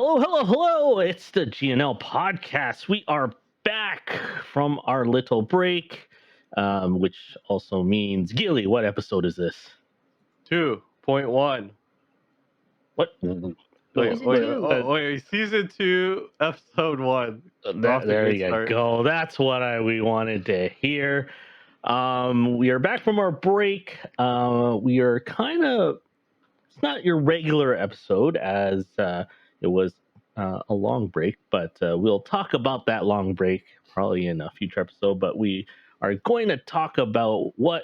Hello, hello, hello. It's the GNL podcast. We are back from our little break, which also means, Gilly, what episode is this? 2.1. What? Wait. Season 2, episode 1. There you go. That's what we wanted to hear. We are back from our break. We are it's not your regular episode as it was a long break, but we'll talk about that long break probably in a future episode. But we are going to talk about what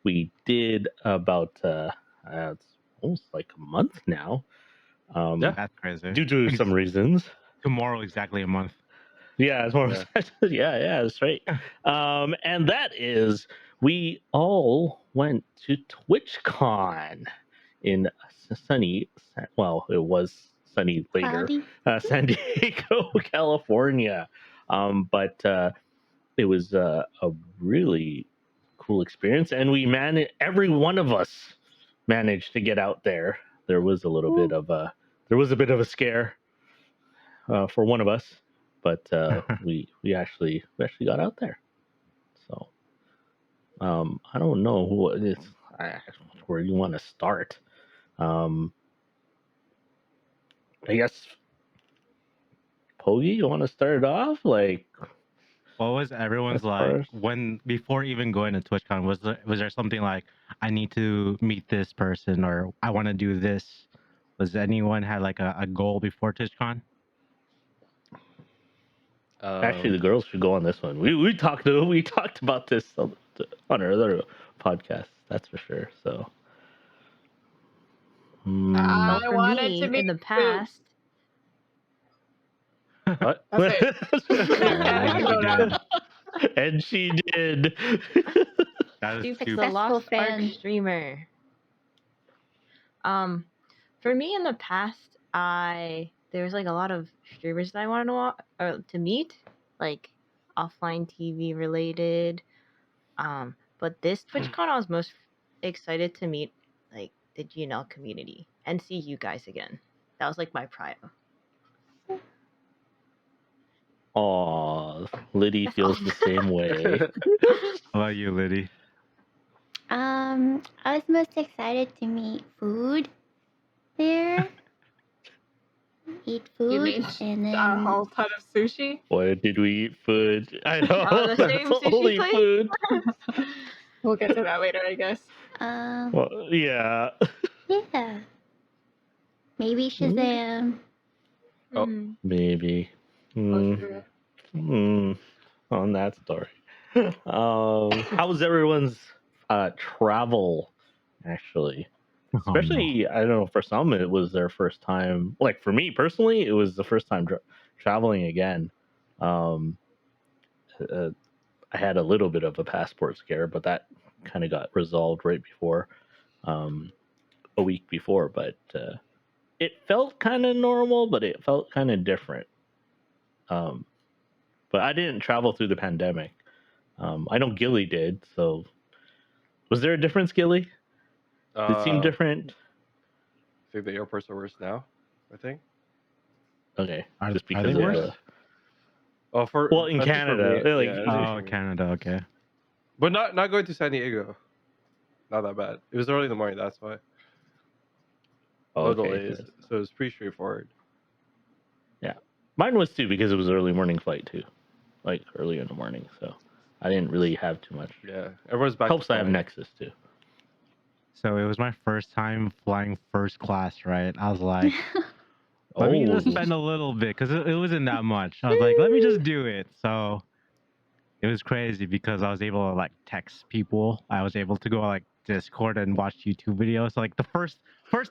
we did about it's almost like a month now. That's crazy. Due to some reasons. Tomorrow, exactly a month. Yeah, it's more. Yeah, that's right. And that is, we all went to TwitchCon in sunny. Well, it was sunny later, San Diego, California. But it was a really cool experience, and we managed. Every one of us managed to get out there. There was a little bit of a scare for one of us, but we actually got out there. So I don't know where you want to start. I guess Pogi, you want to start it off? Like, what was everyone's like before even going to TwitchCon? Was there something like, I need to meet this person or I want to do this? Was anyone had like a goal before TwitchCon? Actually, the girls should go on this one. We talked about this on our other podcast. That's for sure. So, I wanted to meet in the past. What? And she did. That is The Lost Ark streamer. For me in the past, there was like a lot of streamers that I wanted to meet, like offline TV related. But this TwitchCon, I was most excited to meet like the GNL community and see you guys again. That was like my pride. Aw, Liddy feels the same way. How about you, Liddy? I was most excited to meet food there. Eat food and then a whole ton of sushi. Why did we eat food? I know. The same that's sushi only place? food. We'll get to that later, I guess. Well, yeah. Yeah. Maybe Shazam. Oh. Maybe. On that story. How was everyone's travel? Actually, especially I don't know. For some, it was their first time. Like for me personally, it was the first time traveling again. I had a little bit of a passport scare, but that kind of got resolved right before, a week before. But it felt kind of normal, but it felt kind of different. But I didn't travel through the pandemic. I know Gilly did. So, was there a difference, Gilly? Did it seem different? I think the airports are worse now. I think. Okay, just because of worse? In Canada, Canada, okay. But not going to San Diego. Not that bad. It was early in the morning. That's why. No delays, so it was pretty straightforward. Yeah, mine was too because it was early morning flight too, like early in the morning. So I didn't really have too much. Yeah, everyone's back. Helps I have Nexus too. So it was my first time flying first class, right? I was like, let me just spend a little bit because it wasn't that much. I was like, let me just do it. So it was crazy because I was able to like text people. I was able to go like Discord and watch YouTube videos. So, like the first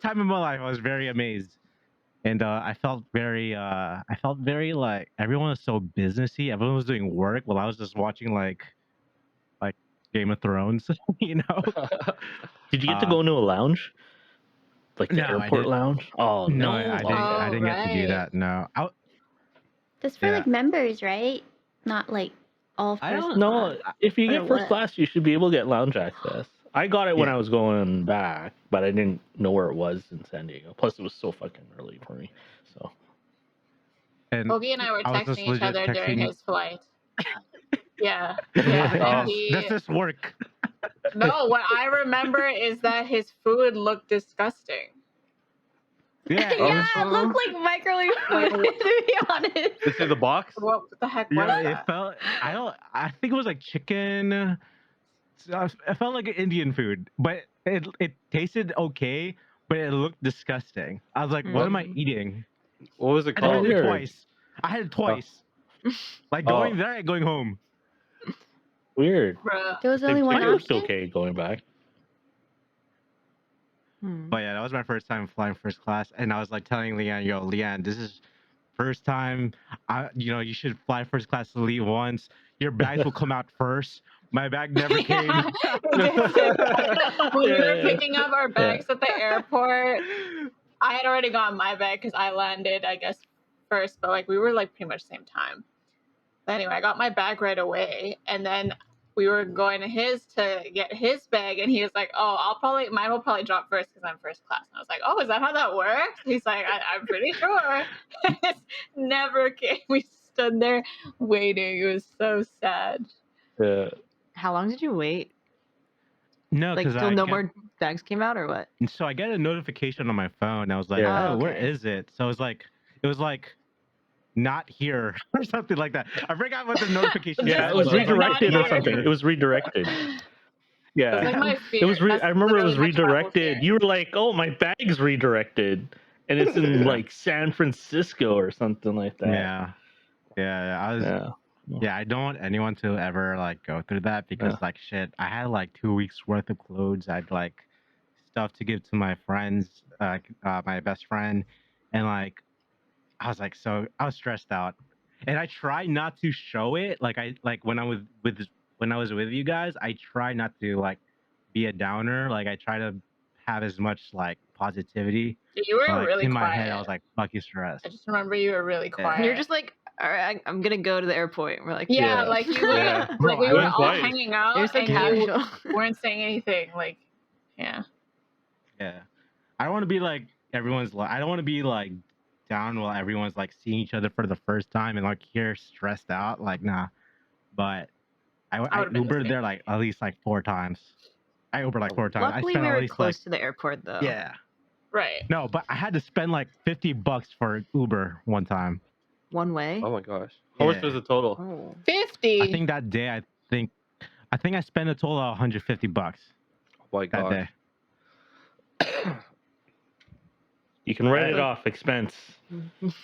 time in my life, I was very amazed, and I felt very like everyone was so businessy. Everyone was doing work while I was just watching like Game of Thrones. You know. Did you get to go into a lounge, like the airport lounge? Oh no, I didn't get to do that. No, That's for like members, right? Not like all first. I don't know. If you get first class, you should be able to get lounge access. I got it when I was going back, but I didn't know where it was in San Diego. Plus, it was so fucking early for me. So and Bogey and I were I was just texting each legit other during texting. his flight. Yeah, I was yeah. like, And yes, he, this is work. no, what I remember is that his food looked disgusting. Yeah, Yeah, it was, it looked like microwave food, to be honest. Is it the box? What the heck was yeah, it that? felt. I think it was like chicken. It felt like Indian food, but it tasted okay, but it looked disgusting. I was like, what am I eating? What was it And I had called? it weird. twice. I had it twice. Like going there and going home. Weird. Bruh. There was They only one looked option. okay going back. But yeah, that was my first time flying first class, and I was like telling Leanne, "Yo, Leanne, this is first time. You should fly first class at least once. Your bags will come out first. My bag never came." When we were Yeah. picking up our bags at the airport, I had already gotten my bag because I landed, I guess, first, but like we were like pretty much same time. But anyway, I got my bag right away, and then we were going to his to get his bag, and he was like, "Oh, mine will probably drop first because I'm first class." And I was like, "Oh, is that how that works?" He's like, "I'm pretty sure." It never came. We stood there waiting. It was so sad. Yeah. How long did you wait? No, Like because till I no get, more bags came out, or what? so I get a notification on my phone. I was like, Yeah. "Oh, where Okay. is it?" So it was like not here or something like that. I forgot what the notification Yeah, said, it was but I like, redirected not or something. here. It was redirected. That's Yeah. like my It fear. was. That's I remember it was literally my travel redirected. fear. You were like, "Oh, my bag's redirected," and it's in like San Francisco or something like that. yeah. I was Yeah. Yeah, I don't want anyone to ever like go through that because Yeah. like shit, I had like 2 weeks worth of clothes. I'd like stuff to give to my friends, my best friend, and like I was stressed out, and I try not to show it. Like when when I was with you guys, I try not to like be a downer. Like I try to have as much like positivity. You were But like really in my quiet. head, I was like fucking stressed. I just remember you were really Yeah. quiet. You're just like, all right, I'm gonna go to the airport. And we're like, yeah, Yeah. like you were, Yeah. Bro, like we I were went all twice. hanging out, you're so and you casual. weren't saying anything. Like, yeah. Yeah. I don't want to be like I don't want to be like down while everyone's like seeing each other for the first time and like here stressed out. Like, nah. But I would've been the Ubered same. there like at least like 4 times. I Ubered like 4 times. Luckily, I spent we at were least close like to the airport, though. yeah. Right. No, but I had to spend like $50 for Uber one time. One way. Oh my gosh. How much Yeah. was the total? Oh. 50. I think that day I think I spent a total of $150 Oh my that day. gosh. You can write it Right. off expense.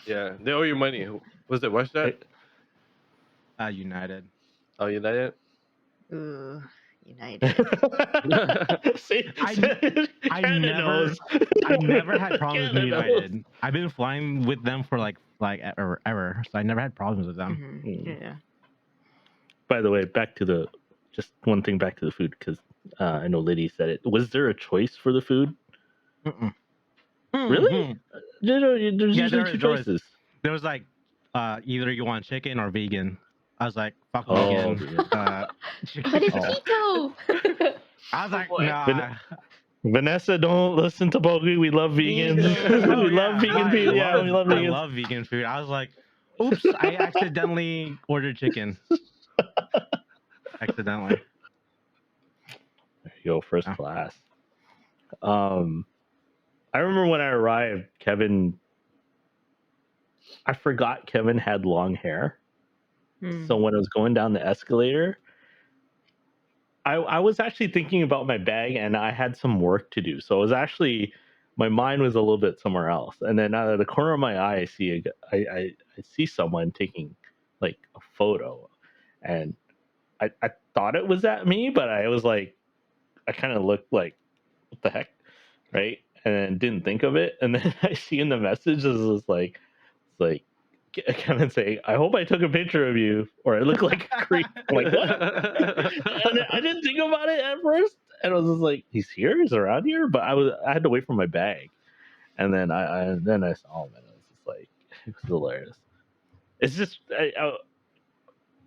Yeah, they owe you money. Was it WestJet? United. Oh, United. Ooh, United. See, I Canada never knows. I never had problems with Canada knows. United. I've been flying with them for like ever, so I never had problems with them. Mhm. Yeah. By the way, just one thing back to the food because I know Liddy said it. Was there a choice for the food? Mm-mm. Really? There's Yeah, usually two choices. There was like either you want chicken or vegan. I was like, fuck Oh, vegan. vegan. Chicken. What is Oh. keto? I was like, boy. nah. Vanessa, don't listen to Bogey. We love vegans. Vegan. We love vegan food. Yeah, we love I vegans. love vegan food. I was like, oops, I accidentally ordered chicken. Accidentally. There you go, first Oh. class. I remember when I arrived, I forgot Kevin had long hair. So when I was going down the escalator, I was actually thinking about my bag and I had some work to do. So it was actually, my mind was a little bit somewhere else. And then out of the corner of my eye, I see someone taking like a photo, and I thought it was at me, but I was like, I kind of looked like, what the heck, right? And then didn't think of it. And then I see in the message, it's like Kevin saying, "I hope I took a picture of you, or I look like a creep." I'm like, what? And I didn't think about it at first, and I was just like, "He's here, he's around here." But I had to wait for my bag, and then I saw him, and it was just like, it was hilarious. It's just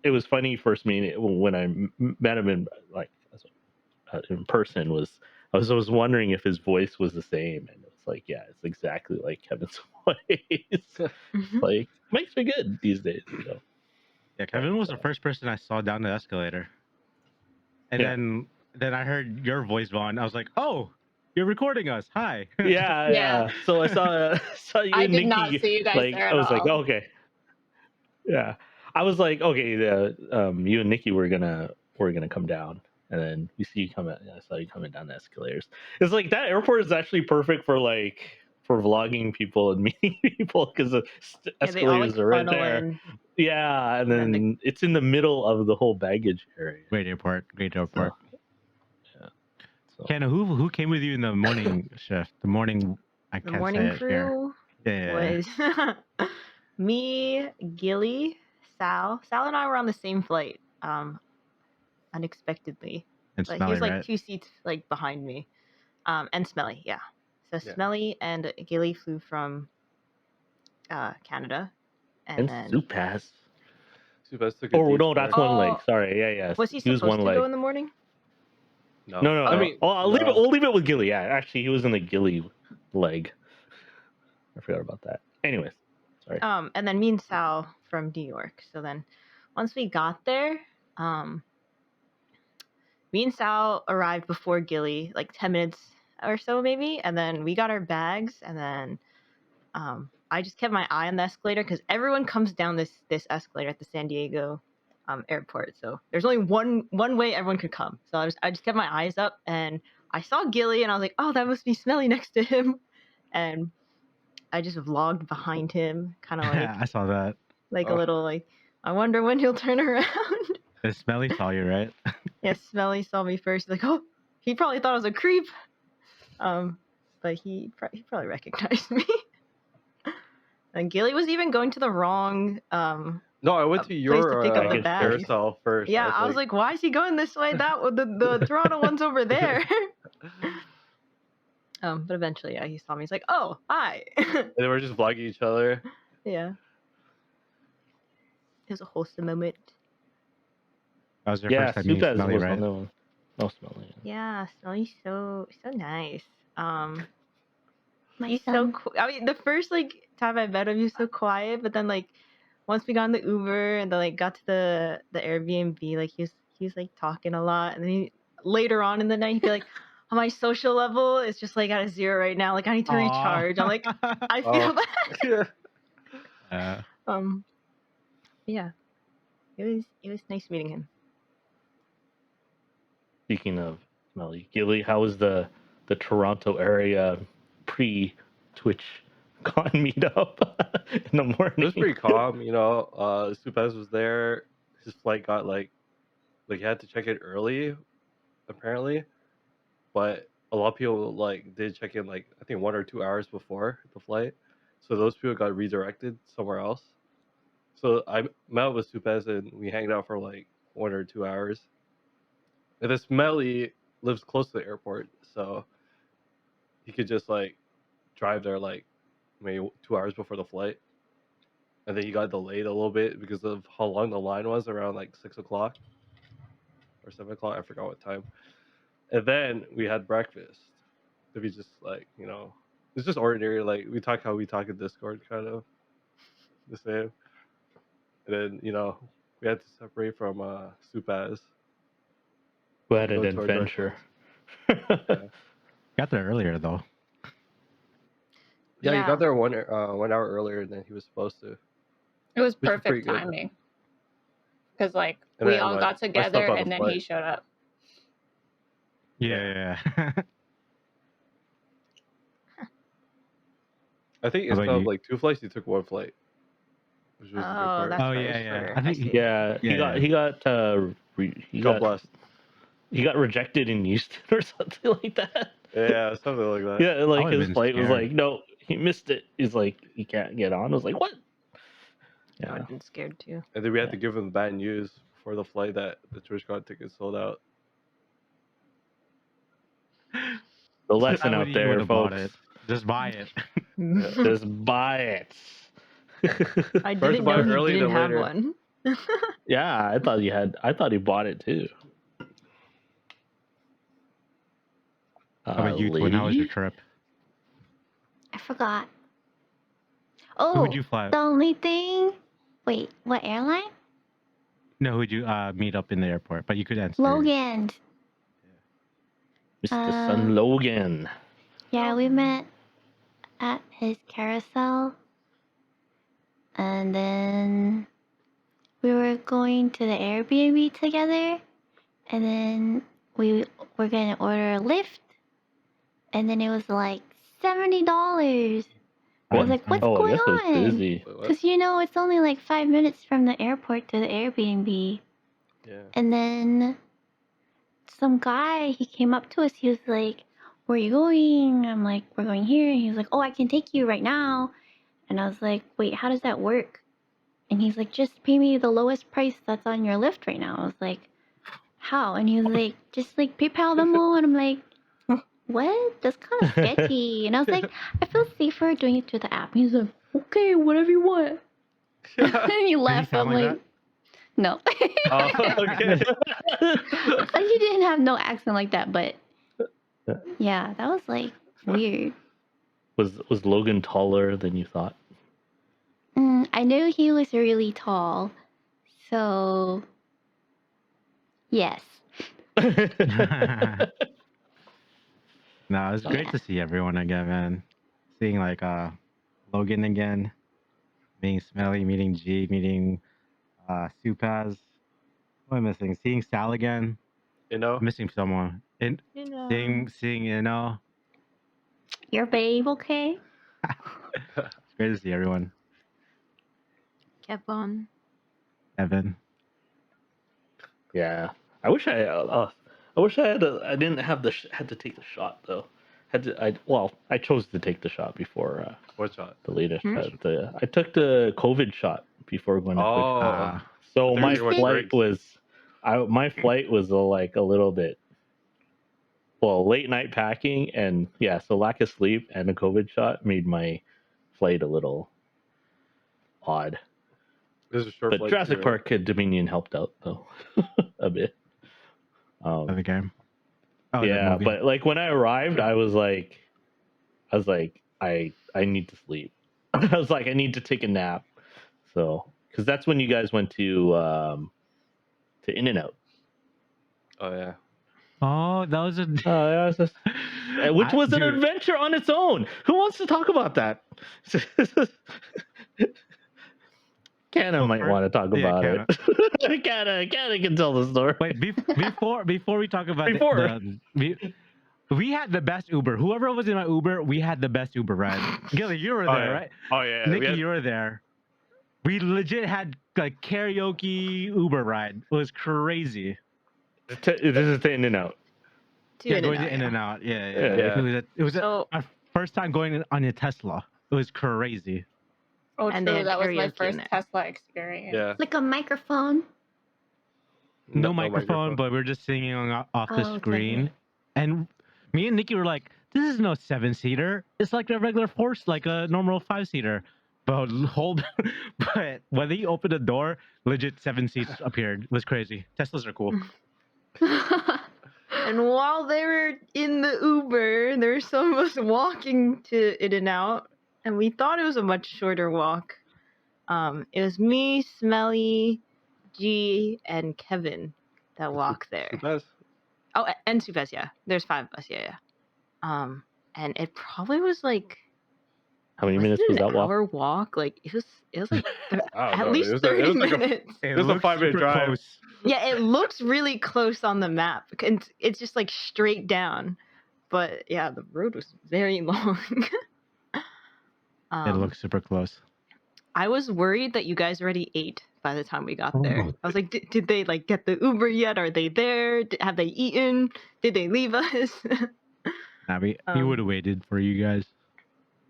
it was funny first meeting when I met him in person. I was wondering if his voice was the same, and it was like, yeah, it's exactly like Kevin's voice. It's like makes me good these days, you know. Yeah, Kevin was the first person I saw down the escalator, and Yeah. then I heard your voice, Vaughn. I was like, "Oh, you're recording us. Hi." Yeah. So I saw you I and did not Nikki. see you guys Like there I at was like, all. okay. Yeah. I was like, okay, you and Nikki were gonna come down, and then we see you coming. I saw you coming down the escalators. It's like that airport is actually perfect for vlogging people and meeting people because the Yeah, they all like escalators are right funnel there. in. Yeah, and And then then it's in the middle of the whole baggage area. Great airport. Great airport. Yeah. So Ken, who came with you in the morning shift? The morning. I the can't morning say it here. crew Yeah. was me, Gilly, Sal. Sal and I were on the same flight. Unexpectedly. And Like he Smelly, was like right? 2 seats like behind me. And Smelly, yeah. So Yeah. Smelly and Gilly flew from Canada, and and then Supaz. Supaz took a Oh no, detour. that's one leg. Sorry, yeah. was he was supposed one to leg. go in the morning? No. No. I mean, I'll leave it. no. We'll leave it with Gilly. Yeah, actually, he was in the Gilly leg. I forgot about that. Anyways, sorry. And then me and Sal from New York. So then, once we got there, me and Sal arrived before Gilly, like 10 minutes or so maybe, and then we got our bags, and then I just kept my eye on the escalator because everyone comes down this escalator at the San Diego airport. So there's only one way everyone could come. So I just kept my eyes up, and I saw Gilly, and I was like, oh, that must be Smelly next to him, and I just vlogged behind him, kind of like I saw that. like a little like, I wonder when he'll turn around. The Smelly saw you, right? Yeah, Smelly saw me first. Like, oh, he probably thought I was a creep. But he probably recognized me. And Gilly was even going to the wrong No, I went to place your to pick up the bags. carousel first. Yeah, I was like, why is he going this way? The Toronto one's over there. But eventually, yeah, he saw me. He's like, oh, hi. And they were just vlogging each other. Yeah. It was a wholesome moment. That was your first time meeting Supaz Smelly, was right? on that one. No, Smelly. Yeah, Smelly's so nice. My He's so son. cool. I mean, the first like time I met him, he was so quiet. But then like once we got in the Uber and then like got to the Airbnb, like he was like talking a lot. And then later on in the night, he'd be like, "Oh, my social level is just like at a 0 right now. Like I need to recharge." I'm like, I feel that. Yeah. Yeah, it was nice meeting him. Speaking of Smelly, Gilly, how was the Toronto area pre-Twitch con meetup in the morning? It was pretty calm, you know. Supaz was there. His flight got like he had to check in early, apparently. But a lot of people like did check in like I think 1 or 2 hours before the flight. So those people got redirected somewhere else. So I met up with Supaz and we hanged out for like 1 or 2 hours. And this Smelly lives close to the airport, so he could just like drive there like maybe 2 hours before the flight. And then he got delayed a little bit because of how long the line was, around like 6 o'clock or 7 o'clock. I forgot what time. And then we had breakfast. To be just like, you know, it's just ordinary. Like we talk how we talk in Discord, kind of the same. And then, you know, we had to separate from Supaz. Who had an Go to our adventure. Got there earlier though. Yeah, he Yeah. got there 1 hour earlier than he was supposed to. It was Which is pretty perfect good. timing. Because like And we then, all like, got I stepped together on the and then flight. he showed up. Yeah. I think How about instead of you? like 2 flights, he took 1 flight, which was the good Oh, part. that's Oh, very yeah. sure. I think see. Yeah, he got blessed. he got rejected in Houston or something like that. Yeah, something like that. Yeah, like would've his been flight was scared. like, no, he missed it. He's like, he can't get on. I was like, what? I would Yeah, have been scared too. And then we had Yeah. to give him the bad news before the flight that the TwitchCon tickets sold out. the lesson I out wish you there, would've bought folks. it. Just buy it. Just buy it. I First didn't buy know it he early, didn't then have later. one. Yeah, I thought he bought it too. How about you, Twin? How was your Lady? trip? forgot. Who would Oh, you fly? the only thing. Wait, what airline? No, who would you meet up in the airport? But you could answer. Logan. Mr. Sun Logan. Yeah, we met at his carousel, and then we were going to the Airbnb together, and then we were gonna order a Lyft, and then it was like $70. I was like, what's Oh, I going guess it was on? busy. Wait, what? Because it's only like 5 minutes from the airport to the Airbnb. Yeah. And then some guy, he came up to us. He was like, where are you going? I'm like, we're going here. And he was like, oh, I can take you right now. And I was like, wait, how does that work? And he's like, just pay me the lowest price that's on your Lyft right now. I was like, how? And he was like, just like PayPal Venmo. And I'm like, what? That's kind of sketchy. And I was like, I feel safer doing it through the app. And he's like, okay, whatever you want. And he left. sound I'm like like, no. Oh, okay. He didn't have no accent like that, but yeah, that was like weird. Was Logan taller than you thought? I knew he was really tall, so yes. No, it was great Yeah. to see everyone again, man. Seeing like Logan again, meeting Smelly, meeting G, meeting Supaz. What am I missing? Seeing Sal again. I'm missing someone. And seeing Your babe, okay? It's great to see everyone. Kevin. Evan. Yeah, I wish I had. I didn't have had to take the shot though. I chose to take the shot before What shot? the latest. I took the COVID shot before going to Oh. Twitch. So my Thursday was flight breaks. was, like a little bit, late night packing, and so lack of sleep and a COVID shot made my flight a little odd. This is a short But flight Jurassic too, right? Park Dominion helped out though a bit. Of the game. Oh, the Yeah, movie. but like when I arrived, I was like, I need to sleep. I was like, I need to take a nap. So, because that's when you guys went to In-N-Out. Oh yeah. Oh, that was a. Yeah, which was an Dude. adventure on its own. Who wants to talk about that? Canna might want to talk about it. Canna can tell the story. Wait, before we talk about we had the best Uber. Whoever was in my Uber, we had the best Uber ride. Gilly, you were there, right? Oh yeah. Nikki, you were there. We legit had like karaoke Uber ride. It was crazy. This is the In-N-Out. Going to In-N-Out. Yeah. It was So- our first time going on a Tesla. It was crazy. Oh, And they true. had That was my karaoke in first there. Tesla experience. Yeah. Like a microphone. No microphone, but we're just singing off the Oh, okay. screen. And me and Nikki were like, this is no 7-seater. It's like a regular horse, like a normal 5-seater. But but when they opened the door, legit 7 seats appeared. It was crazy. Teslas are cool. And while they were in the Uber, there were some of us walking to In-N-Out, and we thought it was a much shorter walk. It was me, Smelly, G, and Kevin that walked there. Supaz? Oh, and Supaz, yeah. There's 5 of us, yeah. And it probably was like, How many minutes was that walk? hour walk? Like it was like I don't at know. least It was 30 like minutes. It was a 5-minute drive. Close. Yeah, it looks really close on the map. And it's just like straight down. But yeah, the road was very long. It looks super close. I was worried that you guys already ate by the time we got there. I was like, did they like get the Uber yet? Are they there? Have they eaten? Did they leave us? Nah, we would have waited for you guys.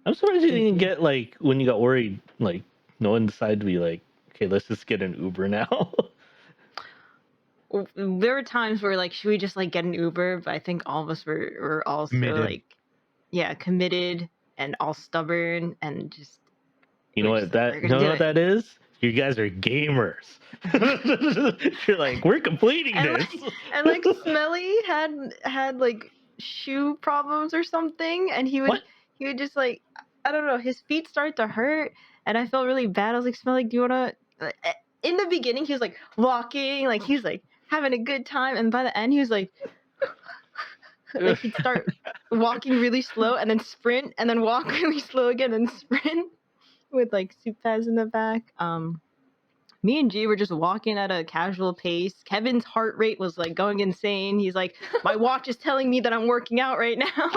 I'm surprised you didn't get like when you got worried, like no one decided to be like, okay, let's just get an Uber now. There were times where like, should we just like get an Uber? But I think all of us were also Committed. committed and all stubborn and just. You know what that is? You guys are gamers. You're like, we're completing this. And like Smelly had like shoe problems or something, and he would just like I don't know, his feet started to hurt, and I felt really bad. I was like, "Smell, like, do you wanna?" In the beginning, he was like walking, like he was like having a good time, and by the end, he was like, like he'd start walking really slow and then sprint, and then walk really slow again and sprint with like Supaz in the back. Me and G were just walking at a casual pace. Kevin's heart rate was like going insane. He's like, my watch is telling me that I'm working out right now.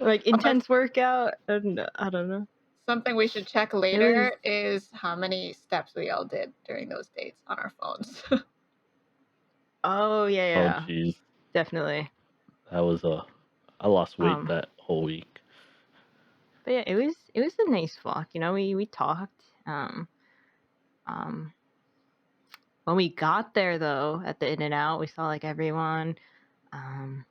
Like intense workout. And I don't know. Something we should check later is how many steps we all did during those dates on our phones. Oh yeah, Oh jeez, definitely. that was I lost weight that whole week. But yeah, it was a nice walk. You know, we talked. When we got there though, at the In-N-Out, we saw like everyone. How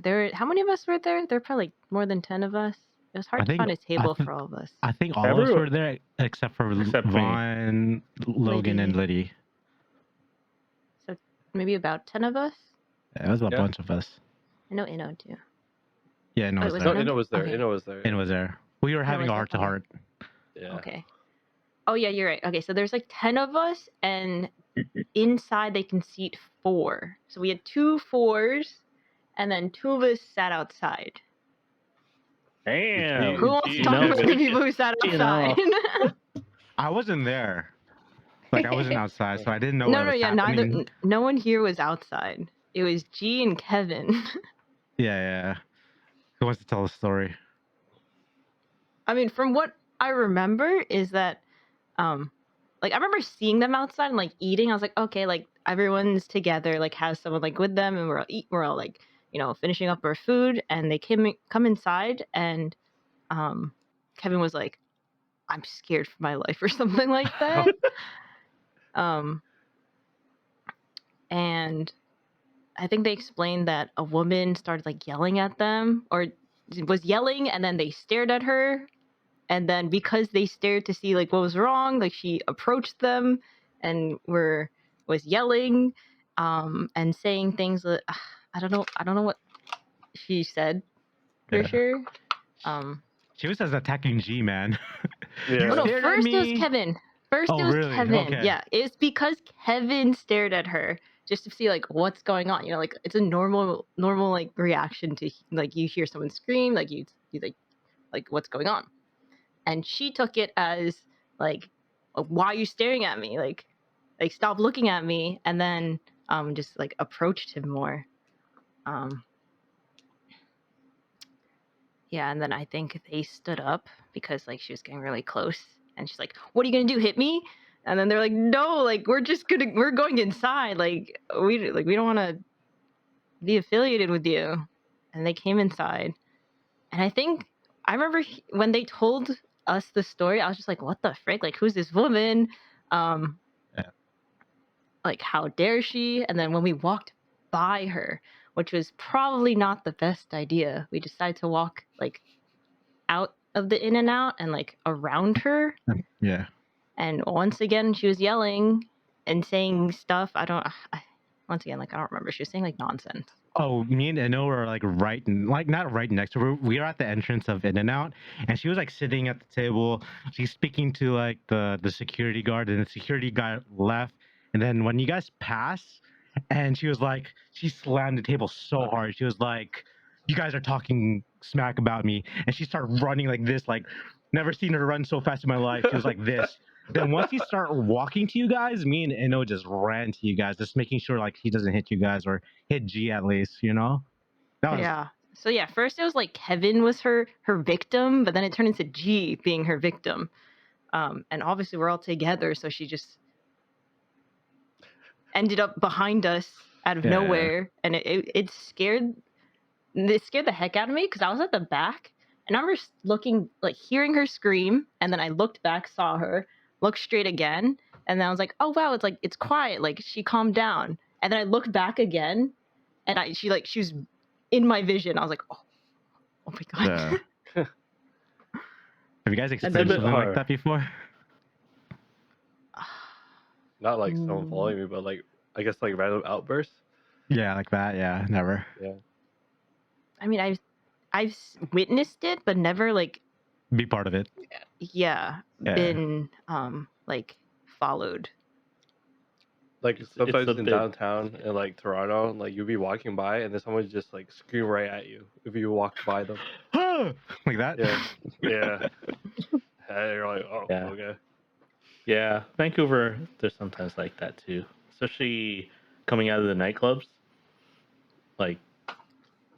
many of us were there? There were probably like more than 10 of us. It was hard to find a table for all of us. I think all of us were there except for Vaughn, Logan, and Liddy. So maybe about 10 of us? Yeah, it was a bunch of us. I know Inno too. Yeah, Inno was there. No, Inno was there. Okay. Inno was there. Inno was there. We were having a heart-to-heart. Yeah. Okay. Oh yeah, you're right. Okay, so there's like 10 of us, and inside they can seat 4. So we had 2 4s, and then 2 of us sat outside. Damn. Who wants to talk about the people who sat outside? I wasn't there. Like, I wasn't outside, so I didn't know No, what was yeah, happening. no one here was outside. It was G and Kevin. Yeah. Who wants to tell the story? I mean, from what I remember is that, like, I remember seeing them outside and, like, eating. I was like, okay, like, everyone's together, like, has someone, like, with them, and we're all, like, you know, finishing up our food, and they come inside, and, Kevin was like, I'm scared for my life or something like that. And I think they explained that a woman started like yelling at them, or was yelling, and then they stared at her, and then because they stared to see like what was wrong, like she approached them and was yelling, and saying things that I don't know what she said for sure. She was just attacking G, man. Yeah. Oh no, first it was Kevin. First it was really? Kevin. Okay. Yeah, it's because Kevin stared at her just to see like what's going on. You know, like it's a normal like reaction to like you hear someone scream, like you like what's going on, and she took it as like, why are you staring at me? Like stop looking at me, and then just like approached him more. Yeah, and then I think they stood up because like she was getting really close, and she's like, "What are you gonna do? Hit me?" And then they're like, "No, like we're going inside. Like we don't want to be affiliated with you." And they came inside, and I remember when they told us the story, I was just like, "What the frick? Like who's this woman? Like how dare she?" And then when we walked by her, which was probably not the best idea, we decided to walk like out of the In-N-Out and like around her. Yeah. And once again, she was yelling and saying stuff. Once again, like I don't remember. She was saying like nonsense. Oh, me and Inno were like not right next to her. We were at the entrance of In-N-Out, and she was like sitting at the table. She's speaking to like the security guard, and the security guard left. And then when you guys pass, and she slammed the table so hard. She was like, "You guys are talking smack about me," and she started running like this, like never seen her run so fast in my life. She was like this. Then once he started walking to you guys, me and Inno just ran to you guys, just making sure like he doesn't hit you guys or hit G at least, you know? Yeah. So yeah, first it was like Kevin was her victim, but then it turned into G being her victim. And obviously we're all together, so she just ended up behind us out of nowhere, and it scared the heck out of me because I was at the back, and I remember looking, like hearing her scream, and then I looked back, saw her, looked straight again, and then I was like, oh wow, it's quiet, like she calmed down. And then I looked back again, and she was in my vision. I was like, oh my god. Have you guys experienced something like that before? Not like someone following me, but like I guess like random outbursts. Yeah, like that. Yeah, never. Yeah. I mean, I've witnessed it, but never like Be part of it. yeah. been like followed. Like It's sometimes a in bit. downtown in like Toronto, like you'll be walking by and then someone would just like scream right at you if you walk by them. Like that. Yeah, yeah. And you're like, oh, Yeah. okay. Yeah, Vancouver, there's sometimes like that too, especially coming out of the nightclubs. Like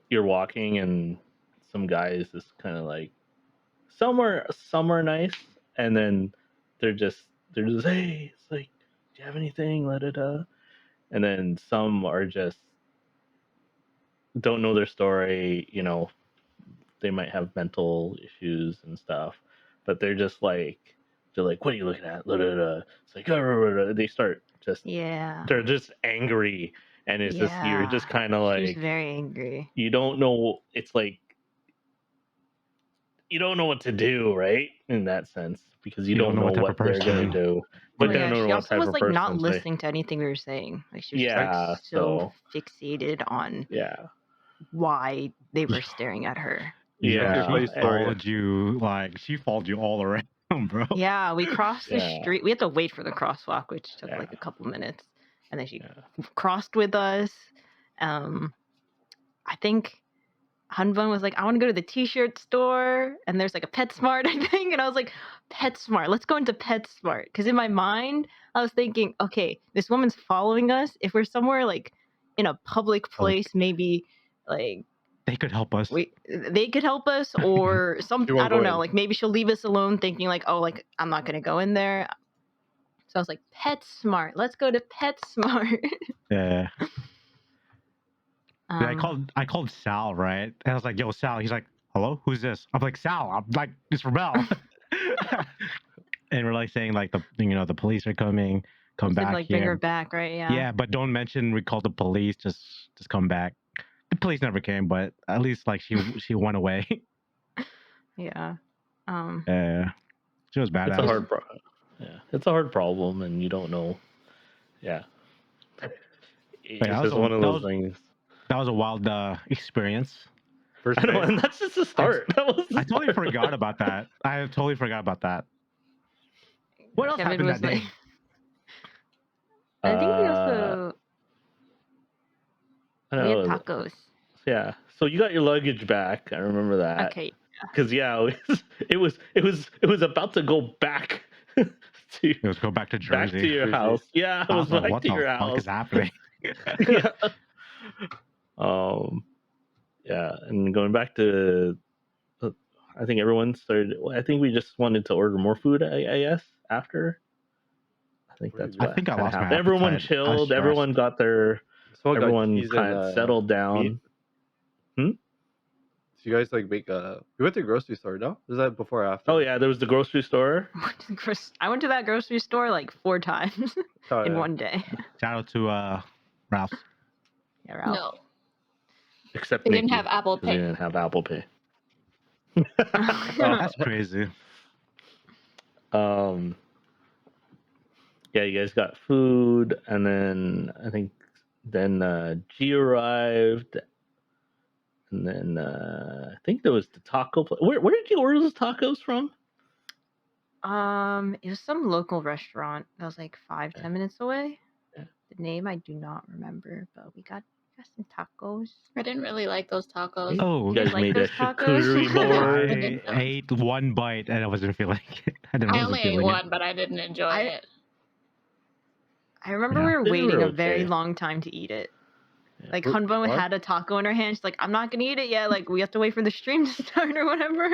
you're walking and some guy is just kind of like some are nice, and then they're just hey, it's like, do you have anything? Let it and then some are just don't know their story. You know, they might have mental issues and stuff, but they're like, what are you looking at? La, da, da. It's like, they start just Yeah. they're just angry, and it's just you're just kind of She was like very angry. you don't know. It's like you don't know what to do, right? In that sense, because you don't know what type of what they're gonna person. do, but Well, they yeah, don't know she what also type was of like not person. listening to anything we were saying. Like she was just Yeah, like so so fixated on yeah, why they were staring at her. yeah, funny She story. followed you she followed you all around, bro. Yeah, we crossed the Yeah. street. We had to wait for the crosswalk, which took like Yeah. a couple minutes, and then she Yeah. crossed with us. I think Hanbun was like, I want to go to the t-shirt store, and there's like a PetSmart, I think, and I was like, PetSmart, let's go into PetSmart, because in my mind I was thinking, okay, this woman's following us. If we're somewhere like in a public place, maybe like They could help us. they could help us, or some She won't I don't go know, in. like maybe she'll leave us alone, thinking like, oh, like I'm not gonna go in there. So I was like, PetSmart, let's go to PetSmart. Yeah. Yeah, Um, I called Sal, right? And I was like, yo, Sal. He's like, hello? Who's this? I'm like, Sal. I'm like, it's Rebel. And we're like saying like the police are coming, come said, back like here. bring her back, right? Yeah. Yeah, but don't mention we called the police. Just come back. The police never came, but at least like she went away. Yeah. Yeah, she was badass. It's a hard it's a hard problem, and you don't know. Yeah, it's just one of those things. That was a wild experience. First I know, day. and that's just the start. I totally forgot about that. I totally forgot about that. What else Kevin happened was that day? like, I think we also I we had know. tacos. Yeah. So you got your luggage back. I remember that. Okay. Because it was about to go back to It was go back to Jersey. back to your Jersey. house. Yeah, it I was was like, back what to the your fuck house. is happening? Yeah. Yeah, and going back to, I think everyone started. I think we just wanted to order more food. I guess after. I think that's I what think I kinda lost my happened. Everyone appetite. I was chilled. Everyone got their. Someone got Everyone cheese kind and of settled down. meat. So you guys like make a? We went to the grocery store. No, was that before or after? Oh yeah, there was the grocery store. I went to that grocery store like 4 times Oh, in yeah. one day. Shout out to Ralph. Yeah, Ralph. No, Except they didn't Nikki, have Apple 'cause they Pay. didn't have Apple Pay. That's crazy. Yeah, you guys got food, and then I think then G arrived, and then I think there was the taco place. Where did you order those tacos from? It was some local restaurant that was like 5-10 minutes away. Yeah. The name I do not remember, but we got some tacos. I didn't really like those tacos. Oh, You guys like made a those tacos? charcuterie board. I ate one bite and I wasn't feeling it. I only ate one, but I didn't enjoy it. I remember Yeah. we were They waiting were a very okay. long time to eat it. Yeah. Like What? Hanbun had a taco in her hand. She's like, I'm not gonna eat it yet. Like we have to wait for the stream to start or whatever.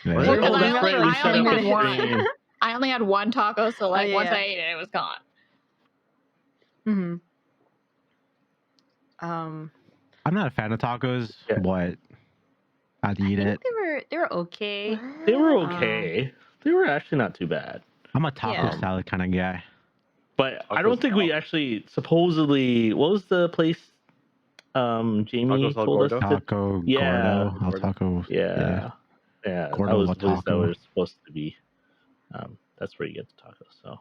Yeah. Well, Oh, I that's only- right. We I set only up had the one. stream. I only had one taco, so like once yeah. I ate it, it was gone. Mm-hmm. I'm not a fan of tacos, Yeah. but I'd eat it. They were okay. They were okay. They were actually not too bad. I'm a taco Yeah. salad kind of guy. But I Tacos don't think we Al. actually supposedly. What was the place? Jamie Tacos Al told us Gordo? to. Taco Yeah. Gordo. I'll taco. Yeah. That Gordo was La the place that Taco. we're supposed to be. That's where you get the tacos. So,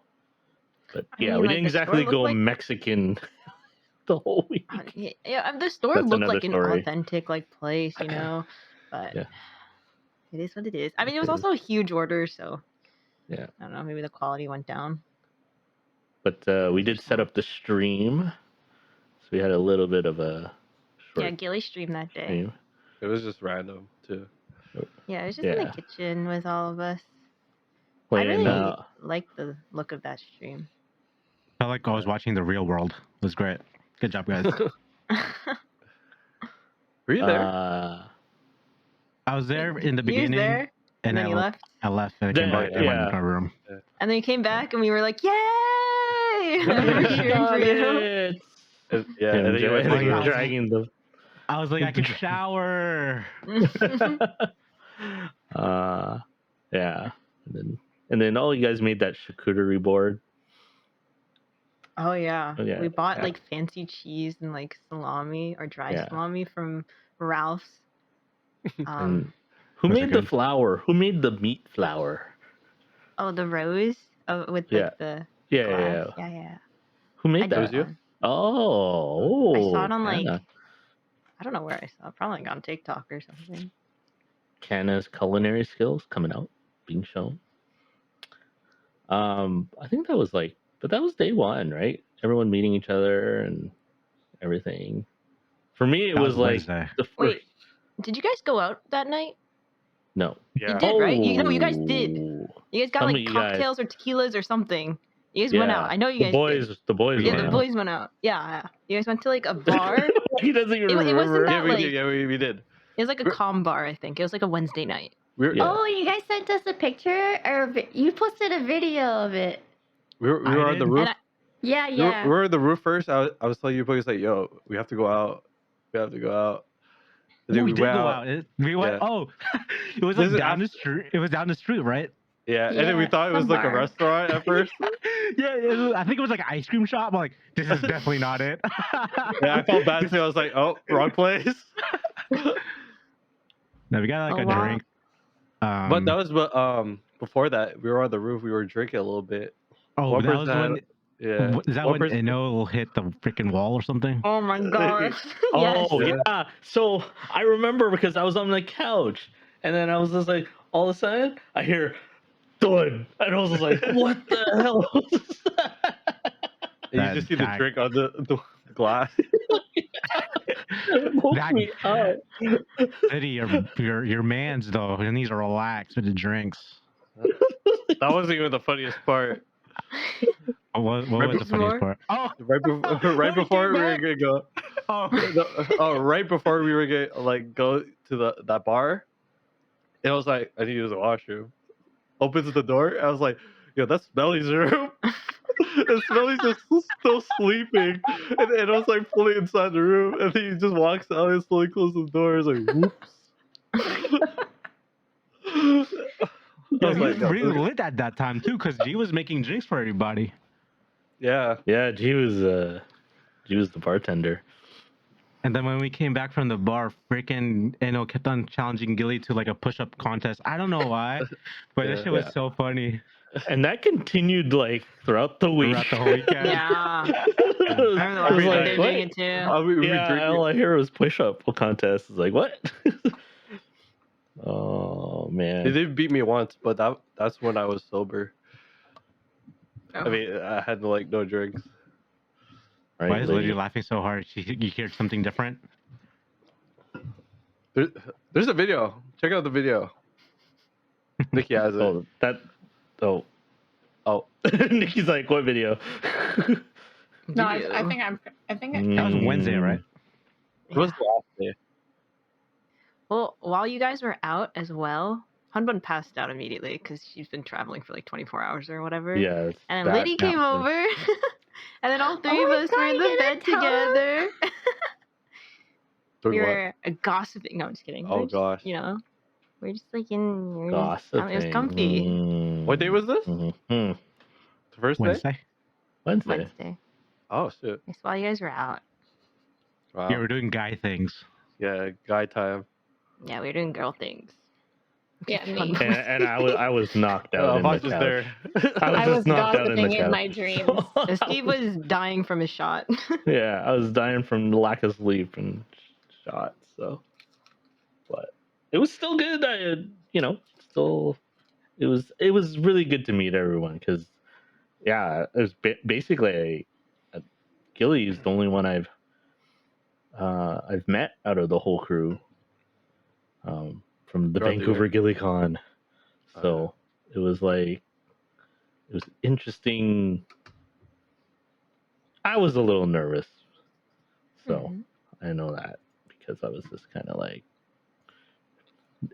but I yeah, mean, we like, didn't the store exactly looked go like- Mexican the whole week. Yeah, the store That's looked another like an story. authentic like place, you know. but Yeah. it is what it is. I mean, it was It is. also a huge order, so Yeah. I don't know. Maybe the quality went down. But we did set up the stream, so we had a little bit of a short Yeah, Gilly streamed that day. stream. It was just random too. Yeah, it was just in the Yeah. kitchen with all of us. I Playing, really liked the look of that stream. Felt like I was watching The Real World. It was great. Good job, guys. Were you there? I was there in the He was beginning, there, and then I he left. I left and I came back and went Yeah. into my room. And then he came back, and we were like, "Yay!" We were We cheering got for you. And, it! yeah, And and then you went to like, the I was- room. dragging the. I was like, I could shower. Yeah, and then all you guys made that charcuterie board. Oh yeah. Oh, yeah, We bought yeah. like fancy cheese and like salami or dry Yeah. salami from Ralph's. And who Was it made the good? flour? Who made the meat flour? Oh, the rose with like, Yeah. the Yeah. glass. Yeah. Who I made did that? was you? one. Oh, I saw it on like Hannah. I don't know where I saw it. Probably like on TikTok or something. Hannah's culinary skills coming out, being shown. I think that was but that was day one, right? Everyone meeting each other and everything. For me, it That was like Wednesday. the first. Wait, did you guys go out that night? No. Yeah. You did, right? You guys did. Oh. You guys got Some of like you guys- cocktails or tequilas or something. You guys went Yeah. out. I know you The guys boys, did. the boys. Yeah, went the out. boys went out. Yeah. You guys went to like a bar. He doesn't even It wasn't remember. that- Yeah, we like- did. Yeah, we did. It was like a calm bar, I think. It was like a Wednesday night. We were, Yeah. Oh, you guys sent us a picture, or you posted a video of it. we were I on the did. roof. And Yeah, We were, yeah. we were on the roof first. I was telling you boys like, yo, we have to go out. We have to go out. And then we did went go out. We went. Yeah. Oh, it was This like is down the street. It was down the street, right? Yeah, and then we Yeah, thought it was some like a bar. restaurant at first. Yeah, I think it was like an ice cream shop. I'm like, this is definitely not it. Yeah, I felt bad too. I was like, oh, wrong place. No, we got like Oh, a wow. drink. But that was before that, we were on the roof. We were drinking a little bit. oh, one that was person had- when. Yeah. Is that one when person- Eno hit the freaking wall or something? oh my gosh. Yes. Oh Yeah. yeah. So I remember because I was on the couch, and then I was just like, all of a sudden, I hear, "Done," and I was just like, "What the hell?" was that? And That you just see the guy. drink on the glass. It woke That- me up. Eddie, your man's though. He needs to relax with the drinks. That wasn't even the funniest part. What Right was the funniest before? part? Oh, Right before we were back. gonna go. oh, Right before we were gonna go to that bar, and I was like, I need to use the washroom. Opens the door. I was like, yo, that's Smelly's room. And Smelly's just still sleeping, and I was like fully inside the room, and then he just walks out and slowly closes the door. I was like, whoops. I yeah, was he like, was no, really lit at that time too, because G was making drinks for everybody. yeah. Yeah, G was the bartender. And then when we came back from the bar, freaking Eno kept on challenging Gilly to like a push-up contest. I don't know why, but that Yeah. shit was Yeah. so funny And that continued throughout the week. throughout the whole weekend. Yeah. I I remember the last was night like, they were what? doing it too. We were Yeah, drinking. all I hear was push-up contest. It's like, what? Oh They man. did beat me once, but that's when I was sober. Oh. I mean, I had no drinks. Right, Why is lady? Lydia laughing so hard? You heard something different? There's a video. Check out the video. Nikki has it. Oh, that. Oh, Oh, Nikki's like, what video? No, I think I'm. I think I. That was Wednesday, right? it was the last day. Well, while you guys were out as well, Hunbun passed out immediately because she's been traveling for like 24 hours or whatever. Yeah. it's And then that- Liddy came yeah. over, and then all three Oh of my us were God, in you the didn't bed tell us. together. Doing We what? were gossiping. No, I'm just kidding. We Oh, were just, gosh. You know, we're just like in. We're just- Gossiping. it was comfy. What day was this? Mhm. The first day? Wednesday? Wednesday. Wednesday. Oh shit! Yes, while you guys were out. Wow. Yeah, we're doing guy things. Yeah, guy time. Yeah, we were doing girl things. Yeah, me. And I was knocked out. in Vosh the was couch. there. I was just knocked out in the gossiping in couch. my dreams. So Steve was dying from his shot. Yeah, I was dying from lack of sleep and shots. So, but it was still good. Still it was really good to meet everyone because yeah, it was basically Gilly is the only one I've met out of the whole crew from the Throughout the year. Vancouver GillyCon. Oh, So it was interesting. I was a little nervous, so I know that because I was just kind of like,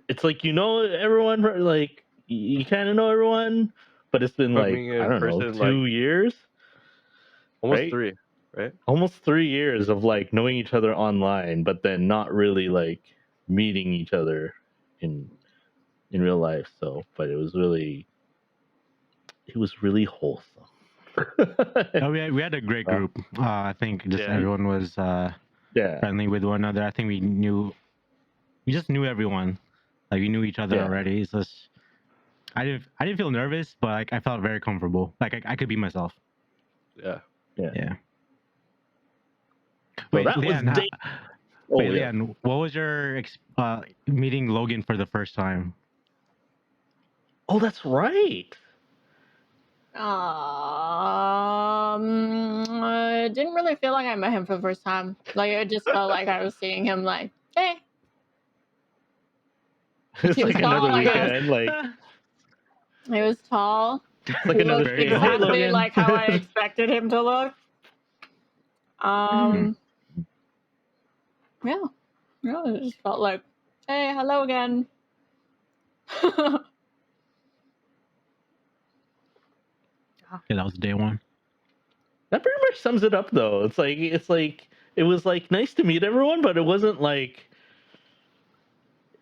it's like everyone, like you kind of know everyone, but it's been But like meeting I in don't know person, 2 years, almost right? 3, right? Almost 3 years of like knowing each other online, but then not really like meeting each other in real life. So, but it was really wholesome. Oh, we had a great group. I think just Yeah. everyone was Yeah, friendly with one another. I think we just knew everyone. Like we knew each other Yeah. already. It's just I didn't feel nervous, but like I felt very comfortable. Like I could be myself. Yeah. Yeah. So Wait, that was Leanne, day. Oh wait, yeah. Leanne, what was your meeting Logan for the first time? Oh, that's right. I didn't really feel like I met him for the first time. Like it just felt like I was seeing him like, hey. It's He was like tall, another like I was. weekend. Like He was tall. it's like He another looked thing. Hey, exactly Logan. like how I expected him to look. Yeah. Yeah, it just felt like, hey, hello again. Yeah, that was day one. That pretty much sums it up, though. It's like it was like nice to meet everyone, but it wasn't like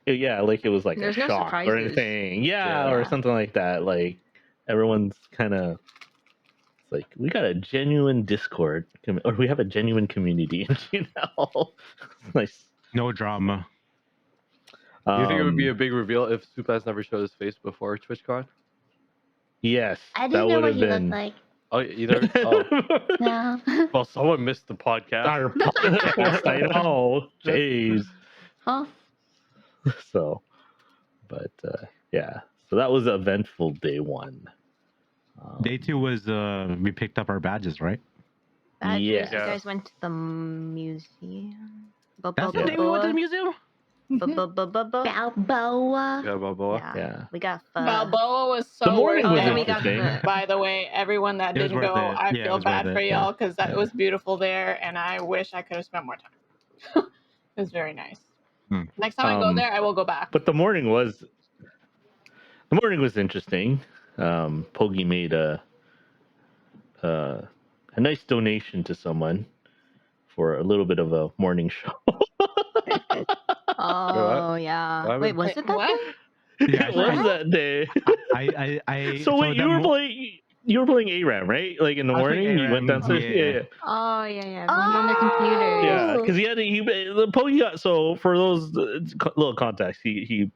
like it was like There's a no shock or surprises. anything. Yeah. Or something like that. Like everyone's kind of. It's like we got a genuine Discord, or we have a genuine community in GNL. Nice. No drama. Do you think it would be a big reveal if Supas never showed his face before TwitchCon? Yes, I that didn't know would what have he been. looked like. Oh, either. Oh, No. well, someone missed the podcast. Our podcast, I know. Jeez. Huh? So, but yeah, so that was eventful day one. Day two was we picked up our badges, right? Badges. Yeah. You guys went to the museum. That's the day we went to the museum. Balboa. Yeah, Balboa. Yeah. We got pho. Balboa was so The morning worth was it. then we got interesting. the By the way, everyone that It was didn't worth go, it. I Yeah, it feel was bad worth for it. y'all because Yeah. it was beautiful there, and I wish I could have spent more time. It was very nice. Next time I go there, I will go back. But the morning was interesting. Pogi made a nice donation to someone for a little bit of a morning show. Oh yeah. What Wait, was Wait, it that what? day? Yeah, It was that day. So wait, you were playing ARAM, right? Like in the I was playing morning, you went ARAM, downstairs. yeah. Yeah. Oh yeah. Everyone's on their computers. Yeah, because the Pogi got, so for those little context, he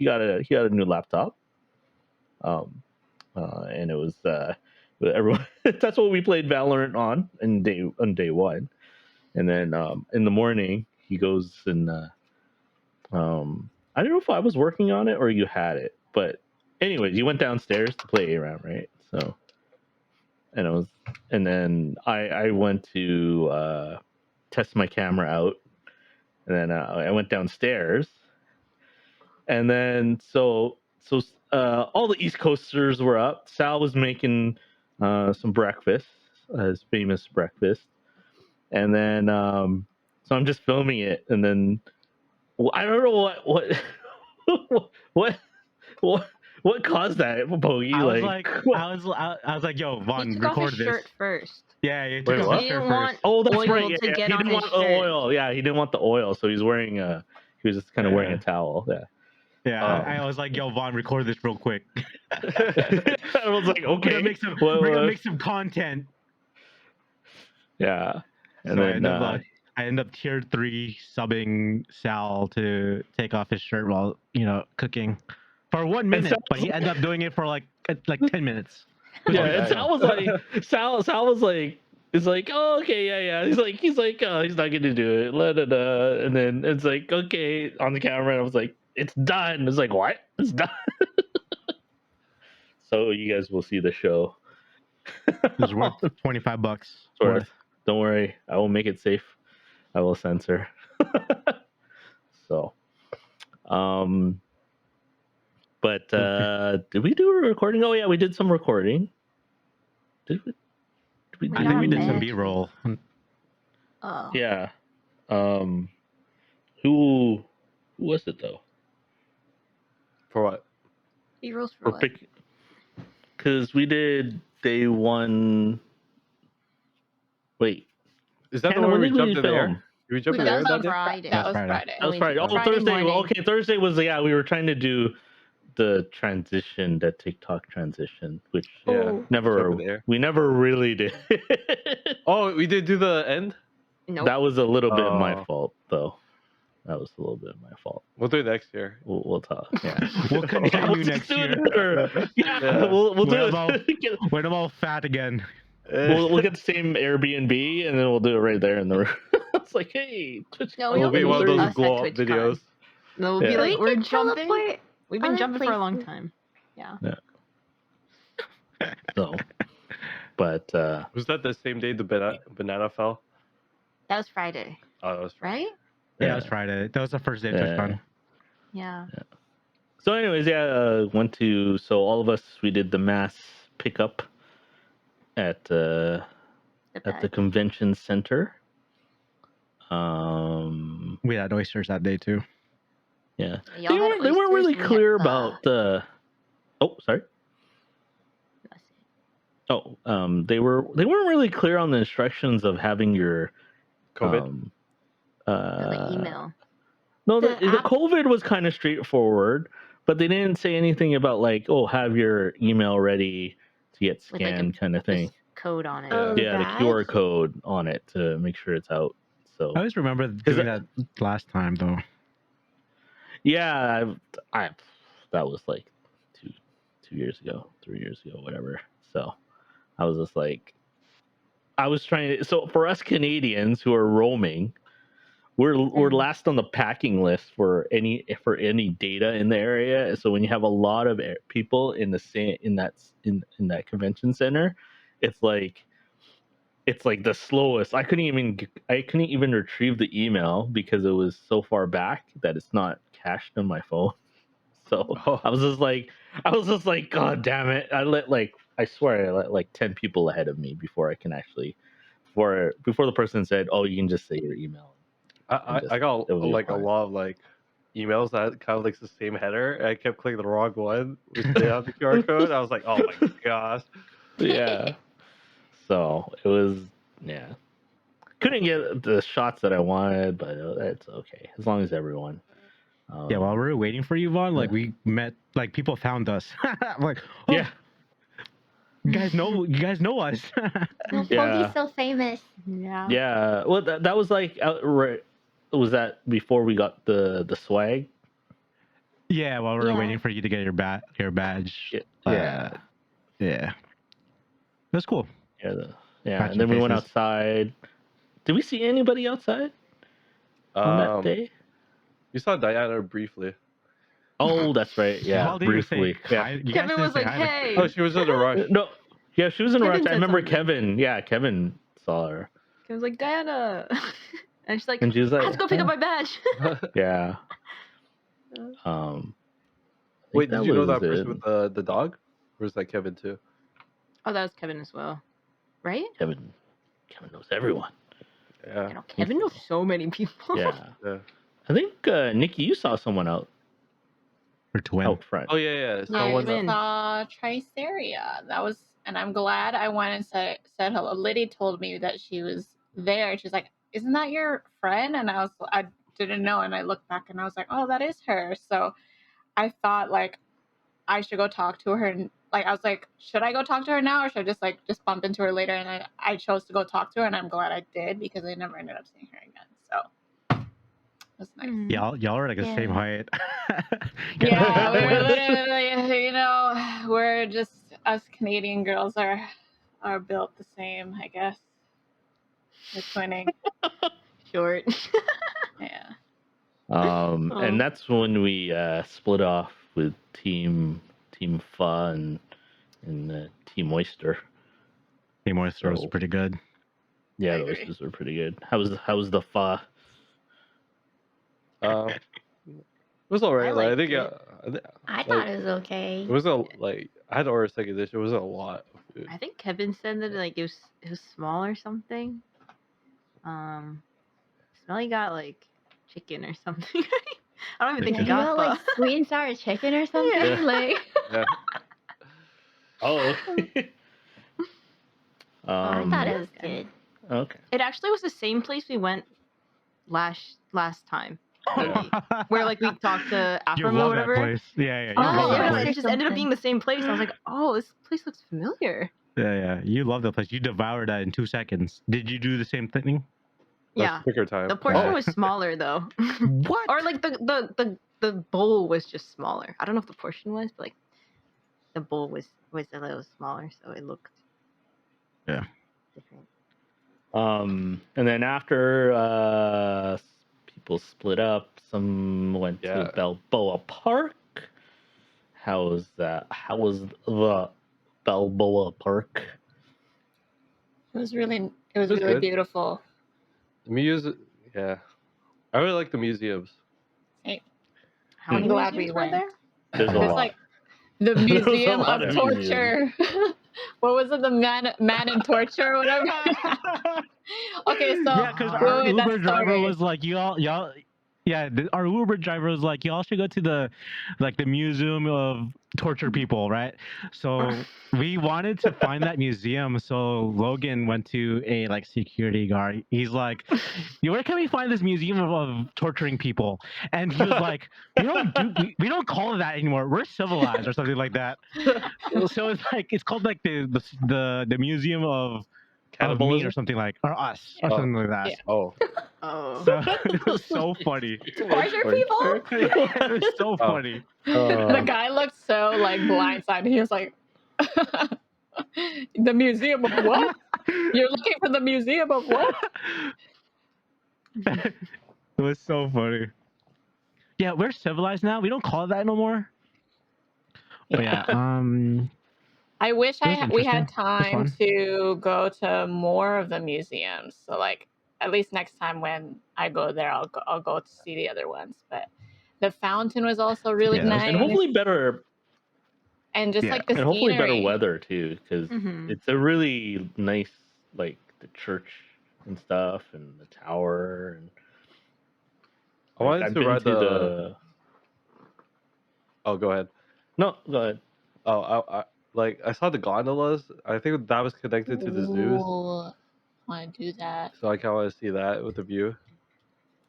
got a new laptop, and it was everyone. That's what we played Valorant on day one, and then in the morning he goes and I don't know if I was working on it or you had it, but anyways, you went downstairs to play ARAM, right? So, and then I went to test my camera out, and then I went downstairs, and then so all the East Coasters were up. Sal was making some breakfast, his famous breakfast, and then so I'm just filming it, and then I don't know what caused that, Pogi. I was like, yo, He Vaughn, took off record his this. shirt first. Yeah, you Wait, took off what? his He shirt didn't first. want Oh, that's oil right. to Yeah, get he on didn't his want the shirt. oil. Yeah, he didn't want the oil, so he's wearing he was just kind of wearing a towel. Yeah. Yeah, Oh. I was like, yo, Vaughn, record this real quick. I was like, We're gonna okay. make some content. Yeah. And So then I end up tier 3 subbing Sal to take off his shirt while cooking for 1 minute, but he ended up doing it for like 10 minutes. yeah, and Sal was like, Sal was like, it's like, oh, okay, yeah. He's like, oh, he's not gonna do it. And then it's like, okay, on the camera, and I was like, it's done. It's like, what? It's done. So you guys will see the show. It's worth $25. It's worth. Don't worry, I will make it safe. I will censor. So, but did we do a recording? Oh yeah, we did some recording. Did we? Did we We I do- think we got did some mad. B-roll. Oh. Yeah. Who was it though? For what? B-rolls for For what? pick, because we did day one. Wait, Is that the Hannah, one when we did we jumped in the air? film? Did we jump We in the got air some that day? Friday. That was Friday. Friday. That was we- Friday. Oh, Friday Thursday. morning. Okay, Thursday was we were trying to do the transition, the TikTok transition, which Yeah. Oh, Jump never in the air. we never really did. Oh, we did do the end? Nope. That was a little bit my Oh. fault, though. That was a little bit my fault. We'll do it next year. We'll talk. Yeah, We'll continue we'll just next do it year. later. Yeah, Yeah. we'll do When I'm all- it. when I'm all fat again. We'll get the same Airbnb and then we'll do it right there in the room. It's like, hey, Twitch. No, we We'll don't be one of need those us at glow up TwitchCon. videos. No, we'll be Yeah. like, we we're can jumping. teleport We've been other jumping for a long places. time. Yeah. So, but Was that the same day the banana fell? That was Friday, Oh, that was right? Yeah, it was Friday. That was the first day of TwitchCon. Yeah. So, anyways, went to. So all of us, we did the mass pickup at The at the bag. convention center. We had oysters that day too. Yeah, Y'all they had weren't oysters really and we had clear pho. about the. Oh, sorry. That's it. Oh, they weren't really clear on the instructions of having your COVID. The email. No, The the app? COVID was kind of straightforward, but they didn't say anything about like, oh, have your email ready to get With like scanned kind of thing. this code on it. Oh, Yeah, the that? QR code on it to make sure it's out. So I always remember doing that last time though. yeah, I that was like 2 years ago, 3 years ago, whatever. So I was just like, I was trying to. So for us Canadians who are roaming, we're last on the packing list for any data in the area. So when you have a lot of people in the same in that convention center, it's like the slowest. I couldn't even retrieve the email because it was so far back that it's not cached on my phone. So Oh. I was just like, God damn it! I swear I let like 10 people ahead of me before I can actually before the person said, oh, you can just say your email. I got it'll be like a fine. lot of like emails that kind of like the same header, and I kept clicking the wrong one, which didn't have the QR code. I was like, oh my gosh. Yeah. So it was, yeah. Couldn't get the shots that I wanted, but it's okay as long as everyone. Yeah, while we were waiting for you, Vaughn, like we met, like people found us. I'm like, oh, Yeah. you guys know us. No, Yeah. Pogi's so famous. Yeah. Yeah. Well, that was like right. Was that before we got the swag? Yeah, while we were Yeah. waiting for you to get your badge. Yeah. Yeah. That's cool. Yeah. Yeah. Matching And then we went faces. outside. Did we see anybody outside on that day? You saw Diana briefly. Oh, that's right. Yeah. Y'all didn't even say Briefly. hi. Yeah. You guys Kevin didn't was say like, hi to- hey. Oh, she was in a rush. No. Yeah, she was in a Kevin rush. I said remember something. Kevin. Yeah, Kevin saw her. Kevin's like, Diana. And she's like, And she was I like, have to go pick up my badge. yeah. I think Wait, did you know was that person it. with the dog? Or was that Kevin too? Oh, that was Kevin as well. Right? Kevin knows everyone. Yeah. You know, Kevin knows so many people. Yeah. Yeah. I think Nikki, you saw someone out twin. front. Oh yeah, yeah. I Someone Twin. saw Triceria. That was, and I'm glad I went and said hello. Liddy told me that she was there. She's like, "Isn't that your friend?" And I didn't know, and I looked back and I was like, "Oh, that is her." So I thought like I should go talk to her, and like I was like, should I go talk to her now, or should I just bump into her later? And I chose to go talk to her, and I'm glad I did because I never ended up seeing her again. So that's nice. Mm. Y'all are like the same Yeah. height. Yeah, we're literally, we're just us Canadian girls are built the same, I guess. We're twinning. Short. Yeah. And that's when we split off with Team Pho and Team Oyster. Team Oyster was So- pretty good. Yeah, I the agree. oysters were pretty good. How was the pho? It was alright. Like, I liked think it. I like, thought it was okay. it was like I had to order a second dish. It wasn't a lot of food. I think Kevin said that like it was small or something. Smelly got like chicken or something. I don't even think Yeah, he he got got like pho. sweet and sour chicken or something. Yeah. Like Yeah. Oh. I thought it was okay. good. Okay. It actually was the same place we went last time. Yeah. Where like we talked to You Afram or love whatever. that place. Yeah, you Oh, love Yeah, that yeah, place. it just ended up being the same place. I was like, oh, this place looks familiar. Yeah. You love that place. You devoured that in 2 seconds. Did you do the same thing? Yeah. Quicker time. The portion Yeah. was smaller though. What? Or like the bowl was just smaller. I don't know if the portion was, but like the bowl was a little smaller, so it looked different. And then after people split up, some went to Yeah. Balboa Park. How was that? How was the Balboa Park? It was really was really good. beautiful. Yeah. I really like the museums. How many I'm glad we museums were went. there? There's a There's lot. like the There was a Museum lot of of Torture. What was it? The man in torture or whatever. Okay, so Yeah, because wait, our wait, that Uber driver story. was like, y'all. Yeah, our Uber driver was like, y'all should go to the museum of torture people, right? So we wanted to find that museum. So Logan went to a security guard. He's like, where can we find this museum of torturing people? And he was like, we don't call it that anymore. We're civilized or something like that. So it's called like the museum of me Cannibalism? or something or us or Oh. something like that. Yeah. Oh. Oh. So it was so funny. Torture people? It was so funny. The guy looked so like blindsided. He was like, "The museum of what? You're looking for the museum of what?" It was so funny. Yeah, we're civilized now. We don't call it that no more. But yeah, I wish It was we had interesting. It was time fun. to go to more of the museums. So like at least next time when I go there, I'll go to see the other ones. But the fountain was also really Yeah, it was- nice, And hopefully better and just Yeah. like the and hopefully better scenery. weather too, because Mhm. it's a really nice the church and stuff and the tower and I wanted I've to been ride to the. Oh, go ahead. No, go ahead. Oh, I saw the gondolas. I think that was connected to the zoos, Want to do that? so I kind of want to see that with the view.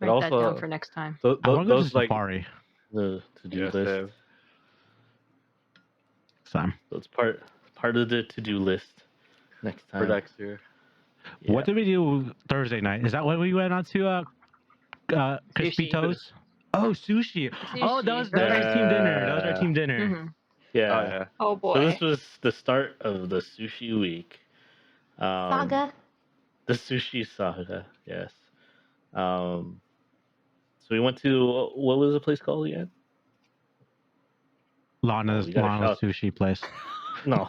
And Write that down also, for next time. I want to go to those safari. The to-do Yes, list. Dave. Sam. So it's part of the to-do list next time. For next year. Yeah. What did we do Thursday night? Is that when we went on to Crispy Sushi. Toes? Oh, sushi. Oh, that was our team dinner. That was our team dinner. Mhm. Yeah. Oh yeah. Oh boy! So this was the start of the sushi week. Saga. The sushi saga, yes. So we went to what was the place called again? Lana's you gotta shout. sushi place. No,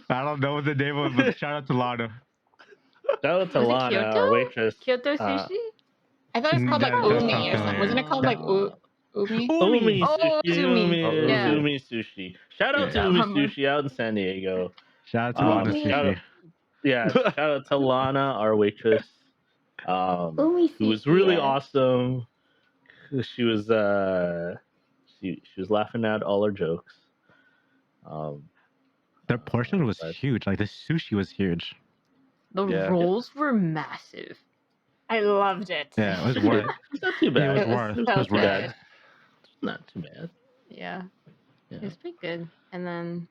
I don't know what the name was, but shout out to Lana. shout out to Was it Lana, Kyoto? our waitress. Kyoto sushi? I thought it was called like That does umi sound or something. familiar. Wasn't it called like umi? Umi Oh, sushi, Umi. Umi, Yeah. Umi sushi. Shout out to Yeah. Umi sushi out in San Diego. Shout out to Lana Umi. Shout out, sushi. yeah, shout out to Lana, our waitress. Umi Who was really sushi. awesome. She was she was laughing at all our jokes. Their portion was but- huge. Like the sushi was huge. The Yeah. rolls were massive. I loved it. Yeah, it was worth. It's not too It bad. was It was worth. so It was Too worth. bad. good. It's not too bad. Yeah. Yeah. It was pretty good. And then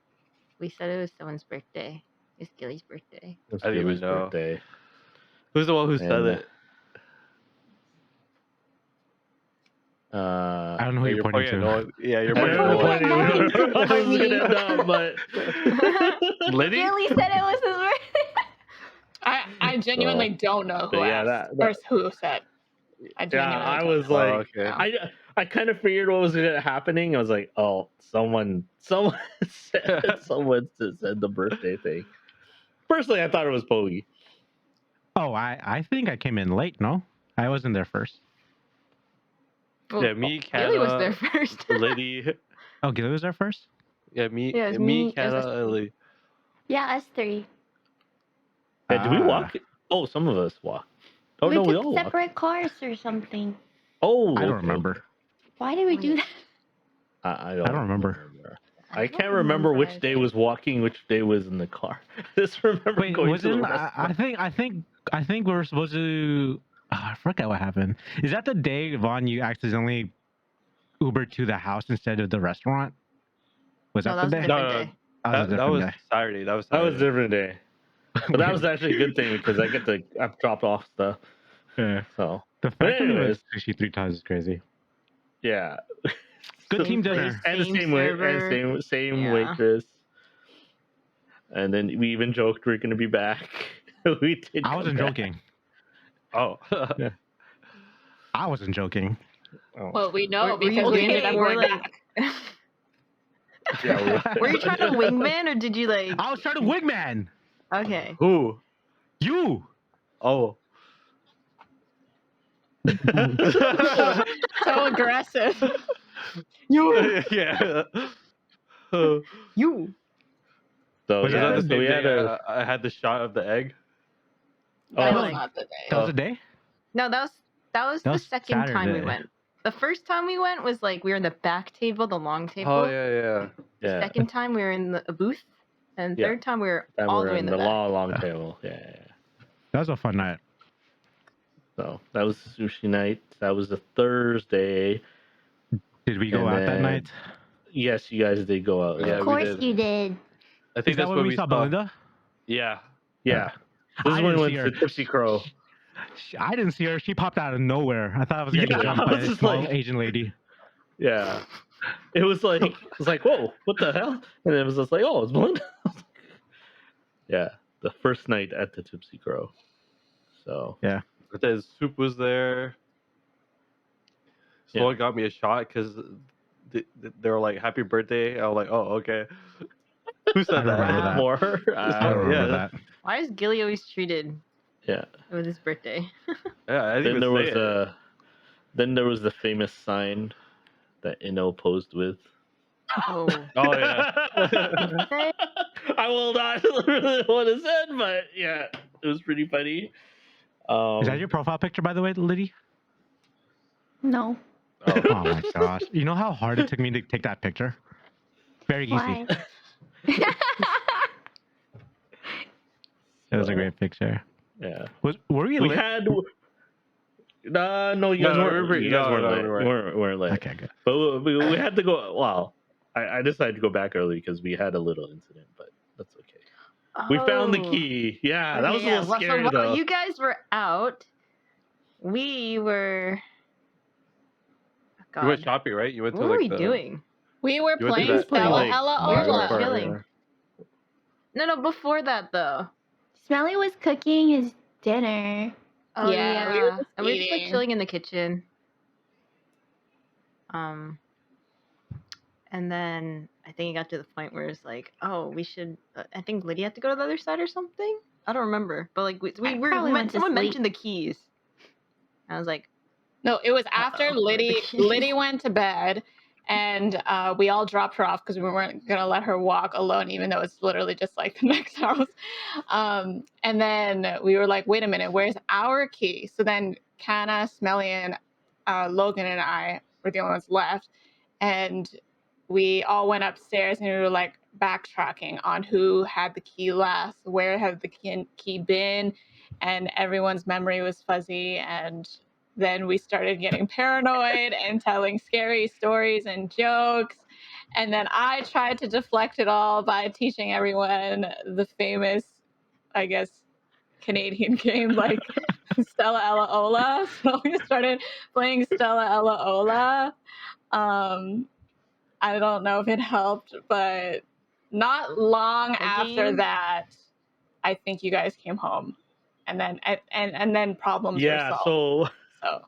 we said it was someone's birthday. It's Gilly's birthday. It was I didn't even Gilly's know. birthday. Who's the one who said And, it? I don't know who you're pointing to. at no one. Yeah, you're I pointing don't at know no one. what Nothing to I was me. gonna know, but Liddy? Gilly said it was his birthday. I genuinely don't know who But yeah, asked that- or who said. I genuinely I don't was know. like, okay. I kind of figured what was happening. I was like, oh, someone said the birthday thing. Personally, I thought it was Pogi. Oh, I think I came in late. No, I wasn't there first. Well, Yeah, me, Gilly was there Kana, first. Liddy. Oh, Gilly was there first. Yeah, me, Yeah, it was me, me, it was us Kana, and three. Liddy. Yeah, us three. Yeah, did we Ah. walk? Oh, some of us walked. Oh We no, we took all walked. separate cars or something. Oh, I don't okay, remember. okay. Why did we do that? I don't remember. I can't remember which day was walking, which day was in the car. I just remember Wait, going to the wasn't restaurant. I think we were supposed to. I forget what happened. Is that the day, Vaughn, you accidentally Ubered to the house instead of the restaurant? Was No, that that the was a day? different No, day. That was a that different was day. Saturday. That was That was a Saturday. different day, but that was actually a good thing because I get to I've dropped off stuff. Yeah. So, The but fact that we went anyways, sushi 3 times is crazy. yeah. Good So- team Same dinner. place, and the same same way, server. and same Yeah. waitress. And then we even joked we're gonna be back. We did. I come wasn't back. joking. Oh, I wasn't joking. Oh. Well, we know Were you because we ended okay? up We're going like, back. Yeah, were you trying to wingman or did you like? I was trying to wingman. Okay. who? You. Oh. So aggressive. Yeah. Was You. So Was that yeah, the that so we same had day a. I had the shot of the egg? That Oh, was like- not the That day. was a day. No, that was That the was second time we Saturday. went. The first time we went was like we were in the back table, the long table. Oh yeah. The yeah. second time we were in a booth, and the Yeah. third time we were Time all we the were way in the back. long table. Yeah. That was a fun night. So that was sushi night. That was a Thursday. Did we go And out that then- night? Yes, you guys did go out. Yeah, Yeah. Of we course did. you did. I think Is that that's when we saw Belinda? Yeah. Yeah. This I is when didn't we see went to her. Tipsy Crow. I didn't see her. She popped out of nowhere. I thought I was getting Yeah, jumped I by was a just small like- Asian lady. Yeah. It was like, whoa, what the hell? And it was just like, oh, it's Belinda. Yeah. The first night at the Tipsy Crow. So But then Soup was there. Yeah. Someone got me a shot because they were like, "Happy birthday!" I was like, "Oh, okay." Who I said don't remember that. more. I don't remember yeah, that. Why is Gilly always treated Yeah. with his birthday? Yeah, I didn't Then even there say was it. then there was the famous sign that Inno posed with. Oh. Oh yeah. Was it? I will not really what it said, but yeah, it was pretty funny. Is that your profile picture, by the way, Liddy? No. Oh. Oh my gosh. You know how hard it took me to take that picture? Very easy. Why? It was a So, great picture. Yeah. Were we We lit? had no, you guys No, weren't. we- You guys no, weren't no, late. we We weren't. weren't late. Okay, good. But we had to go. Well, I decided to go back early because we had a little incident, but that's okay. We found the Oh. key. Yeah, that was a Okay, little well, scary so though. while you guys were out, we were. Oh, You went God. shopping, right? You went What to were like we the. doing? We were You went to playing that- Stella Like, Ella we were Ola. just chilling. No, before that though. Smelly was cooking his dinner. Oh Yeah, we were just and we were just like eating. chilling in the kitchen. And then I think it got to the point where it's like, oh, we should. I think Lydia had to go to the other side or something. I don't remember, but like I probably went to someone sleep. mentioned the keys. I was like, No, it was after Uh-oh, where'd the Liddy keys? Liddy went to bed, and we all dropped her off because we weren't gonna let her walk alone, even though it's literally just like the next house. And then we were like, wait a minute, where's our key? So then Kana, Smelly, and Logan and I were the only ones left, and we all went upstairs and we were like backtracking on who had the key last, where had the key been, and everyone's memory was fuzzy. And then we started getting paranoid and telling scary stories and jokes. And then I tried to deflect it all by teaching everyone the famous, I guess, Canadian game like Stella Ella Ola. So we started playing Stella Ella Ola. I don't know if it helped, but not long The after game? that, I think you guys came home, and then and then problems were Yeah. solved. So So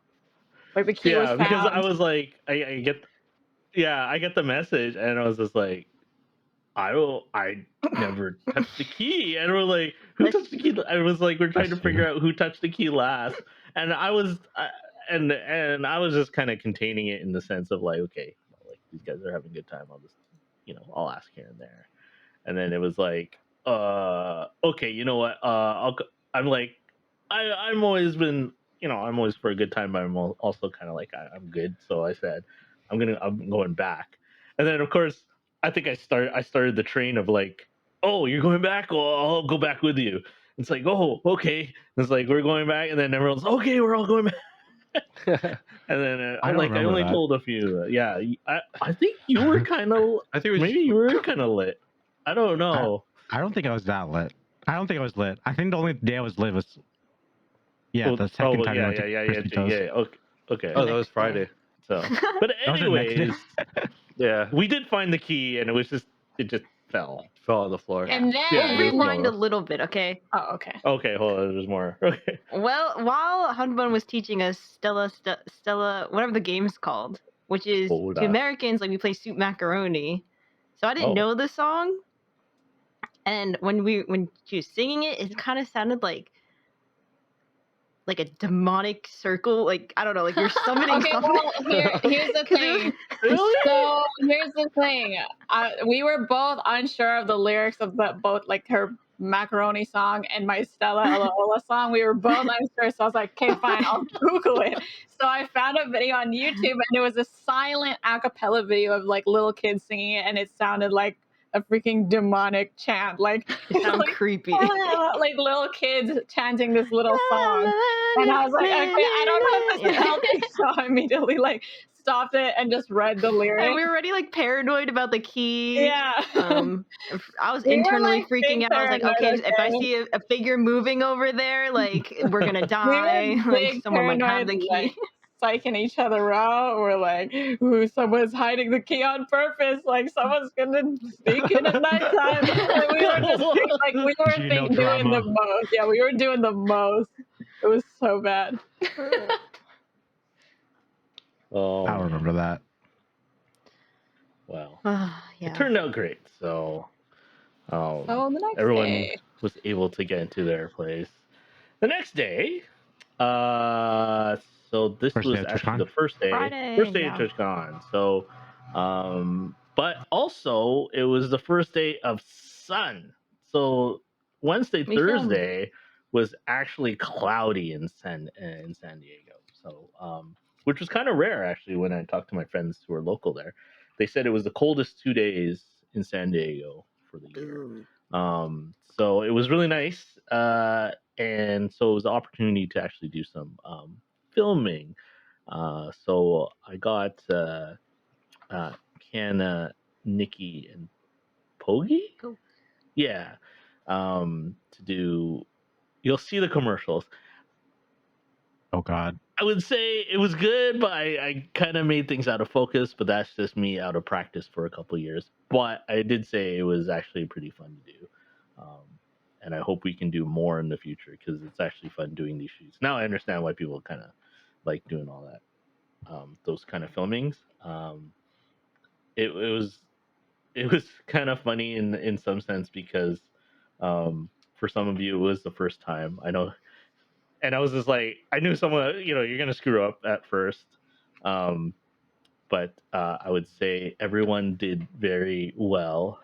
Like the key was Yeah, because I found. was like, I get the message, and I was just like, I never touched the key, and we're like, who Let's- touched the key? I was like, we're trying to That's figure out who touched the key last, and and I was just kind of containing it in the sense of like, okay, like these guys are having a good time. I'll just, I'll ask here and there, and then it was like, okay, you know what? I'm like, I'm always been, I'm always for a good time, but I'm also kind of like I'm good. So I said, I'm going back, and then of course I think I started the train of like, oh, you're going back? Well, I'll go back with you. It's like, oh, okay. And it's like we're going back, and then everyone's okay. We're all going back. And then I don't I remember only that. told a few. Yeah, I think you were kind of I think we maybe you were kind of lit. I don't know. I don't think I was that lit. I don't think I was lit. I think the only day I was lit was the second time we went to Crispy Toast. Okay. Oh, that was Next day. Friday. So, but That was the next day. anyways, Yeah, we did find the key, and it just fell. fell on the floor. Yeah. And then Yeah, We'll it was rewind a close. little bit, okay? oh, okay. Okay, hold on. There's more. Okay. Well, while Hunbun was teaching us Stella, whatever the game's called, which is What was to that? Americans like we play Soup Macaroni. So I didn't Oh. know the song, and when she was singing it, it kind of sounded like a demonic circle. Like I don't know, like you're summoning Okay, something. well, here's the 'Cause it thing. Really? So here's the thing. We were both unsure of the lyrics of both like her macaroni song and my Stella Alaola song. We were both unsure, so I was like, okay, fine, I'll Google it. So I found a video on YouTube, and it was a silent a cappella video of like little kids singing it, and it sounded like a freaking demonic chant. Like It sounds like, creepy. like little kids chanting this little song. And I was like, okay, I don't know if this is helping. So I immediately like stopped it and just read the lyrics. And we were already like paranoid about the key. Yeah. I was We were, internally like, freaking big out. I was like, paranoid, okay, if I okay? see a figure moving over there, like we're gonna die. We were Like big someone might have paranoid, the key. like, psyching each other out. We're like, ooh, someone's hiding the key on purpose. Like someone's gonna sneak in at nighttime. And we were just like, we were GNL doing the drama. most. Yeah, we were doing the most. It was so bad. Oh, I don't remember that. Wow. Yeah. It turned out great. So, So the next everyone day. was able to get into their place. The next day, so this First was day of actually TwitchCon? the first day. Friday, First day yeah. of TwitchCon. So, but also it was the first day of sun. So Wednesday, We filmed. Thursday was actually cloudy in San Diego. So, which was kind of rare actually when I talked to my friends who are local there. They said it was the coldest 2 days in San Diego for the year. So it was really nice. And so it was an opportunity to actually do some filming. So I got Canna, Nikki, and Pogi. Cool. Yeah. To do. You'll see the commercials. Oh God. I would say it was good, but I kind of made things out of focus. But that's just me out of practice for a couple years. But I did say it was actually pretty fun to do. And I hope we can do more in the future because it's actually fun doing these shoots. Now I understand why people kind of like doing all that, those kind of filmings. It was kind of funny in some sense because for some of you it was the first time. I know, and I was just like, I knew someone, you're gonna screw up at first, but I would say everyone did very well.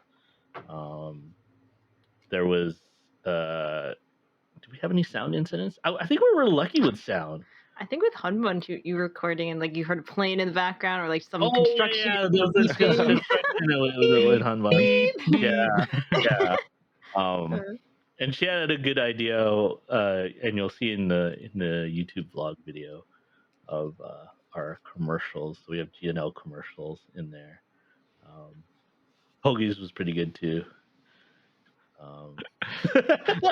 There was do we have any sound incidents? I think we were lucky with sound. I think with Hunbun, you were recording and like you heard a plane in the background or like some Oh construction. yeah, there was this construction with Hanban. Beep, Yeah, beep. yeah. And she had a good idea, and you'll see in the YouTube vlog video of our commercials. We have GNL commercials in there. Hoagie's was pretty good too.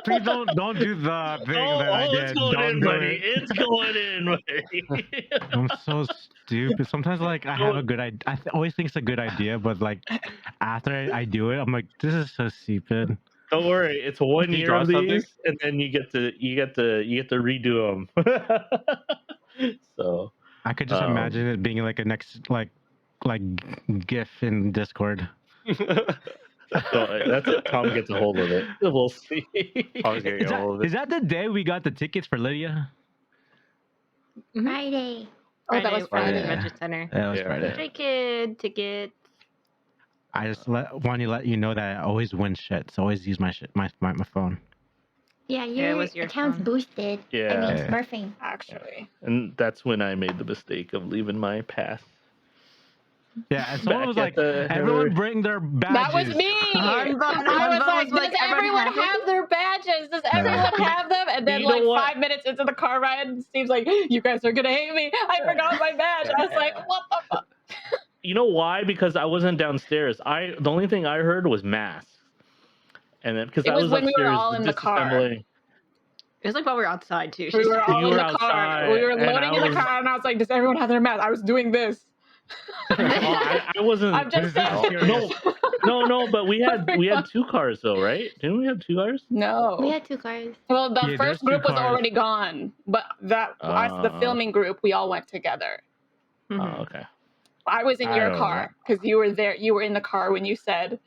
Please don't do the thing that I did. It's going Don't in, do buddy. it. It's going in, buddy. I'm so stupid. Sometimes like I have a good idea. I always think it's a good idea, but like after I do it, I'm like, this is so stupid. Don't worry, it's 1 Did you year draw of something? these, and then you get to redo them. So I could just imagine it being like a next like GIF in Discord. So that's it. Tom gets a hold of it. We'll see. Tom's getting a hold of Is it. that the day we got the tickets for Lydia? Friday. Oh, that was Friday Friday. Adventure Center. That was Yeah. Friday. Stray Kid tickets. I just want to let you know that I always win shit. So always use my phone. Yeah, Yeah, it your was your account's phone. boosted. I mean, Yeah. smurfing. Actually. And that's when I made the mistake of leaving my pass. Yeah, and someone Back was at like, the everyone Harvard- bring their badges. That was me. I was like, does everyone have their badges? Does everyone have them? And then You know like what? 5 minutes into the car ride, Steve's like, you guys are gonna hate me. I forgot my badge. I was like, what the fuck? You know why? Because I wasn't downstairs. The only thing I heard was mass. And then because It I was was when we were upstairs all in the car. disassembling. It was like while we were outside too. We were all You in were the car. outside, We were and loading I in the was- car, and I was like, does everyone have their mask? I was doing this. I wasn't. I'm just No, no. But we had two cars though, right? Didn't we have two cars? No. We had 2 cars. Well, the Yeah, first there's two group was cars. already gone, but us, the filming group, we all went together. Oh, Mhm. okay. I was in I your don't car because you were there. You were in the car when you said,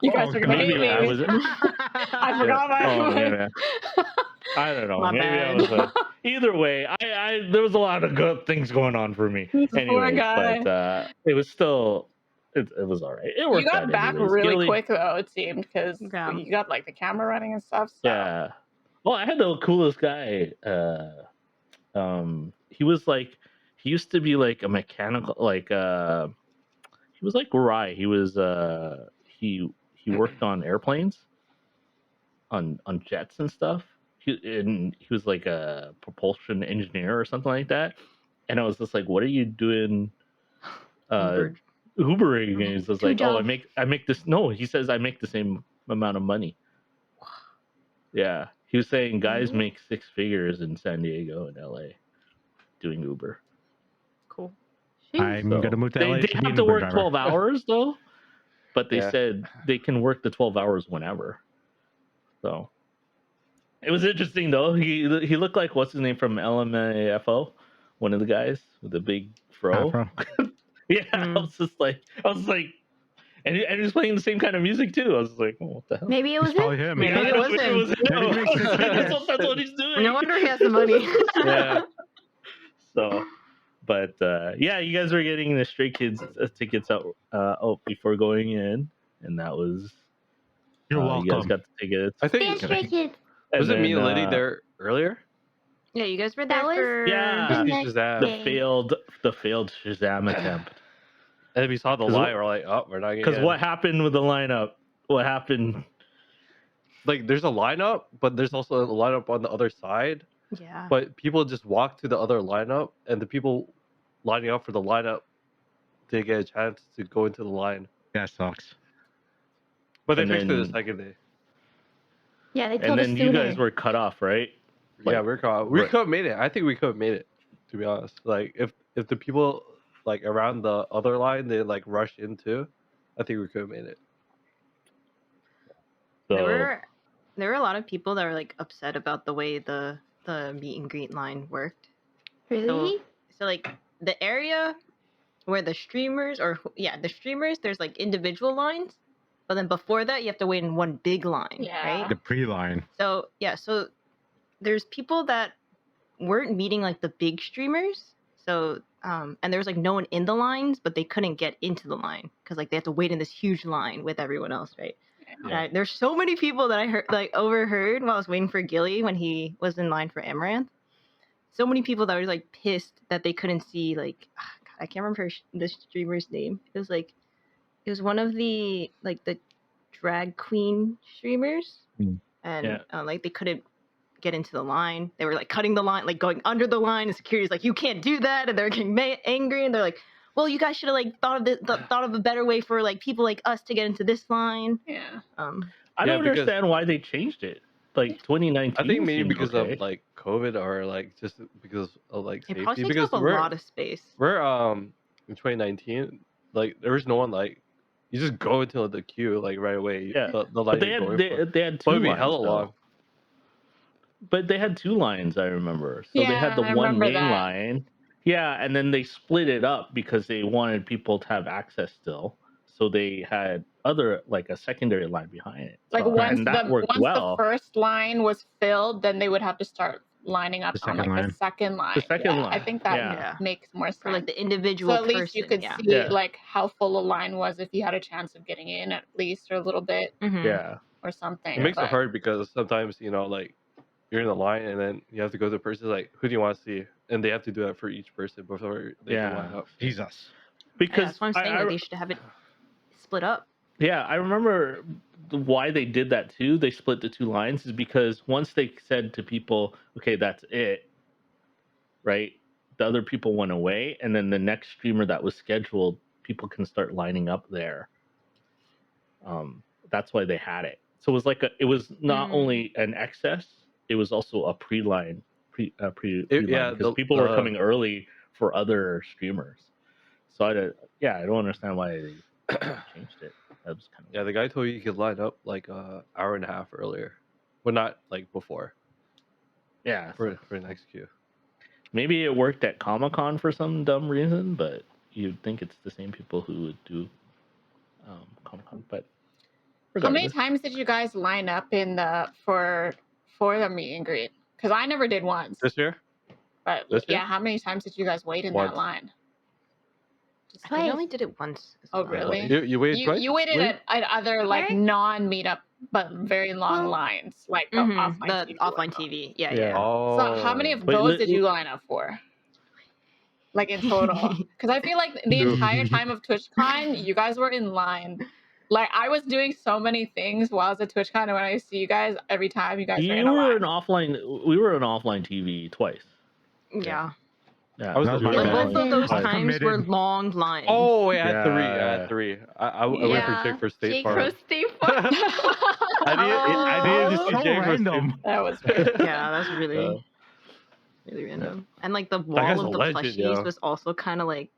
"You guys are gonna Maybe hate me." I was. I forgot my. Oh, yeah. I don't know. My Maybe I bad. was. Either way, I there was a lot of good things going on for me. This poor Anyways, guy. but it was still. It was all right. It You worked got out back anyways. really Gilly- quick though. It seemed because Yeah. you got like the camera running and stuff. So. Yeah. Well, I had the coolest guy. He was like, he used to be like a mechanical, like he was like Rai. He was he worked on airplanes, on jets and stuff. And he was like a propulsion engineer or something like that. And I was just like, what are you doing? Uber. Ubering. And he's just Two like, oh, jobs. I make this. No, he says I make the same amount of money. Yeah, he was saying guys make 6 figures in San Diego and LA doing Uber. Cool. I'm So, gonna move to they LA. they to be have an to Uber work driver. 12 hours though, but they Yeah. said they can work the 12 hours whenever. So it was interesting though. He looked like what's his name from LMAFO, one of the guys with the big fro. Afro. Yeah, I was like, and he was playing the same kind of music too. I was like, oh, what the hell? Maybe it was It's probably him. him. Maybe Yeah, it was maybe him. him. Maybe he makes 6 figures. That's what he's doing. No wonder he has the money. Yeah. So, but yeah, you guys were getting the Stray Kids tickets out before going in, and that was You're you guys welcome. got the tickets. I Band think Stray Kids. was it me and Liddy then, there earlier? Yeah, you guys were That there was for. Yeah. the Just next Shazam. day. the failed Shazam attempt. And we saw the 'Cause line, what- we're like, oh, we're not getting Because in. what happened with the lineup? What happened? Like, there's a lineup, but there's also a lineup on the other side. Yeah. But people just walk to the other lineup, and the people lining up for the lineup didn't get a chance to go into the line. That sucks. But they And fixed it the then- second day. Yeah, they And told us then sooner. you guys were cut off, right? Yeah, Like, we're caught. We right. could have made it. I think we could have made it, to be honest. Like, if the people like around the other line they like rushed into, I think we could have made it. So There were a lot of people that were like upset about the way the meet and greet line worked. Really? So like the area where the streamers the streamers, there's like individual lines, but then before that you have to wait in one big line, Yeah. right? The pre-line. So yeah, so there's people that weren't meeting like the big streamers. So and there was like no one in the lines, but they couldn't get into the line because like they have to wait in this huge line with everyone else, right? Yeah. There's so many people that I heard overheard while I was waiting for Gilly when he was in line for Amaranth. So many people that were like pissed that they couldn't see like God, I can't remember the streamer's name. It was one of the like the drag queen streamers, Mm. and like they couldn't get into the line. They were like cutting the line, like going under the line, and security's like, you can't do that, and they're getting angry, and they're like, well, you guys should have like thought of a better way for like people like us to get into this line. Yeah. I Yeah, don't because- understand why they changed it. Like 2019. I think maybe seemed because okay. of like COVID or like just because of like It safety. probably takes Because up a lot of space. we're in 2019, like there was no one like you just go into the queue like right away. Yeah. The line But you're going for. they had two But it'd be lines. hella though. long. But they had 2 lines, I remember. So they Yeah, had the I one remember main that. line, Yeah, and then they split it up because they wanted people to have access still. So they had like a secondary line behind it. Like So Right. and that worked once the well. first line was filled, then they would have to start lining up The on second like the line. second line. The second Yeah, I line. think that Yeah. Yeah. makes more sense. For like the individual so at least you person. could Yeah. see Yeah. like how full a line was if you had a chance of getting in at least or a little bit Mhm. Yeah. or something. It makes but it hard because sometimes like you're in the line and then you have to go to the person like, who do you want to see? And they have to do that for each person before they can line Yeah. up. Jesus. Yeah, Because that's what I'm saying. Like they should have it split up. yeah, I remember why they did that too. They split the two lines is because once they said to people, okay, that's it, right? The other people went away, and then the next streamer that was scheduled, people can start lining up there. That's why they had it. So it was like it was not Mm. only an excess, it was also a pre-line, pre-line Yeah, because people were coming early for other streamers. So I don't understand why they changed it. That was kind of yeah, the guy told you could line up like a hour and a half earlier. Well, not like before yeah. for the next queue. Maybe it worked at Comic-Con for some dumb reason, but you'd think it's the same people who would do Comic-Con. But how many regardless, times did you guys line up in the for the meet and greet? Because I never did once. This year? But This year? yeah, how many times did you guys wait in that Once. line? I think I only did it once. as Oh, well. really? You waited twice? You waited Wait. at other like Eric? non-meetup but very long Well, lines, like the Mhm, offline the TV. offline ones. TV. Yeah, Yeah. yeah. Oh. So how many of Wait, those did you line up for? Like in total? Because I feel like the entire time of TwitchCon, you guys were in line. Like I was doing so many things while I was at TwitchCon, and when I see you guys every time, you guys are in you a were line. an offline. We were on offline TV twice. Yeah. Yeah, I was That was the my But third bad. both one. of those I was times were committed. long lines. Oh, I had three. I Yeah. had three. I went for Jake for State Jake Farm. for State Farm. I needed to see So Jake for random. State That was Yeah, that's really really random. And like the wall guy's of a the legend, plushies yo. was also kind of like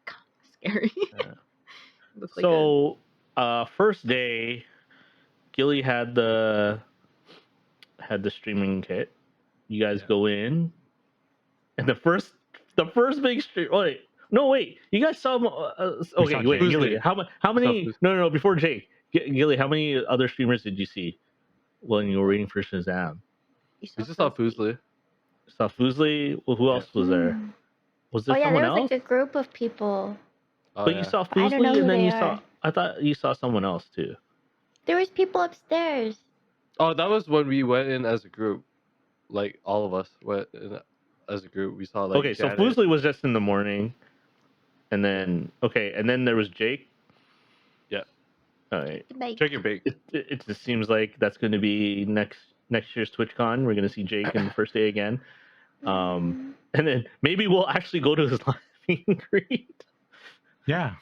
scary. Yeah. Looked like So first day, Gilly had the streaming kit. You guys Yeah. go in, and the first big stream. Wait. You guys saw. Okay, saw wait, Jake. Gilly. How many? Who's- No. Before Jake, Gilly. How many other streamers did you see when you were waiting for Shazam? you We just saw Foosley. Saw Foosley. Well, who Yeah. else was there? Was there Oh yeah, someone there was else? like a group of people. Oh, But yeah. you saw But I don't know Foosley, who and then they you saw. are. I thought you saw someone else too. There was people upstairs. Oh, that was when we went in as a group. Like all of us went in as a group. We saw like Okay, so Janet. Foosley was just in the morning, and then and then there was Jake. Yeah. All right. Like, Check your bake. It just seems like that's going to be next year's TwitchCon. We're going to see Jake in the first day again, and then maybe we'll actually go to his live meet and greet. Yeah.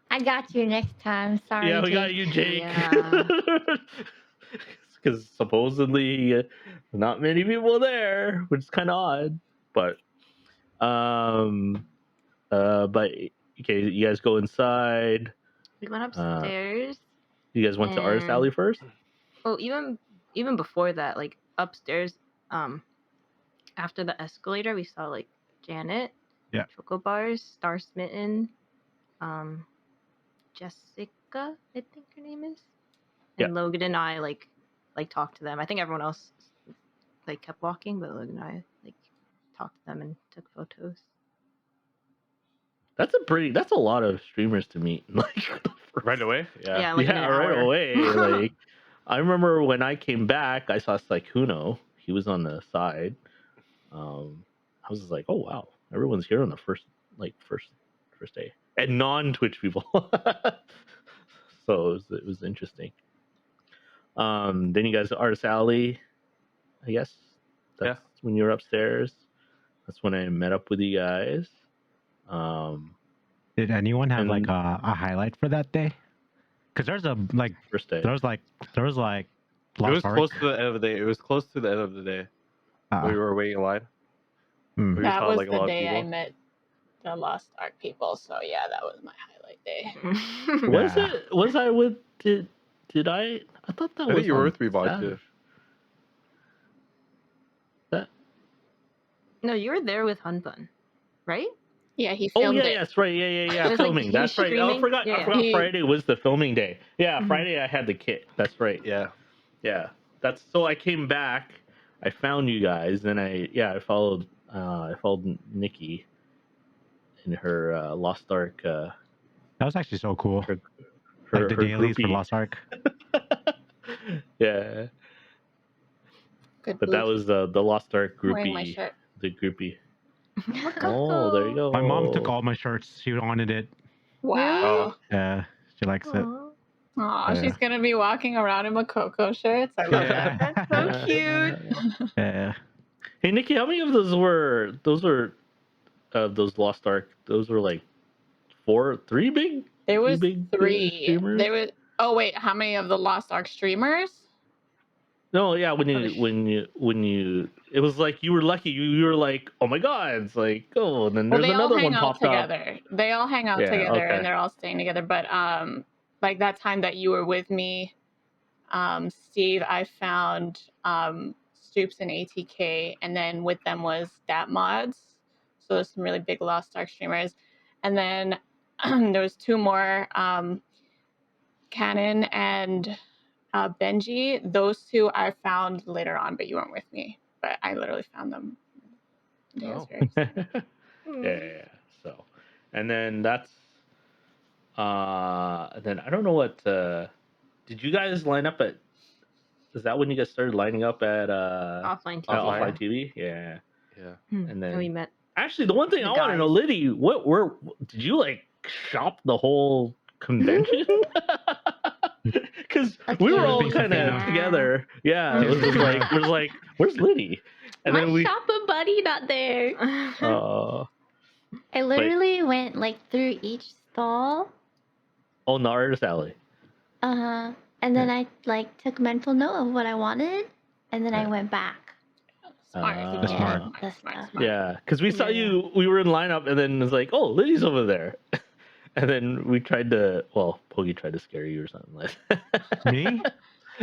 I got you next time. Sorry. Yeah, we Jake. got you, Jake. Yeah. Because supposedly not many people there, which is kind of odd. But okay, you guys go inside. We went upstairs. You guys went to Artist And- Alley first. Oh, even before that, like upstairs, after the escalator, we saw like Janet, Yeah. Choco Bars, Star Smitten, Jessica, I think her name is, and Logan and I like talked to them. I think everyone else like kept walking, but Logan and I like talked to them and took photos. That's a lot of streamers to meet. Like Right away? Yeah, like in an right hour. away. Like I remember when I came back, I saw Saikuno. He was on the side. I was just like, oh wow, everyone's here on the first day, and non-Twitch people. So it was interesting. Then you guys Artist Alley, I guess. That's when you were upstairs. That's when I met up with you guys. Did anyone have like And- a highlight for that day? Because there's a like First day. there was like It was Lost Ark. close to the end of the day. It was close to the end of the day. We were waiting in line. Hmm. We that saw, was like, a the lot of day I people. met the Lost Ark people. So yeah, that was my highlight day. Was Yeah. it? Was I with? Did I? I thought that I was. think you were on with me, Bod, Saturday. too. That No, you were there with Hun Bun, right? Yeah, he Oh filmed yeah, it. yes, right, yeah. It was like Filming. he That's was right. Oh, I streaming. forgot. I Yeah. forgot He- Friday was the filming day. Yeah, Mhm. Friday I had the kit. That's right. Yeah. Yeah, that's so I came back. I found you guys, and I followed Nikki in her Lost Ark That was actually so cool. her Like the dailies for groupie. Lost Ark. Yeah, Good but that booth. was the Lost Ark I'm wearing my groupie. shirt. The groupie. Makoko. Oh, there you go. My mom took all my shirts. She wanted it. Wow. Yeah, she likes it. Aw, Aw, Yeah. she's gonna be walking around in Makoko shirts. I love Yeah. that's so cute. Yeah. Hey Nikki, how many of those were those Lost Ark? Those were like three big. There was big, three. streamers? There was. Oh wait, how many of the Lost Ark streamers? No, yeah, when Oh, you, it was like you were lucky. You were like, oh my god, it's like, oh, and then Well, there's they all another hang one out popped up. together. They all hang out Yeah, together, okay. and they're all staying together. But like that time that you were with me, Steve, I found Stoops and ATK, and then with them was Dat Mods. So there's some really big Lost Ark streamers, and then there was two more, Cannon and Benji. Those two I found later on, but you weren't with me. But I literally found them. I was Oh. very excited. Yeah. So, and then that's then I don't know what did you guys line up at? Is that when you guys started lining up at Offline TV. Offline TV? Yeah. Yeah. And then we met. actually, the one thing the I want to know, guys. Liddy, where did you like shop the whole convention? Because we were all Piece of kind of cake. together. Yeah, it was just like we're just like, where's Liddy? And then we shopper buddy not there. I literally went like through each stall. on the artist alley. And then I like took mental note of what I wanted, and then I Yeah. went back. Smart. That's smart. The stuff. Yeah, because we saw Yeah. you. We were in lineup, and then it's like, oh, Liddy's over there. And then we tried to, Pogi tried to scare you or something like that. Me?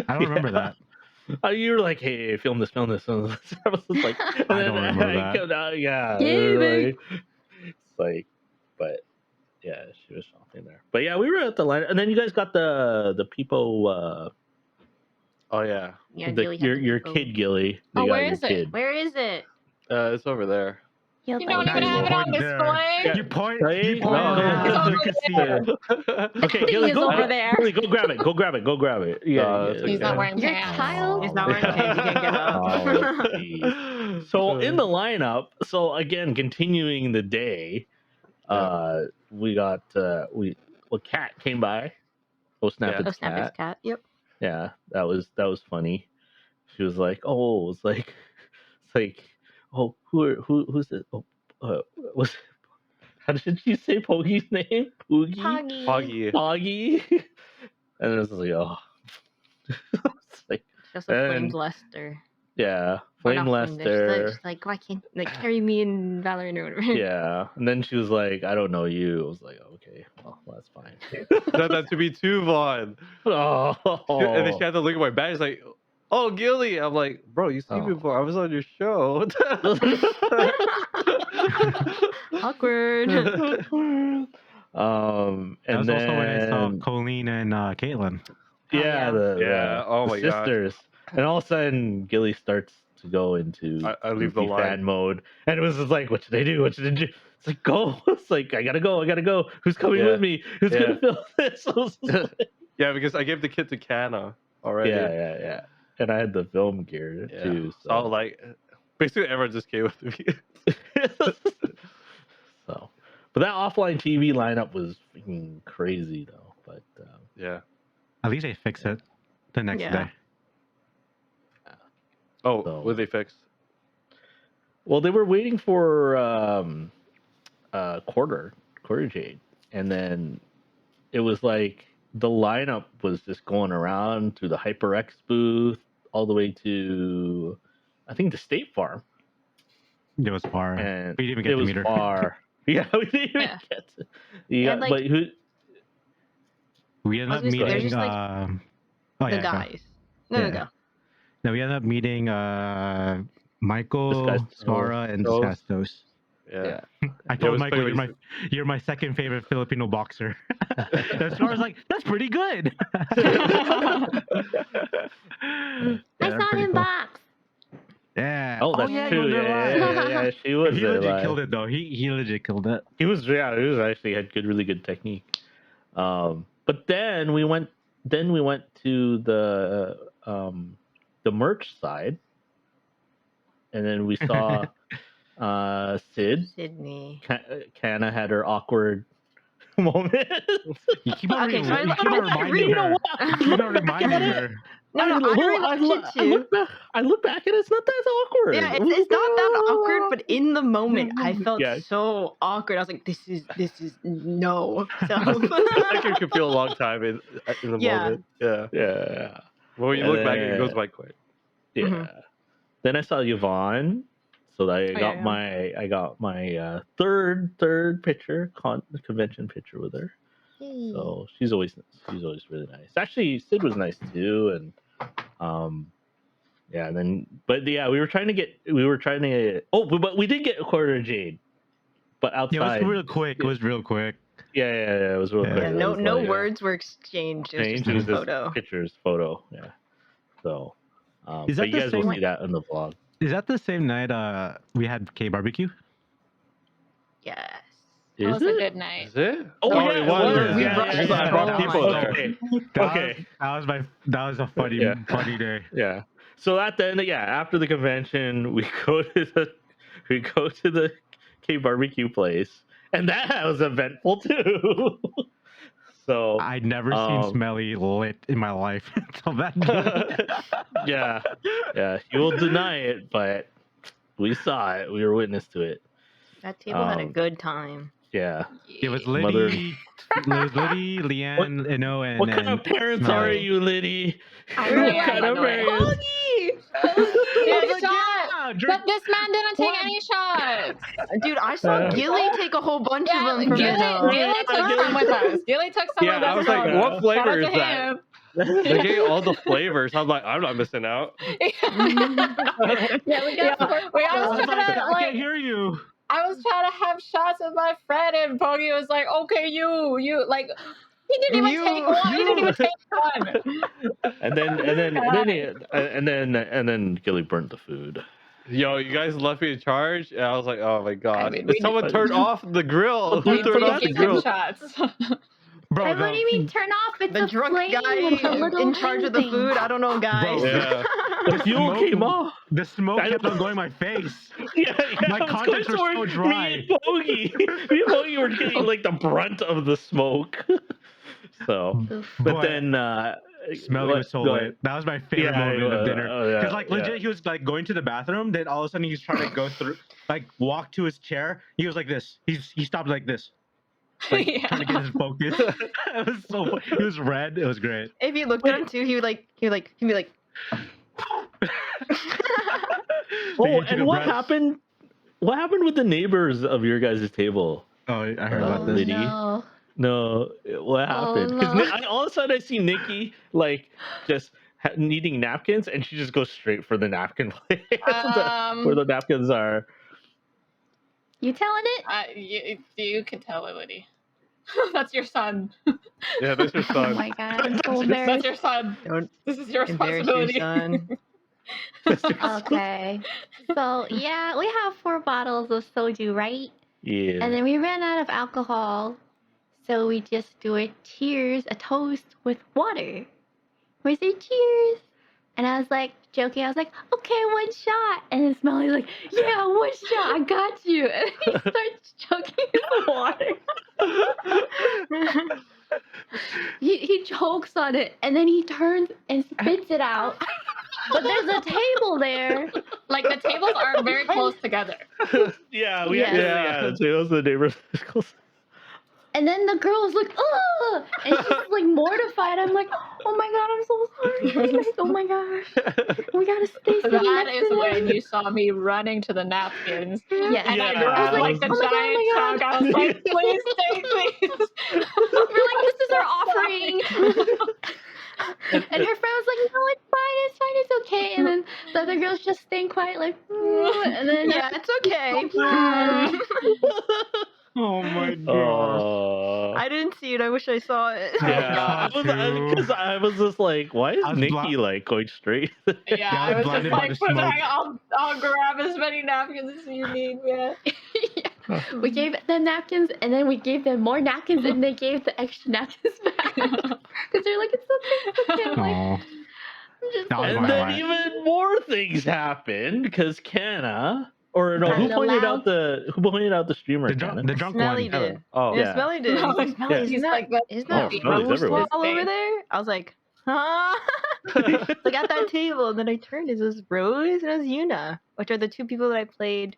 I don't remember that. You were like, hey, film this. Film this. I was just like, and I don't remember that. kept out, yeah. Yeah, we were baby. like, it's like, but yeah, she was shopping there. But yeah, we were at the lineup, and then you guys got the Peepo, Oh yeah. Yeah, Gilly had your the kid Gilly. Oh, You got where your is it? kid. Where is it? It's over there. You'll You don't like even Nice have it on point there. display. Yeah. You point. Right? You point. No, there. no. You can see it. Okay, thing Gilly, is go over there. Gilly, go grab it. Go grab it. Go grab it. Yeah, No, it's He's not okay. wearing Your pants. child. He's not wearing pants. He can't get up. Oh, geez. So in the lineup, so again, continuing the day, we got Cat came by. Oh snap! Yeah. It's Oh, snap his Cat. cat. Yep. Yeah, that was funny. She was like, "Oh, it's like, oh, who's it? Oh, was how did she say Pogi's name? Poogie, Poggy. Foggy. Poggy." And it was like, oh, it's like, Just like And- Flames Lester. yeah, Or Flame not Flames, they're Lester. just like, why can't like carry me and Valorant or whatever? Yeah, and then she was like, "I don't know you." I was like, "Okay, well, that's fine." Not that to be too Vaughn. Oh, And then she had to look at my badge like, oh, Gilly. I'm like, bro, you seen me Oh. before. I was on your show. Awkward. and That was then also when I saw Colleen and Caitlin. yeah, yeah. the Oh the my gosh. sisters, and all of a sudden Gilly starts to go into I leave the goofy line. fan mode, and it was just like, "What should I do? What should I do?" It's like, "Go!" It's like, "I gotta go! I gotta go! Who's coming Yeah. with me? Who's Yeah. gonna film this?" I was just like- Yeah, because I gave the kid to Canna already. yeah, and I had the film gear Yeah. too. So I was like, basically everyone just came with me. So, but that offline TV lineup was freaking crazy though. But Yeah. At least they fix it the next Yeah. day. Oh, So- what they fixed? well, they were waiting for quarter Jade, and then it was like the lineup was just going around through the HyperX booth all the way to I think the State Farm, It was far. and We didn't even get it to was meet her. far. Yeah, we didn't even Yeah. get to. Yeah, And, like- but who? We ended I up was gonna say, meeting. there's just, like, oh the yeah, go. guys. No, Yeah. go. No, we ended up meeting Michael, Disgustos. Scara, and Those. Disgustos. Yeah. I It told was Michael, clearly you're my second favorite Filipino boxer. The score was like, that's pretty good. I Yeah, saw pretty him cool. box. Yeah. Oh, that's yeah, true. you were Yeah, there yeah, live. yeah, yeah. She was He there legit live. killed it though. He legit killed it. He was actually had really good technique. But then we went to the merch side, and then we saw Sid. Sydney. Kana had her awkward moment. You keep on, Okay, so I you keep on reminding you know her. what? You keep on reminding her. No, I rewatched it I too. look back and it's not that awkward. Yeah, it's not that awkward, but in the moment, I felt Yeah. so awkward. I was like, "This is no." So I can feel a long time in the Yeah. moment. Yeah. Yeah. But when you And look back, it then- goes by quick. Yeah. Mhm. Then I saw Yvonne, so I yeah, got yeah. my third picture, convention picture with her. So she's always really nice. Actually, Sid was nice too, and yeah. And then, but yeah, we were trying to get. Oh, but we did get a quarter of Jade, but outside. Yeah, it was real quick. It was real quick. Yeah. It was real Yeah. quick. Yeah, It no was no like, words were exchanged. It was Change. just It was a just photo. photo. Yeah. So, Is but that you the guys will same- see that in the vlog. Is that the same night we had K barbecue? Yes. That Is was it? a good night. Is it? Oh, yeah, it was. was. We Yeah, rushed yeah, it. yeah. I brought Oh people my there. Okay. That was a funny Yeah. funny day. Yeah. So at the end, after the convention, we go to the K barbecue place, and that was eventful too. So I'd never seen Smelly lit in my life until that day. yeah. You will deny it, but we saw it. We were witness to it. That table had a Um, good time. Yeah. It was Mother- Liddy, Leanne, Ino, and What kind of parents are Smelly. you, Liddy? I What really kind of know it. parents? Take a like, shot! yeah, drink- But this man didn't take What? any shots. Dude, I saw Gilly take a whole bunch Yeah, of them from Gilly took some with us. Gilly took some Yeah, with us. I was as like, well. what Shout flavor out is to that? him. They gave all the flavors. I'm like, I'm not missing out. Yeah, we got four Wait, I I was was trying like, to I like can't hear you. I was trying to have shots with my friend, and Bogey was like, "Okay, you like." He didn't even take one. He didn't even take one. and then Gilly burnt the food. Yo, you guys left me in charge, and I was like, oh my god. mean, Did we someone did- turn off the grill? Who We turned off the did give him grill? shots. Bro, Hey, what do you mean turn off? It's The a drunk flame guy with a little in charge of the flame food. I don't know, guys. Yeah. The fuel smoke- came off. the smoke I kept don't- on going in my face. Yeah, My it was contacts going were so toward dry. Me and Bogey were getting like the brunt of the smoke. So, Oof. but then Smelly was so go lit. ahead. That was my favorite Yeah, moment of dinner. oh, yeah, Because like legit, yeah. he was like going to the bathroom. Then all of a sudden he's trying to go through, like walk to his chair. He was like this. He stopped like this, like trying to get his focus. It was so. He was red. It was great. If you looked at him too, he'd be like, Oh, He took and a what breath. happened? What happened with the neighbors of your guys' table? Oh, I heard Oh, about this. Liddy. no. No, what happened? Because no. all of a sudden I see Nikki like just needing napkins, and she just goes straight for the napkin place where the napkins are. You telling it? You can tell it, Liddy. That's your son. Yeah, that's your Oh son. my god, I'm so That's embarrassed. your son. "Don't This is your embarrass your responsibility. son." Okay. So yeah, we have 4 bottles of soju, right? Yeah. And then we ran out of alcohol. So we just do a toast with water. We say cheers. And I was like, joking, I was like, okay, 1 shot. And then Smelly's like, yeah, 1 shot, I got you. And he starts choking his water. he chokes on it, and then he turns and spits it out. But there's a table there. Like the tables are very close together. Yeah, we Yeah. yeah, it was the neighbors. And then the girl's like, ugh! And she's like mortified. I'm like, oh my god, I'm so sorry. Like, oh my gosh. We gotta stay sitting That next is to when them. you saw me running to the napkins. Yeah. And I Yeah. grabbed I like was the like, giant oh my chunk. I was like, please take these. We're like, this is our offering. And her friend was like, no, it's fine, it's okay. And then the other girl's just staying quiet, like, and then Yeah, it's okay. didn't see it. I wish I saw it. Yeah, saw it too. because I was just like, why is I was Nikki like going straight? Yeah, I I was was just blinded by like, the "Put smoke. I'll grab as many napkins as you need, man." Yeah. We gave them napkins, and then we gave them more napkins, and they gave the extra napkins back because they're like, "It's okay, it's okay." I'm like, Aw. I'm just That was like, And my then highlight. even more things happened because Canna, or no, Got who a pointed little out the streamer? The Canna. drunk Smelly one. Kevin. did. Oh, Yeah, Yeah. Smelly did. He's like, Smelly, Yeah. isn't He's that, like, "That's isn't Oh, that Smelly's Rose everywhere. wall over there? I was like, huh? Like at that table, and then I turned, it was Rose and it was Yuna, which are the two people that I played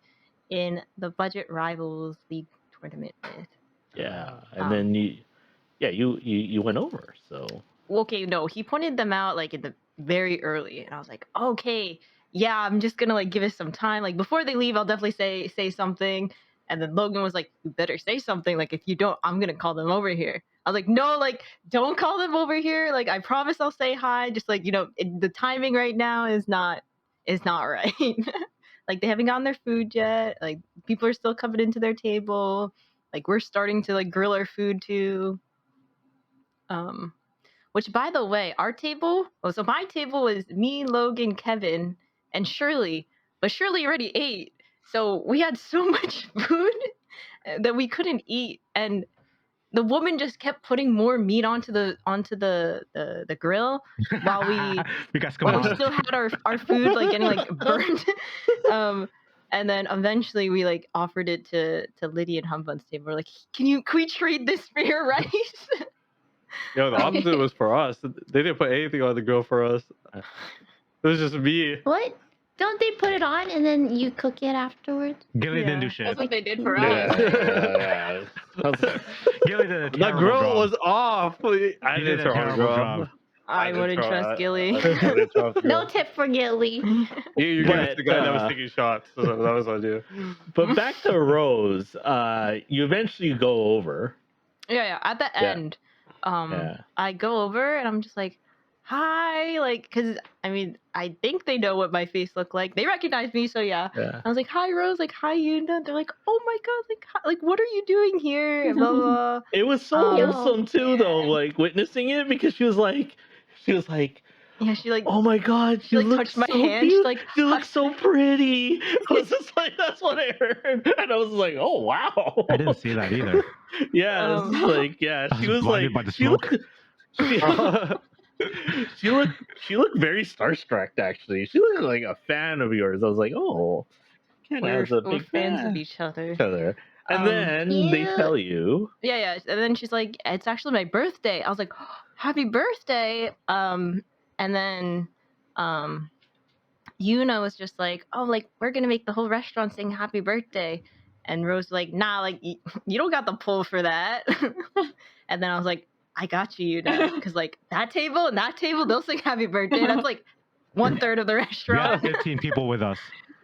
in the Budget Rivals League tournament with. Yeah, and Um, then you went over. So Okay, no, he pointed them out like in the very early, and I was like, okay, yeah, I'm just gonna like give it some time. Like before they leave, I'll definitely say something. And then Logan was like, you better say something. Like if you don't, I'm gonna call them over here. I was like, no, like don't call them over here. Like I promise I'll say hi. Just like the timing right now is not right. Like they haven't gotten their food yet. Like people are still coming into their table. Like we're starting to like grill our food too. Which, by the way, our table. Oh, so my table was me, Logan, Kevin, and Shirley. But Shirley already ate, so we had so much food that we couldn't eat, and the woman just kept putting more meat onto the grill while we You guys come on. still had our food like getting like burned. And then eventually we like offered it to Lydia and Humbun's table. We're like, can we trade this for your rice? Yo, the opposite was for us. They didn't put anything on the grill for us. It was just me. what? Don't they put it on and then you cook it afterwards? Gilly didn't do Yeah. shit. That's what they did for Yeah. us. yeah. Gilly did a The terrible grill job. was off. I He didn't did a turn on the terrible grill. job. I didn't wouldn't try- trust Gilly. I didn't trust the No grill. tip for Gilly. You gave it to the guy that was But, taking shots. So that was on you. But back to Rose, you eventually go over. Yeah. At the Yeah. end, Yeah. I go over and I'm just like, hi, like, because I mean, I think they know what my face looked like. They recognize me, so yeah. Yeah. I was like, hi, Rose, like, hi, Yuna. They're like, oh my god, like, hi, like, what are you doing here? And blah, blah, blah. It was so wholesome too, though. Like witnessing it because she was like, Yeah, she like, oh my god, she, you like, look touched my so hand. She, beautiful. like, You look so pretty. I was just like, that's what I heard, and I was like, oh wow. I didn't see that either. Yeah, it's just like yeah, I she was was like blinded by the she looked. smoke. She looked very starstruck. Actually, she looked like a fan of yours. I was like, oh, Ken has a we're big fans fan of each other. And then they Cute. tell you, Yeah. And then she's like, it's actually my birthday. I was like, happy birthday. And then Yuna was just like, oh, like, we're gonna make the whole restaurant sing happy birthday. And Rose was like, nah, like, you don't got the pull for that. And then I was like, I got you, Yuna. Because, like, that table and that table, they'll sing happy birthday. That's like 1/3 of the We had restaurant. 15 people with us.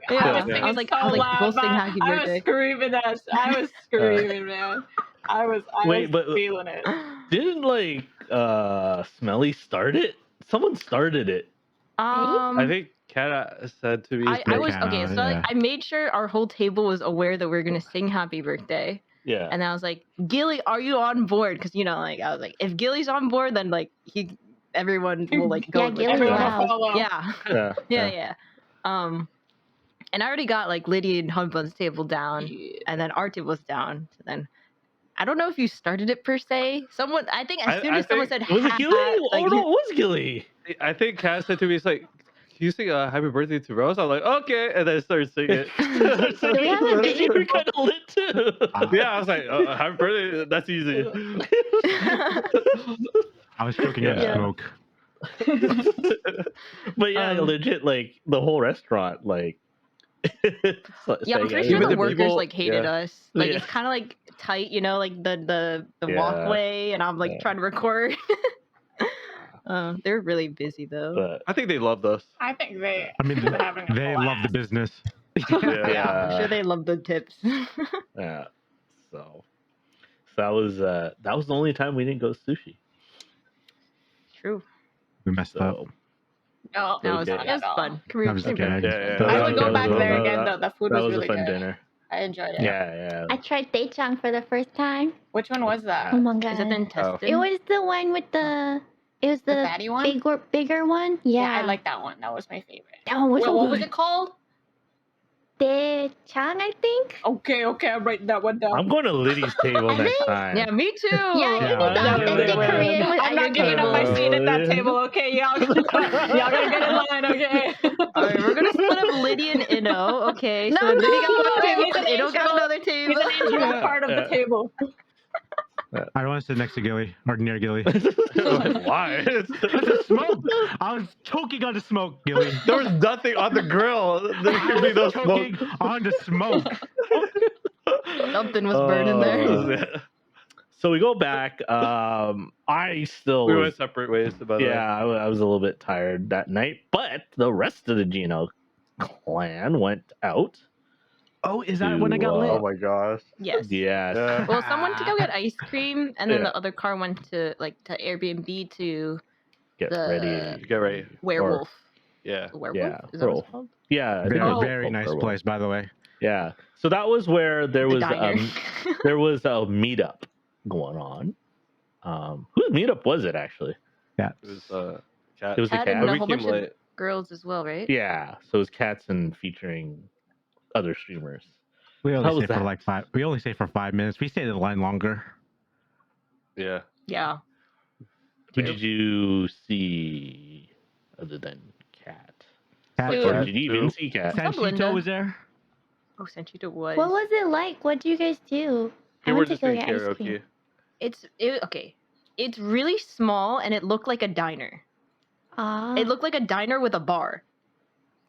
Yeah. I was Yeah. singing I was like, so loud, we'll sing man. happy I was birthday. screaming that. I was screaming, man. I was Wait, but feeling it. didn't like Smelly start it? Someone started it. I think Kat said to me. I was Kinda, okay. So yeah. I made sure our whole table was aware that we are gonna sing happy birthday. Yeah. And I was like, Gilly, are you on board? Because like I was like, if Gilly's on board, then like everyone will like go. Yeah, with Gilly's Everyone loud. will follow. Yeah. Yeah. Yeah. And I already got like Lydia and Humbun's table down, and then our table was down. So then I don't know if you started it per se. I think as soon as someone said Was it "ha," Gilly? like, Oh no, it was Gilly. I think Kat said to me, "It's like, can you sing a happy birthday to Rose?" I'm like, okay, and then I started singing. Do we have a You video? were kind of lit too. Yeah, I was like, happy birthday, that's easy. I was choking out Yeah. smoke. But yeah, legit, like the whole restaurant, like. Yeah, I'm pretty Even sure the the workers people- like hated yeah. us. Like Yeah. it's kind of like tight, like the Yeah. walkway, and I'm like Yeah. trying to record. They're really busy though. But I think they loved us. I think they. I mean, were having a they love the blast. business. Yeah, I'm sure they love the tips. yeah, so that was the only time we didn't go sushi. True. We messed up. So No, That was Okay. fun. Can we That was bring okay. back Yeah, this? yeah. I would go That back was- there that- again. Though the food that was was really a fun good. dinner. I enjoyed it. Yeah. I tried daechang for the first time. Which one was that? Oh my Is it the god. intestine? It was the one with the. It was The the fatty one? bigger one. Yeah, Yeah, I like that one. That was my favorite. that one was Wait, so what good. was it called? Daechang, I think. Okay, I'm writing that one down. I'm going to Liddy's table I next think- time. Yeah, me too. Yeah, you need the Yeah, authentic wait. Korean with I'm at not your giving up my table. seat at that table, okay? Y'all gotta get in line, okay? All right, we're gonna split up Liddy and Inno. Okay, so No, then Liddy got no. one Okay, table, he's an Inno got intro. another He's table. an integral part of the Yeah. table. I don't want to sit next to Gilly or near Gilly. Why? The smoke. I was choking on the smoke, Gilly. There was nothing on the grill. There I should be no was smoke. choking on the smoke. Something was burning there. So we go back. I still We was- went separate ways, by the way. yeah, I was a little bit tired that night, but the rest of the GNL clan went out. Oh, is that when I got To, lit? Oh my gosh. Yes. Yes. Yeah. Well, someone to go get ice cream, and then Yeah. the other car went to Airbnb to Get the ready. Get ready. werewolf. Yeah. The werewolf? Yeah, Is that what werewolf. it's called? Yeah, I think Very, it was very called nice Werewolf. place, by the way. Yeah. So that was where there The was diner. there was a meetup going on. Whose meetup was it actually? Yeah. It was cat. It was the Cat and cat. But a we whole came bunch of late. girls as well, right? Yeah. So it was cats and featuring other streamers. We How only was stayed for that? like 5. We only stayed for 5 minutes. We stayed in line longer. Yeah. Yeah. Who True. did you see other than Cat? Cat Dude. Or Cat. did you even see Cat? What's up, Linda? Sanchito was there. Oh, Sanchito was. What was it like? What did you guys do? We I were went to just go doing get ice cream. karaoke. Okay. It's really small, and it looked like a diner. Ah. It looked like a diner with a bar.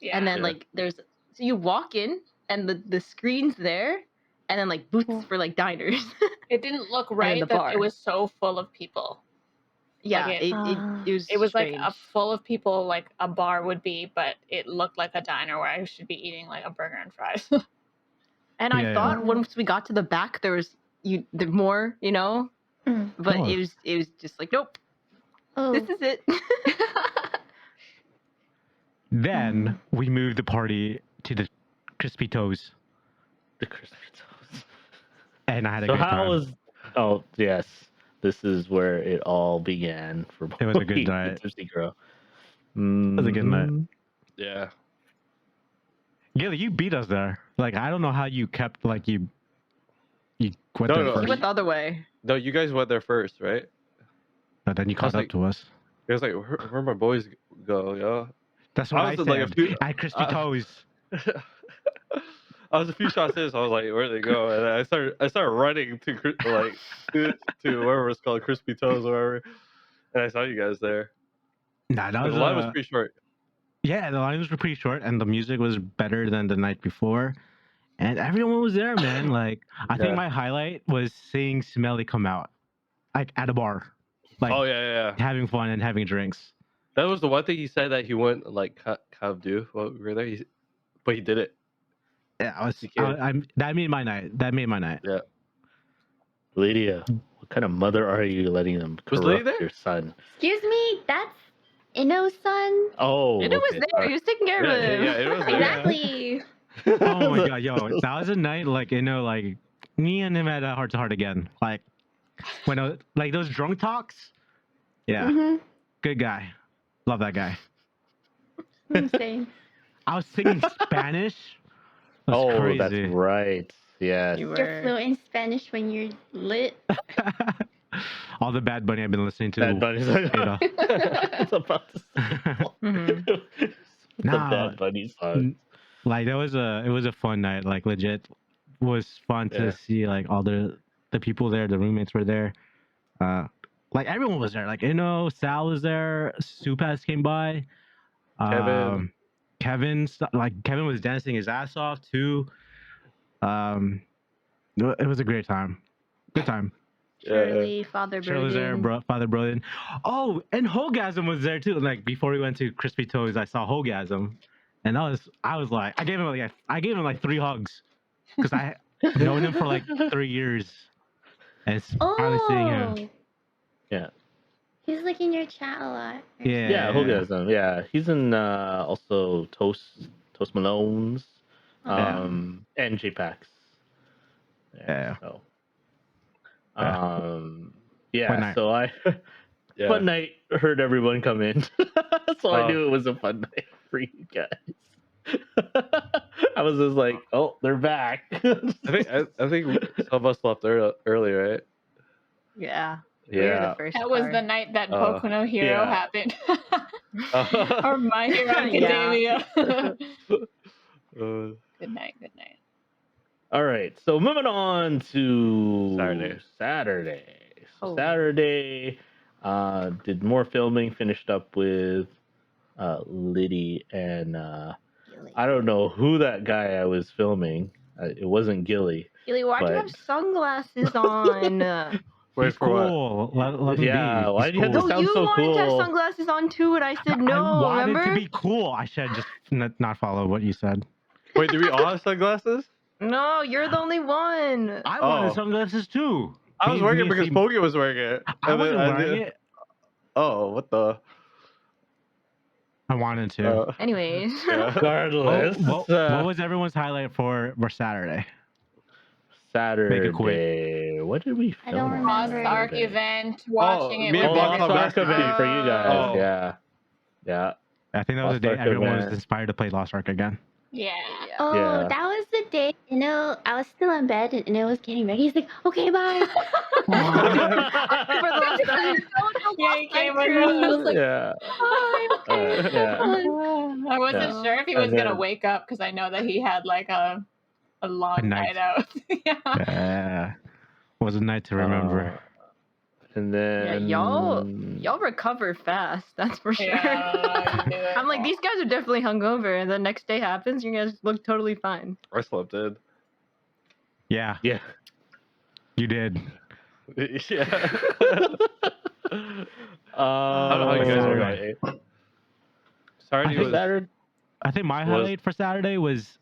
Yeah. And then Yeah. like so you walk in and the screen's there, and then like booths Cool. for like diners. It didn't look right the that bar. it was so full of people. Yeah, Like it was like strange. a full of people like a bar would be, but it looked like a diner where I should be eating like a burger and fries. And I Yeah, thought yeah. once we got to the back there was the more, Mm. but Oh. it was just like nope, Oh. this is it. Then we moved the party to the Crispy Toes, The crispy toast. and I had a So good how time. was? Oh yes, this is where it all began for. It was a good Bowie, the night. Tipsy Girl. was a good night. Mhm. Yeah. Gilly, you beat us there. Like I don't know how you kept like you went No, there no, You first, went the other way. No, you guys went there first, right? but then you I was caught up like- to us. It was like, where my boys go, yo? That's what I, was like a said. few- At Crispy Toes. I was a few shots in, so I was like, where'd they go? And I started running to to wherever it's called, Crispy Toes or wherever. And I saw you guys there. Nah, that But was, the line was pretty short. yeah, the lines were pretty short, and the music was better than the night before, and everyone was there, man. Like I Yeah. think my highlight was seeing Smelly come out, like at a bar, like Oh yeah. having fun and having drinks. That was the one thing he said that he wouldn't like kind of do while we were there. But he did it. Yeah, You can't- that made my night. That made my night. Lydia, what kind of mother are you letting them Was Lydia corrupt there? your son? Excuse me, that's Inno's son. Oh, And it was okay, there. sorry. He was taking care of him. Yeah, it was there. Exactly. Oh my god, yo, that was a night like like me and him had a heart to heart again. Like when I was, like those drunk talks. Yeah, Mm-hmm. good guy. Love that guy. Same. I was singing Spanish. It was Oh, crazy. that's right. Yes. You You're were. fluent in Spanish when you're lit. All the Bad Bunny I've been listening to. Bad Bunny's like, know. I was about to say. Mhm. the Nah. Bad Bunny song. Like it was a fun night. Like legit was fun to Yeah. see like all the people there, the roommates were there. Like everyone was there. Like Sal was there, Supas came by. Kevin. Kevin was dancing his ass off too. It was a great time. Good time. Shirley, Father Cheryl was there, Brilliant. Father Brilliant. Oh, and Hogasm was there too. Like before we went to Crispy Toes, I saw Hogasm, and I was like, I gave him like 3 hugs because I known him for like 3 years, and it's finally seeing him. Oh. Yeah. He's like in your chat a lot. Yeah. Yeah, Hogasm. Yeah, he's in also Toast Malone's, Oh. and J-Pax. Yeah. So, Yeah. yeah. Fun night. So I Yeah. fun night. Heard everyone come in, so I Oh. knew it was a fun night for you guys. I was just like, oh, they're back. I think some of us left early, right? Yeah. We were the Yeah. first That was car. the night that Boku no Hero yeah. happened. Or My Hero Yeah. Academia. Good Uh, night. Good night. All right. So moving on to Saturday. So Oh. Saturday, did more filming. Finished up with Liddy and I don't know who that guy I was filming. It wasn't Gilly. Gilly, why'd you have But sunglasses on? Wait He's for what? cool. Let him yeah, be. why He's do you have to cool. No, sound you so wanted to have cool? sunglasses on too, and I said I no. wanted Remember? to be cool. I should just not follow what you said. Wait, did we all have sunglasses? No, you're the only one. I wanted Oh. sunglasses too. I was wearing it because Pokey was wearing it. I And then wasn't wearing it. Oh, what the? I wanted to. Anyways. Yeah. Regardless, What was everyone's highlight for Saturday? Saturday? What did we I film? don't on Lost remember. Ark Saturday? event, watching it me with and Oh, Bob Lost saw everyone. Ark event Master for you guys. Oh. Yeah, yeah. I think that was the Lost day Ark everyone was event. inspired to play Lost Ark again. Yeah. Oh, Yeah. that was the day. You know, I was still in bed and it was getting ready. He's like, okay, bye. For the last time. Yeah, he came I in. was like, yeah. bye, okay. Yeah. I wasn't Yeah. sure if he And was gonna then- wake up because I know that he had like a long A night. night out. Yeah. Yeah, was a night to remember. And Yeah, then y'all recover fast, that's for sure. Yeah, you knew it. I'm like, these guys are definitely hungover, and the next day happens, you guys look totally fine. I slept in. Yeah, Yeah. you did. Yeah. I don't know how you guys Saturday. were going. Saturday I was Saturday. I think my Was- highlight for Saturday was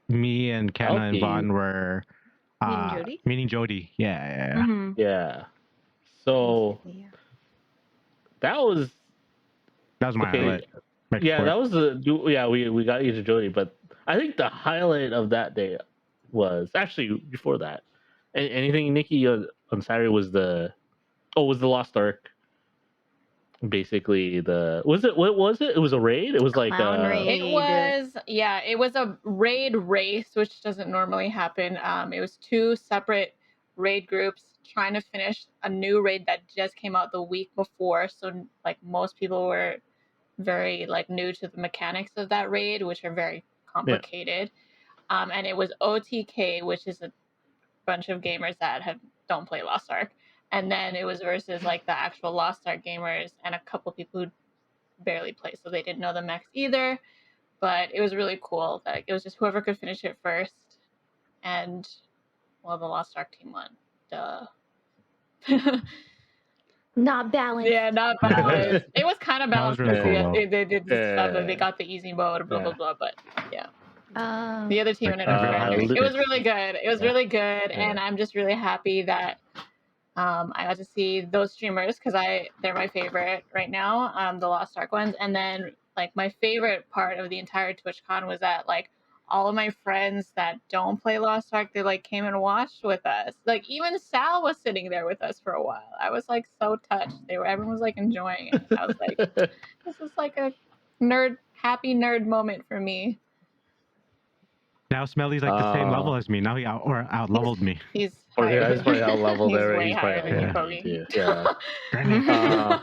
me and Kenna and Elkie. Vaughn were Meeting Jody? meeting Jody. Yeah. Mm-hmm. Yeah. So that was That was my Okay. highlight. Right yeah, before. that was we got you to Jody, but I think the highlight of that day was actually before that. Anything, Nikki, on Saturday was the Lost Ark. Basically, what was it? It was a raid. It was like Clown raid. It was a raid race, which doesn't normally happen. It was two separate raid groups trying to finish a new raid that just came out the week before. So like most people were very like new to the mechanics of that raid, which are very complicated. And it was OTK, which is a bunch of gamers that don't play Lost Ark. And then it was versus like the actual Lost Ark gamers and a couple people who barely play, so they didn't know the mechs either. But it was really cool. Like it was just whoever could finish it first, and well, the Lost Ark team won. Duh. Not balanced. Yeah, not balanced. It was kind of That was balanced. really because cool, they did stuff. Like, they Yeah. got the easy mode, blah blah Yeah. blah. But yeah, Oh. the other team ended up surrendering. It was really good. It was really good, and I'm just really happy that I got to see those streamers because they're my favorite right now. The Lost Ark ones, and then like my favorite part of the entire TwitchCon was that like all of my friends that don't play Lost Ark, they like came and watched with us. Like even Sal was sitting there with us for a while. I was like so touched. Everyone was like enjoying it. I was like, this is like a happy nerd moment for me. Now Smelly's like the same level as me. Now he out leveled me. He's Or higher yeah, he's than probably you. out leveled He's there. way He's higher probably than out you, leveled Kogi.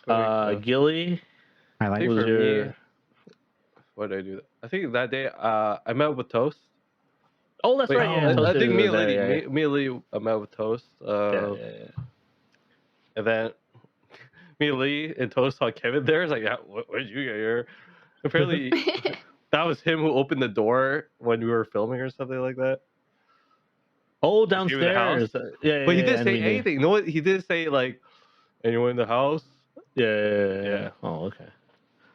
too. Yeah. Gilly, I I like think was for your- me, what did I do? I think that day I met with Toast. Oh, that's Wait, right. Yeah, I I Toasted think was me and there, Liddy, yeah, me and Liddy met with Toast. yeah. And then me and Lee and Toast saw Kevin there. It's like, yeah, what did you get here? Apparently, that was him who opened the door when we were filming or something like that. Oh, Came in the house. downstairs. Yeah, But he yeah, didn't and say we knew. anything. No, he didn't say like anyone in the house. Yeah. Oh, okay.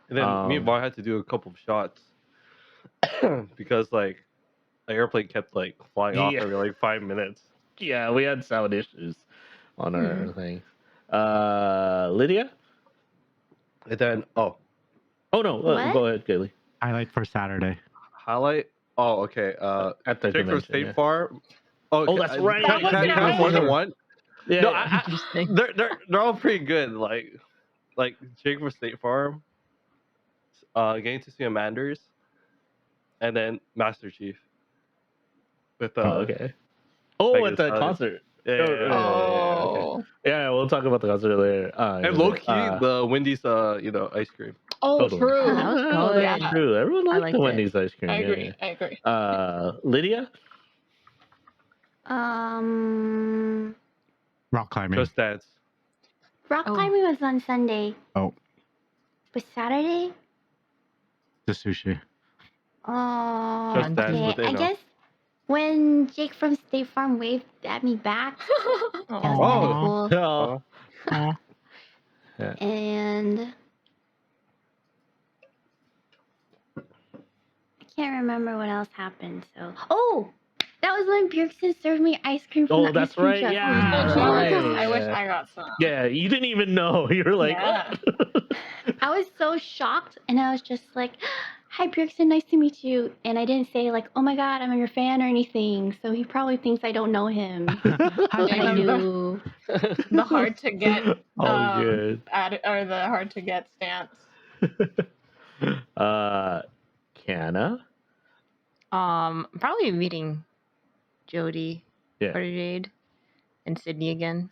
And then me and Vaughn had to do a couple of shots because like the airplane kept like flying off Yeah. every like 5 minutes. Yeah, we had sound issues on our Mhm. thing. Lydia? And then Oh no, What? go ahead, Kaylee. highlight for Saturday. highlight. Oh, okay. At the Jake from convention. State Yeah. Farm. Oh, Oh, that's right. That was Can I gonna have more than ask. one? Yeah. No, yeah. Interesting. they're all pretty good. Like Jake from State Farm, getting to see Amanders, and then Master Chief with Oh, okay. Oh, Megan at the Thee Stallion. concert. Yeah, Oh, yeah, yeah, yeah. yeah, okay. Oh. Yeah, we'll talk about the concert later. And in a low bit. key, the Wendy's ice cream. Oh, Totally. true. Oh, that was Oh, good. that's Yeah. true. Everyone I liked liked the it. Wendy's ice cream. I yeah, agree. I agree. yeah. Lydia? Rock climbing. Just Dance. Rock Oh. climbing was on Sunday. Oh, Was Saturday? the sushi. Oh, Just Dance okay. with I Eno. guess when Jake from State Farm waved at me back, that was kind Aw. of cool. Oh. Aw. Yeah. And I can't remember what else happened. So, oh, that was when Bjergsen served me ice cream from Oh, the that's ice cream right. truck. Yeah. I'm so that's jealous. right, I wish yeah. I got some. Yeah, you didn't even know. You were like, Yeah. what? I was so shocked, and I was just like, "Hi, Bjergsen, nice to meet you." And I didn't say like, "Oh my God, I'm your fan" or anything. So he probably thinks I don't know him, Hi, but I Yeah. Peggy. do. The hard to get Oh, good. or the hard to get stance. Canna? Probably meeting Jody Yeah. or Jade and Sydney again.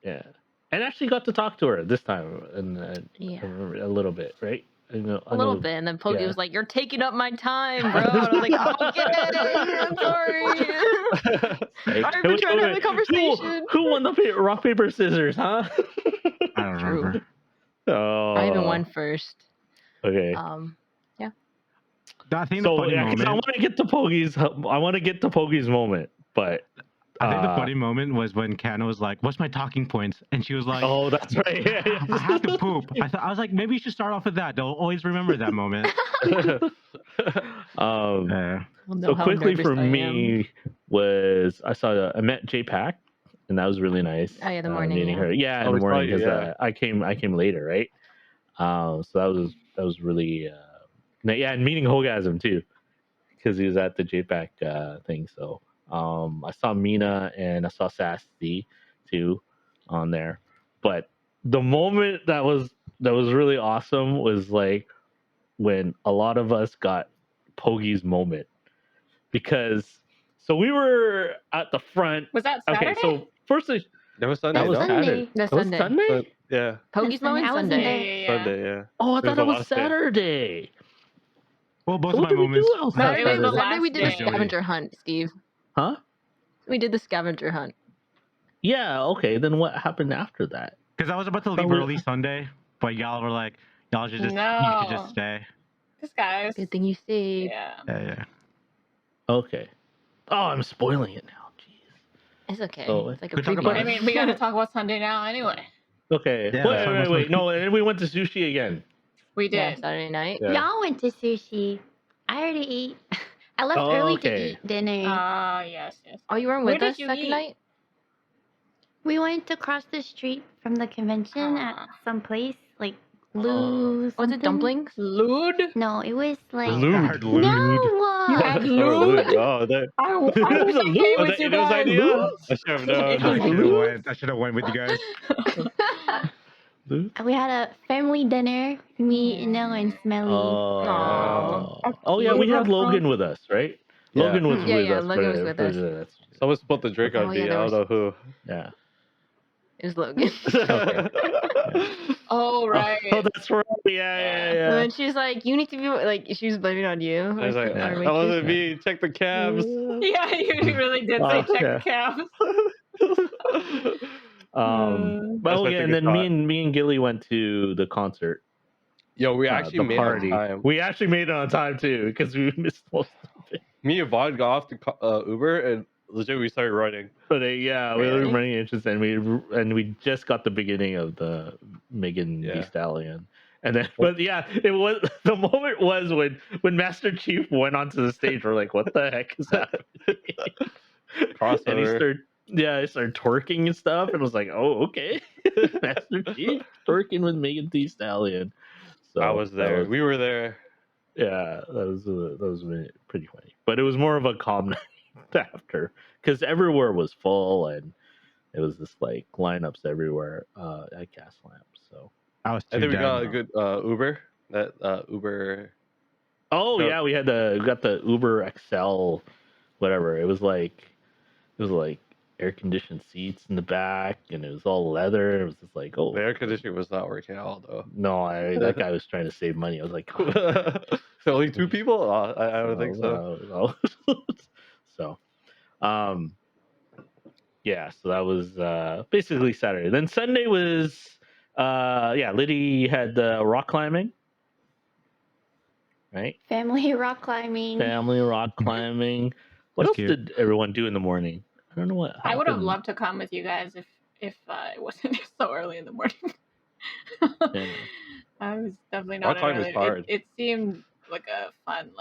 Yeah. And actually got to talk to her this time and Yeah. a little bit, right? I know, A little bit, and then Pokey yeah. was like, "You're taking up my time, bro." And I was like, "Okay, I'm sorry. Like, I've been trying to have a conversation." Who won the rock, paper, scissors, huh? I don't True. remember. Oh. I even won first. Okay. I think the So funny yeah, 'cause I moment. want to get to Poggy's. I want to get to Poggy's moment, but I think the funny moment was when Kanna was like, "What's my talking points?" And she was like, oh, that's right. Yeah, yeah. "I have to poop." I was like, maybe you should start off with that. They'll always remember that moment. um, We'll know so how quickly nervous for I am. me was I met J-Pack, and that was really nice. Oh, yeah, the morning, meeting yeah. her. Yeah, in Oh, the we saw morning you, because yeah. I came later, right? So that was really yeah, and meeting Hogasm too, because he was at the J-Pack thing. So I saw Mina and I saw Sassy too on there, but the moment that was really awesome was like when a lot of us got Poggy's moment, because so we were at the front. Was that Saturday? Okay, so first That was Sunday, that was no? Saturday. That's That was Sunday. Sunday? Yeah, Pokey's That's Sunday. moment I wasn't Sunday. there. Yeah. Sunday, yeah. Oh, I It was thought the it was last day. Saturday. Well, both So of what my did we moments. do else on Saturday was the Saturday? Saturday we did the last day. scavenger hunt, Steve. Huh? We did the scavenger hunt. Yeah. Okay. Then what happened after that? Because I was about to But leave we- early Sunday, but y'all were like, you should just No. stay. This guy's. Good thing you stayed. Yeah. Yeah. Okay. Oh, I'm spoiling it now. Jeez. It's okay. So, It's like a we talk preview. about I it. mean, we got to talk about Sunday now anyway. Okay. Yeah, wait, so wait, what's wait. my- No, and then we went to sushi again. We Yeah, did. Saturday night. Yeah. Y'all went to sushi. I already ate. I left Oh, early okay. to eat dinner. Yes. Oh, you weren't Where with did us you second eat? night? We went across the street from the convention at Ah. some place like Lou. Was something. it dumplings? Lewd? No, it was like Lewd. I heard no. lewd. You had Oh, lewd? oh, that, I wish The I came lewd? with you that was guys. idea? I should have known. I should have went with you guys. We had a family dinner. Me, No, and Smelly. Oh. Aw. Oh yeah, we Cute. had Logan with us, right? Yeah. Logan was Yeah, with yeah, us. Logan was for- with for us. the- Someone spilled the drink Oh, on yeah, me. I there don't know who. Yeah. It was Logan. Oh, right. Oh, that's right. Yeah, And yeah, then she's like, "You need to be like." She was blaming on you. I was like, "I Yeah. make that wasn't this." me. Check the cabs. Yeah, you really did say Oh, check yeah. the cabs. But That's my okay, and biggest then thought. me and Gilly went to the concert. Yo, we actually the made party. it on time. We actually made it on time too because we missed most of it. Me and Vaughn got off the Uber and legit we started running. But yeah, we were Really? running interest, and we just got the beginning of the Megan Thee Yeah. Stallion, and then but yeah, it was the moment was when Master Chief went onto the stage. We're like, what the heck is happening? And he Crossover. started twerking and stuff, and I was like, oh, okay, Master Chief twerking with Megan Thee Stallion. So I was that there. was- We were there. Yeah, that was really pretty funny. But it was more of a calm night after, because everywhere was full and it was just like lineups everywhere at Gas Lamp. So I was I too think we got dead. a good Uber. That Uber. oh No, yeah, we got the Uber XL, whatever. It was like air conditioned seats in the back, and it was all leather. It was just like, the oh air conditioning was not working out though. no, that guy was trying to save money. I was like, God. So only 2 people? I don't think so. So, um, yeah. So that was basically Saturday. Then Sunday was, yeah, Liddy had rock climbing, right? Family rock climbing. Family rock climbing. What That's else cute. did everyone do in the morning? I don't know what happened. I would have loved to come with you guys if it wasn't so early in the morning. Yeah. I was definitely Rock not climbing is early. hard. It seemed like a fun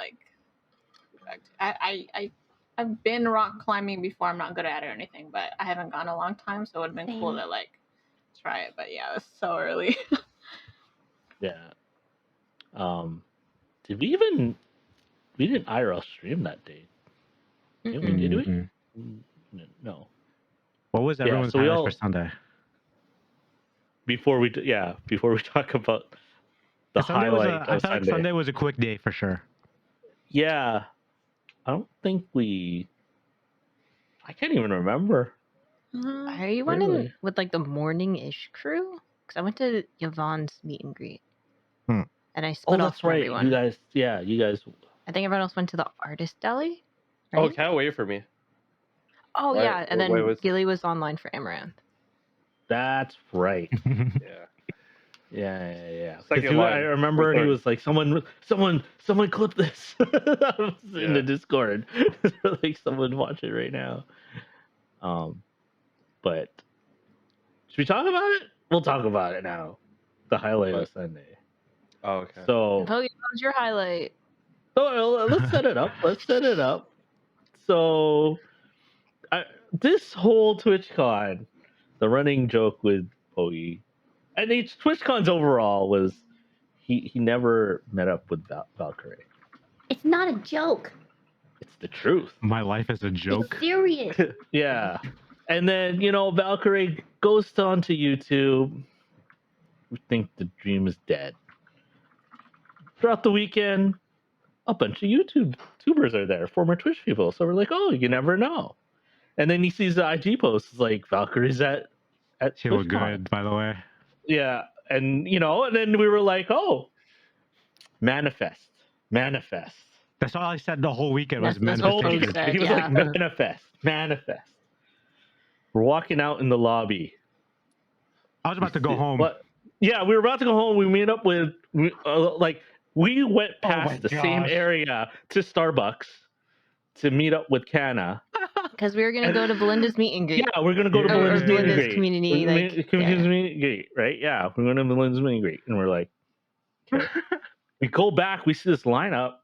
I've been rock climbing before. I'm not good at it or anything, but I haven't gone a long time, so it would have been cool Same. to try it. But yeah, it was so early. Yeah. Did we didn't IRL stream that day? Did we? Mm-mm. No. What was Yeah, everyone's so we highlight all for Sunday? before we talk about the Sunday was highlight I of felt like Sunday. Sunday was a quick day for sure. Yeah, I don't think I can't even remember. Are you went in Really? with like the morning-ish crew? Because I went to Yvonne's meet and greet, Hmm. and I Oh, split off that's from right. everyone. You guys. I think everyone else went to the artist deli. Oh, Right? can't wait for me. Oh Why- yeah, and wait, then what's- Gilly was online for Amaranth. That's right. Yeah. Yeah. 'Cause Second I line, remember or he third. was like, someone clip this. I was in Yeah. the Discord. Like, someone watch it right now. But should we talk about it? We'll talk about it now. The highlight of What? Sunday. Oh, okay. So, Pogi, what was your highlight? let's set it up. So, this whole TwitchCon, the running joke with Pogi, and TwitchCons overall was he never met up with Valkyrie. It's not a joke. It's the truth. My life is a joke. It's serious. Yeah. And then, Valkyrie goes onto YouTube. We think the dream is dead. Throughout the weekend, a bunch of YouTubers are there, former Twitch people. So we're like, oh, you never know. And then he sees the IG post. It's like, Valkyrie's at She looked TwitchCon. good, by the way. Yeah. And, and then we were like, oh, manifest. That's all I said the whole weekend was That's what Pogi manifestation. said. He was Yeah. like, manifest. We're walking out in the lobby. I was about to go home. But yeah, we were about to go home. We made up with we went past the same gosh. area to Starbucks to meet up with Canna. Because we were gonna go to Belinda's meet and greet. Yeah, we're gonna go to Yeah. Belinda's meet and Belinda's greet. community, Community meet and greet, right? Yeah, we're going to Belinda's meet and greet, and we're like, okay. We go back, we see this lineup,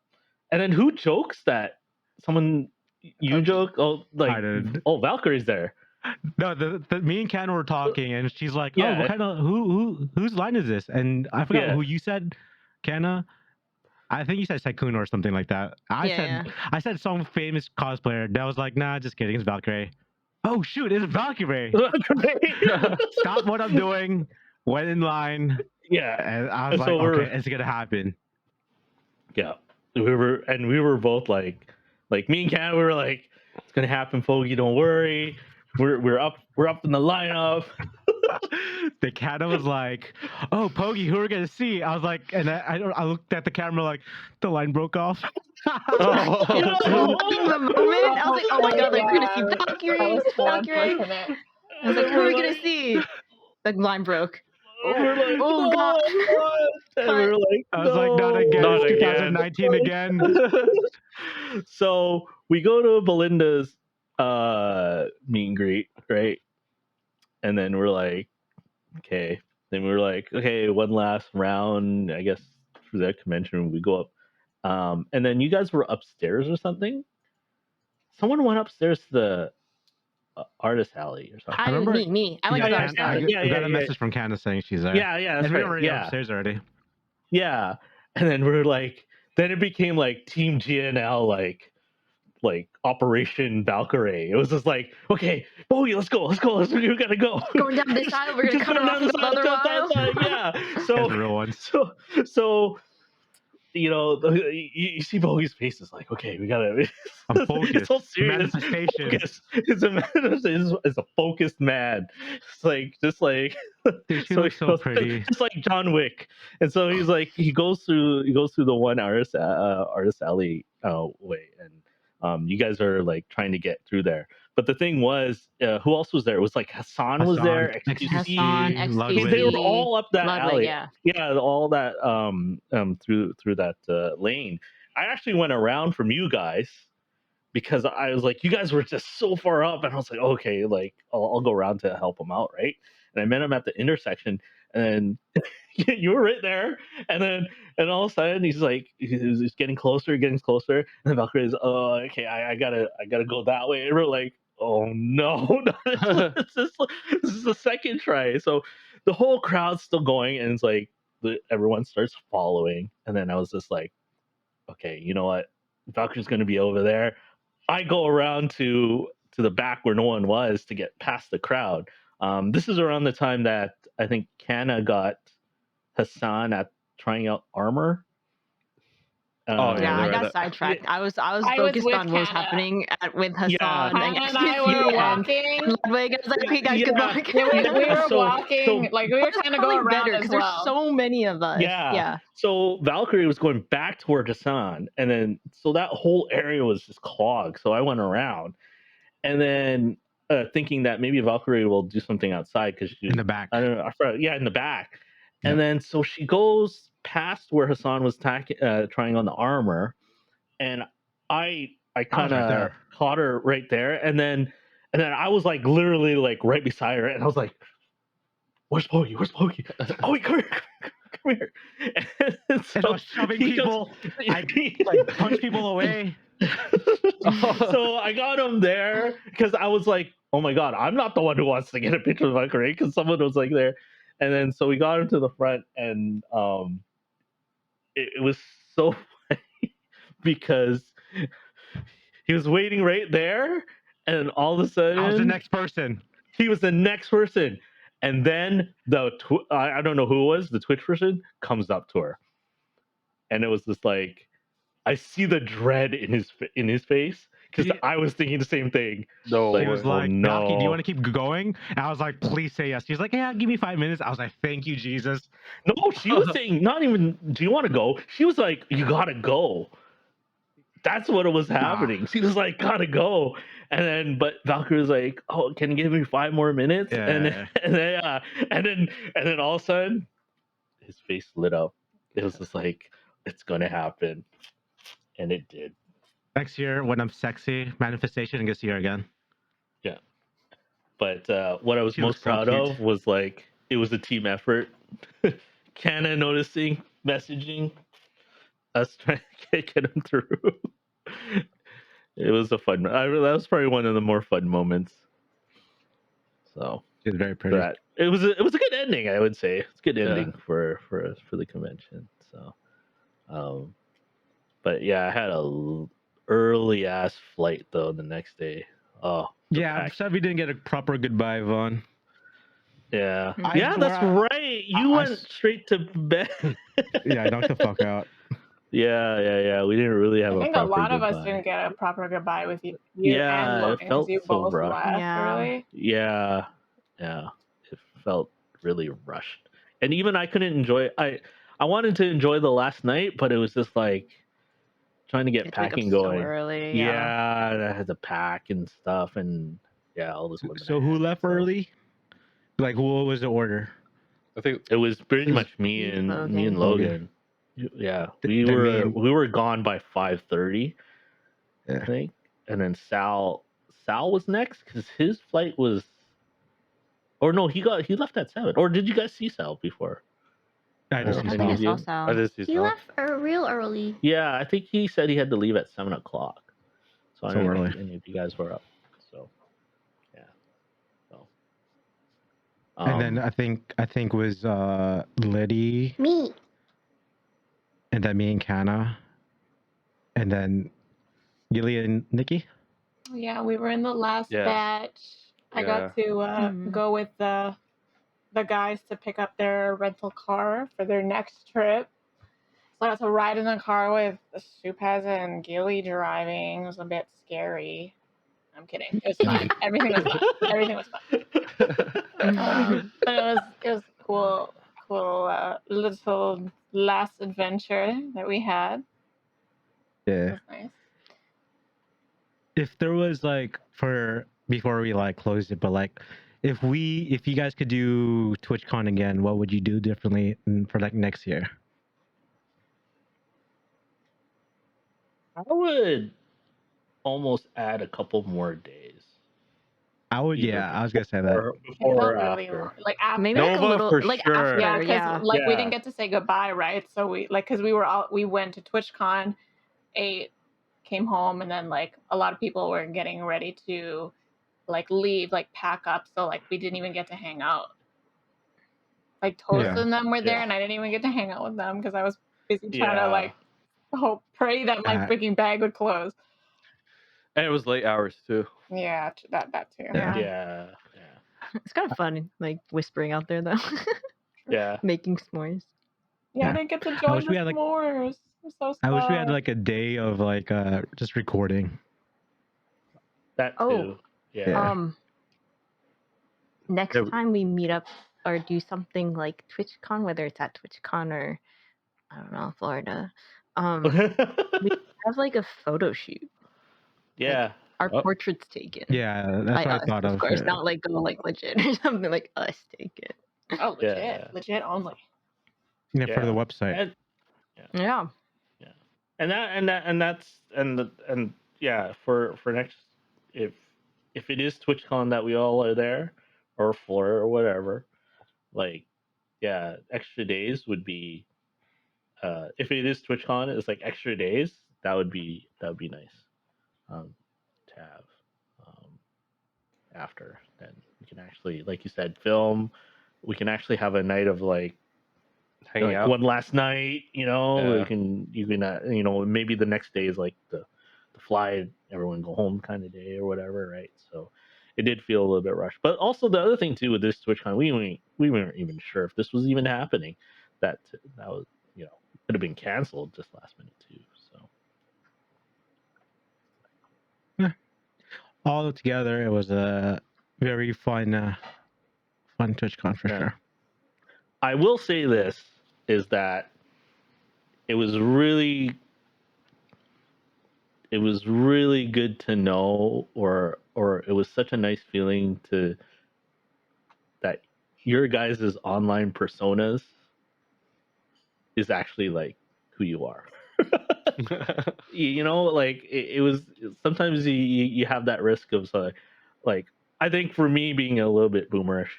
and then who jokes that someone you joke? Oh, I did. Valkyrie's there. No, me and Ken were talking, and she's like, "Oh, Yeah. what kind of whose line is this?" And I forgot Yeah. who you said, Kenna. I think you said Saikun or something like that. I said some famous cosplayer. That was like, nah, just kidding. It's Valkyrie. Oh shoot, it's Valkyrie. Stop what I'm doing. Went in line, Yeah, and I was And so like, we're- okay, it's gonna happen. yeah. We were both like me and Ken. We were like, it's gonna happen, Foggy. Don't worry. We're up in the lineup. The cat was like, "Oh, Pogi, who are we gonna see?" I was like, and I looked at the camera like, the line broke off. Oh, In the moment, I was like, oh my god, like, we're gonna see Valkyrie. Unfortunate. I was like, who are we gonna see? The line broke. We're like, Oh, no, God. and we're like, I was like, not no. again. Not It's again. 2019 again. So we go to Belinda's meet and greet, right? And then we're like, okay. Then we were like, okay, one last round, I guess, for that convention. We go up. And then you guys were upstairs or something. Someone went upstairs to the artist alley or something. I remember- me. I went to the Yeah, artist yeah, alley. I got a message from Candace saying she's there. Yeah, that's and we right. were already Yeah. upstairs already. Yeah. And then we're like, then it became like Team GNL, like Operation Valkyrie. It was just like, okay, Bowie, let's go, we gotta go. Going down this aisle, we're gonna Just cut her going off down and this go the other aisle. yeah. Guys So are real ones. so you see Bowie's face is like, okay, we gotta. I'm It's focused. all serious. Manifestation. Focus. It's a focused man. It's like just like Dude, she so looks he so goes, pretty. just like John Wick. And so he's like he goes through the one artist alley way, and you guys are like trying to get through there. But the thing was, who else was there? It was like Hassan was there, Hassan, XQC. Hassan, XQC, They were Ludwig. all up that Ludwig, alley. yeah. Yeah, all that through that lane. I actually went around from you guys because I was like, you guys were just so far up, and I was like, okay, like I'll go around to help him out, right? And I met him at the intersection, and you were right there, and all of a sudden he's like, he's getting closer, and then Valkyrie's, oh, okay, I gotta go that way, and we're like, oh no, this is the second try, so the whole crowd's still going, and it's like everyone starts following, and then I was just like, okay, you know what, Valkyrie's gonna be over there. I go around to the back where no one was to get past the crowd. This is around the time that I think Kana got Hassan at trying out armor. Oh, Yeah, I right, got that- sidetracked. I was I was focused with on what was Canada. happening with Hassan Yeah. and Hannah and I XQC were and walking. Ludwig. I was like, okay, guys, Yeah. good luck. We were So- walking, so- like we were trying to go around as because well. there's so many of us. Yeah. So Valkyrie was going back toward Hassan, and then so that whole area was just clogged. So I went around, and then thinking that maybe Valkyrie will do something outside because In the back. I don't know. I forgot, yeah, in the back. Yep. And then so she goes past where Hassan was trying on the armor, and I kind right of there. caught her right there, and then I was like literally like right beside her, and I was like, "Where's Pokey? Where's Pokey? Oh, come here, come here!" And And I was shoving he comes- people. I like punch people away. so I got him there because I was like, oh my god, I'm not the one who wants to get a picture of Valkyrie because someone was like there. And then so we got him to the front, and it was so funny because he was waiting right there, and all of a sudden I was the next person. he was the next person. And then I don't know who it was, the Twitch person comes up to her, and it was just like, I see the dread in his face because He- I was thinking the same thing. No, Like, He was oh, like, no. Valky, do you want to keep going? And I was like, please say yes. He's like, yeah, give me 5 minutes. I was like, thank you, Jesus. No, she was saying not even, do you want to go? She was like, you gotta go. That's what it was happening. She was like, gotta go. And then, but Valkyrie was like, oh, can you give me 5 more minutes? Yeah. And then all of a sudden, his face lit up. It was just like, it's gonna happen, and it did. Next year, when I'm sexy, manifestation, and get to see her again. But what I was She most looks so proud cute. of was like it was a team effort. Kana noticing, messaging, us trying to get him through. It was a fun. That was probably one of the more fun moments. So She's very pretty. that it was a good ending. I would say it's a good Yeah. ending for the convention. So, but yeah, I had a early ass flight though the next day. Oh, the Yeah, I'm pack. sad we didn't get a proper goodbye, Vaughn. Yeah, I yeah, that's swear right. You I went straight to bed. Yeah, I knocked the fuck out. Yeah. We didn't really have I a think a proper lot of us goodbye. didn't get a proper goodbye with you Yeah, and it Logan because felt you so both rough. left Yeah. early. Yeah, it felt really rushed, and even I couldn't enjoy. I wanted to enjoy the last night, but it was just like trying to get It's like up packing so going. early. Yeah, and I had to pack and stuff, and yeah, all this. women So I who had, left so. early? Like, what was the order? I think It was pretty It was much me and Logan. Logan. Yeah, Th- we then me were and- gone by 5:30, I Yeah. think, and then Sal was next because his flight was, or no, he left at 7. Or did you guys see Sal before? I just I I saw. think I you. saw I Sal. did see He Sal. left real early. Yeah, I think he said he had to leave at 7 o'clock. So I So don't know early. if any of you guys were up. So yeah. So And then I think was Liddy, Me. and then me and Kana. And then Gilly and Nikki. Yeah, we were in the last Yeah. batch. I got to Mhm. go with the guys to pick up their rental car for their next trip. So I got to ride in the car with Supaz and Gilly driving. It was a bit scary. I'm kidding. It was fun. Everything was fun. Everything was fun. But it was cool little last adventure that we had. It Yeah. was nice. If there was like before we like closed it, but like if you guys could do TwitchCon again, what would you do differently for like next year? I would almost add a couple more days. I would, Either yeah, I was gonna say that. Before, It before felt or really after. long. Like after. Maybe like a Nova little for like sure. after. Yeah, because Yeah. like we Yeah. didn't get to say goodbye, right? So because we went to TwitchCon, ate, came home, and then like a lot of people were getting ready to like leave, like pack up. So like we didn't even get to hang out. Like Toast Yeah. and them were there, Yeah. and I didn't even get to hang out with them because I was busy trying Yeah. to like pray that my freaking bag would close. And it was late hours too. Yeah, that too. Yeah. Yeah. It's kind of fun, like whispering out there though. Yeah. Making s'mores. Yeah, I Yeah. didn't get to I join wish the we had, like- s'mores. I'm so I wish we had sad. like a day of like just recording. That Oh. too. Yeah. Next Yeah. time we meet up or do something like TwitchCon, whether it's at TwitchCon or I don't know, Florida, we have like a photo shoot. Yeah. Our Oh. portraits taken. Yeah, that's by what us, I thought of of. course, Yeah. not like go like legit or something, like us taken. Oh, legit, Yeah. legit only. Yeah, for the Yeah. website. And, Yeah. and yeah, for next, if it is TwitchCon that we all are there, or Florida or whatever, like, yeah, extra days would be. If it is TwitchCon, it's like extra days. That would be nice. To have after, then we can actually, like you said, film. We can actually have a night of like Hanging out. one last night. You know, Yeah. you can maybe the next day is like the fly, everyone go home kind of day or whatever, right? So it did feel a little bit rushed. But also the other thing too with this TwitchCon, we weren't even sure if this was even happening. That was could have been canceled just last minute too. So All together, it was a very fun TwitchCon for sure. I will say this is that it was really good to know, or it was such a nice feeling that your guys' online personas is actually like who you are. Like it was sometimes you have that risk of like I think for me being a little bit boomerish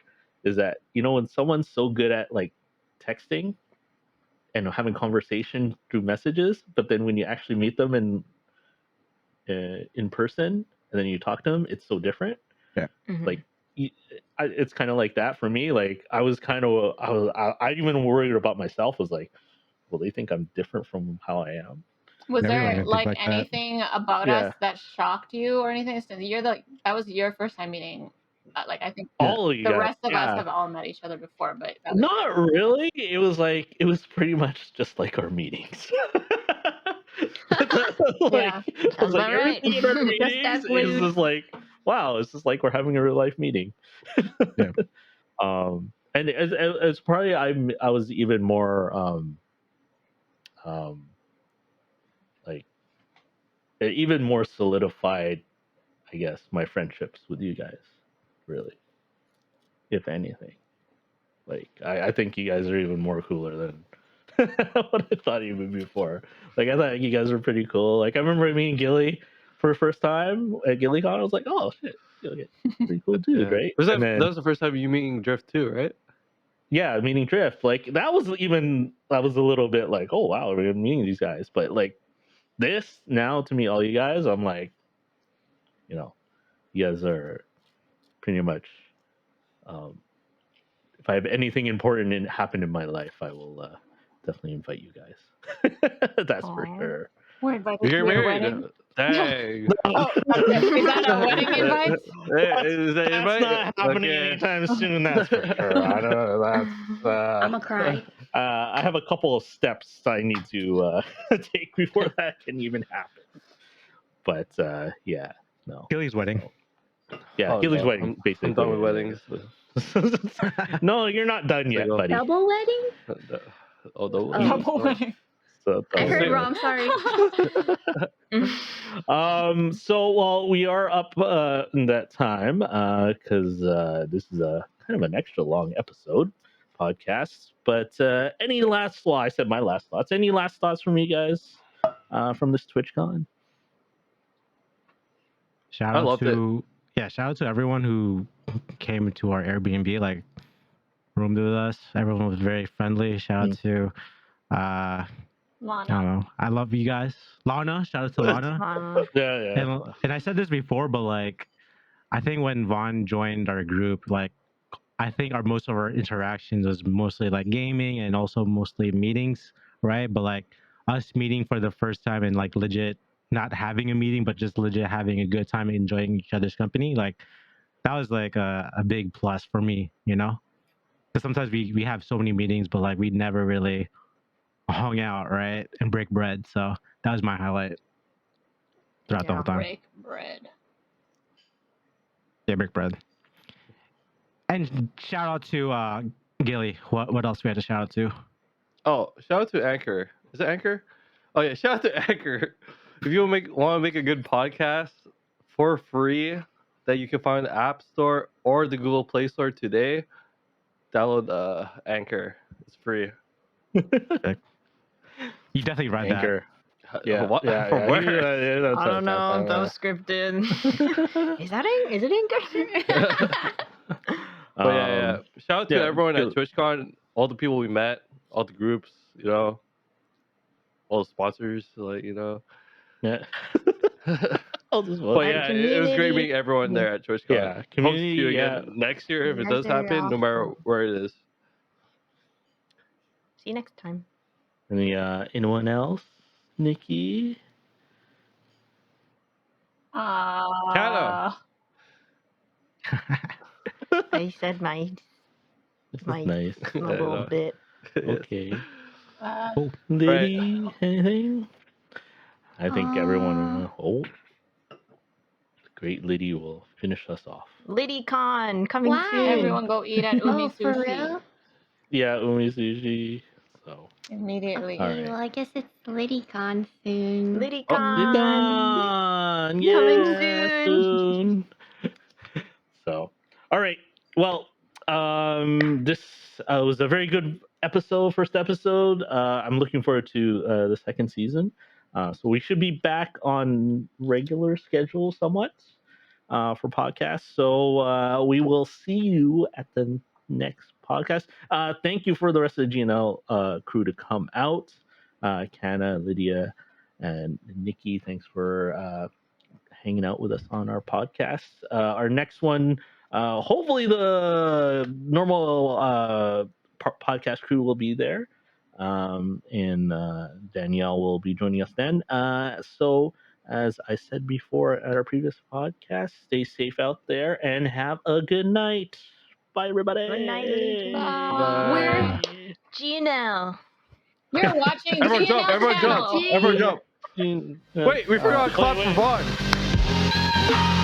is that when someone's so good at like texting and having conversation through messages, but then when you actually meet them in person and then you talk to them, it's so different. Yeah. Mhm. Like it's kind of like that for me. Like I even worried about myself. Was like, will they think I'm different from how I am? Was Everyone there thinks like like that. anything about us that shocked you or anything? Since that was your first time meeting. Like I think All of you the guys, rest of us have all met each other before, but that was not really. It was pretty much just like our meetings. Yeah. I was like, about right. everything in our Just meetings as is lewd. just like, wow, it's just like we're having a real life meeting. Yeah. And it's probably I was even more like even more solidified, I guess, my friendships with you guys, really, if anything. Like I think you guys are even more cooler than what I thought you would be before. Like I thought you guys were pretty cool. Like I remember meeting Gilly for the first time at GillyCon. I was like, oh shit, Gilly, pretty cool dude, Yeah. right? That was the first time you meeting Drift too, right? Yeah, meeting Drift. Like that was a little bit like, oh wow, we're meeting these guys. But like this now to meet all you guys, I'm like, you guys are pretty much. If I have anything important happen in my life, I will definitely invite you guys. That's for Aw. sure. We're invited We to get your married. wedding. Dang. Oh, is that a wedding invite? Is that That's invite? not happening Okay. anytime soon. That's for sure. I don't know. That's. I'ma cry. I have a couple of steps I need to take before that can even happen. But yeah, no. Gilly's wedding. Yeah, Oh, Gilly's no. wedding, basically. I'm done with weddings. No, you're not done yet, Like, buddy. Double wedding? Oh, the Oh. Double wedding. So, I heard Same. wrong. Sorry. So while we are up in that time, because this is a kind of an extra long episode podcast. But any last I said my last thoughts. Any last thoughts from you guys from this TwitchCon? Shout I out loved to shout out to everyone who came to our Airbnb, like roomed with us. Everyone was very friendly. Shout out to I don't Lana. know. I love you guys. Lana, shout out to Lana. Yeah. And I said this before, but like I think when Vaughn joined our group, like I think most of our interactions was mostly like gaming and also mostly meetings, right? But like us meeting for the first time and like legit not having a meeting, but just legit having a good time and enjoying each other's company, like that was like a big plus for me, you know? Because sometimes we have so many meetings, but like we never really hung out, right? And break bread. So that was my highlight throughout the whole time. Break bread. Yeah, break bread. And shout out to Gilly. What else we had to shout out to? Oh, shout out to Anchor. Is it Anchor? Oh yeah, shout out to Anchor. If you want to make a good podcast for free that you can find in the App Store or the Google Play Store today, download Anchor. It's free. You definitely read Anchor. Yeah. What? From where? I don't know. That was scripted. Is it Anchor? But yeah. Shout out to everyone at good. TwitchCon, all the people we met, all the groups, you know, all the sponsors, like, you know. Yeah. But yeah, it was great meeting everyone there at TwitchCon. Yeah, Hope to community. see you again next year if it does Next year, happen, no matter where it is. See you next time. Anyone else? Nikki? Kata. I said my This is My- nice. a little bit. Okay. Cool. Liddy, anything? I think everyone. Uh, The great Liddy will finish us off. LiddyCon coming Why? soon. Everyone go eat at Umi Oh, for Sushi. real? Yeah, Umi Sushi. So. Immediately. All Okay, right. well, I guess it's LiddyCon soon. LiddyCon. Done. Coming Yeah, soon. So, all right. Well, this was a very good first episode. I'm looking forward to the second season. So we should be back on regular schedule somewhat for podcasts. So we will see you at the next podcast. Thank you for the rest of the GNL crew to come out. Kana, Lydia, and Nikki, thanks for hanging out with us on our podcast. Our next one, hopefully the normal podcast crew will be there. And Danielle will be joining us then. So, as I said before at our previous podcast, stay safe out there and have a good night. Bye, everybody. Good night. Bye. We're GNL. You're watching Everyone GNL jump! Everyone channel. jump! Everyone jump! Wait, we forgot to clap for Vaughn.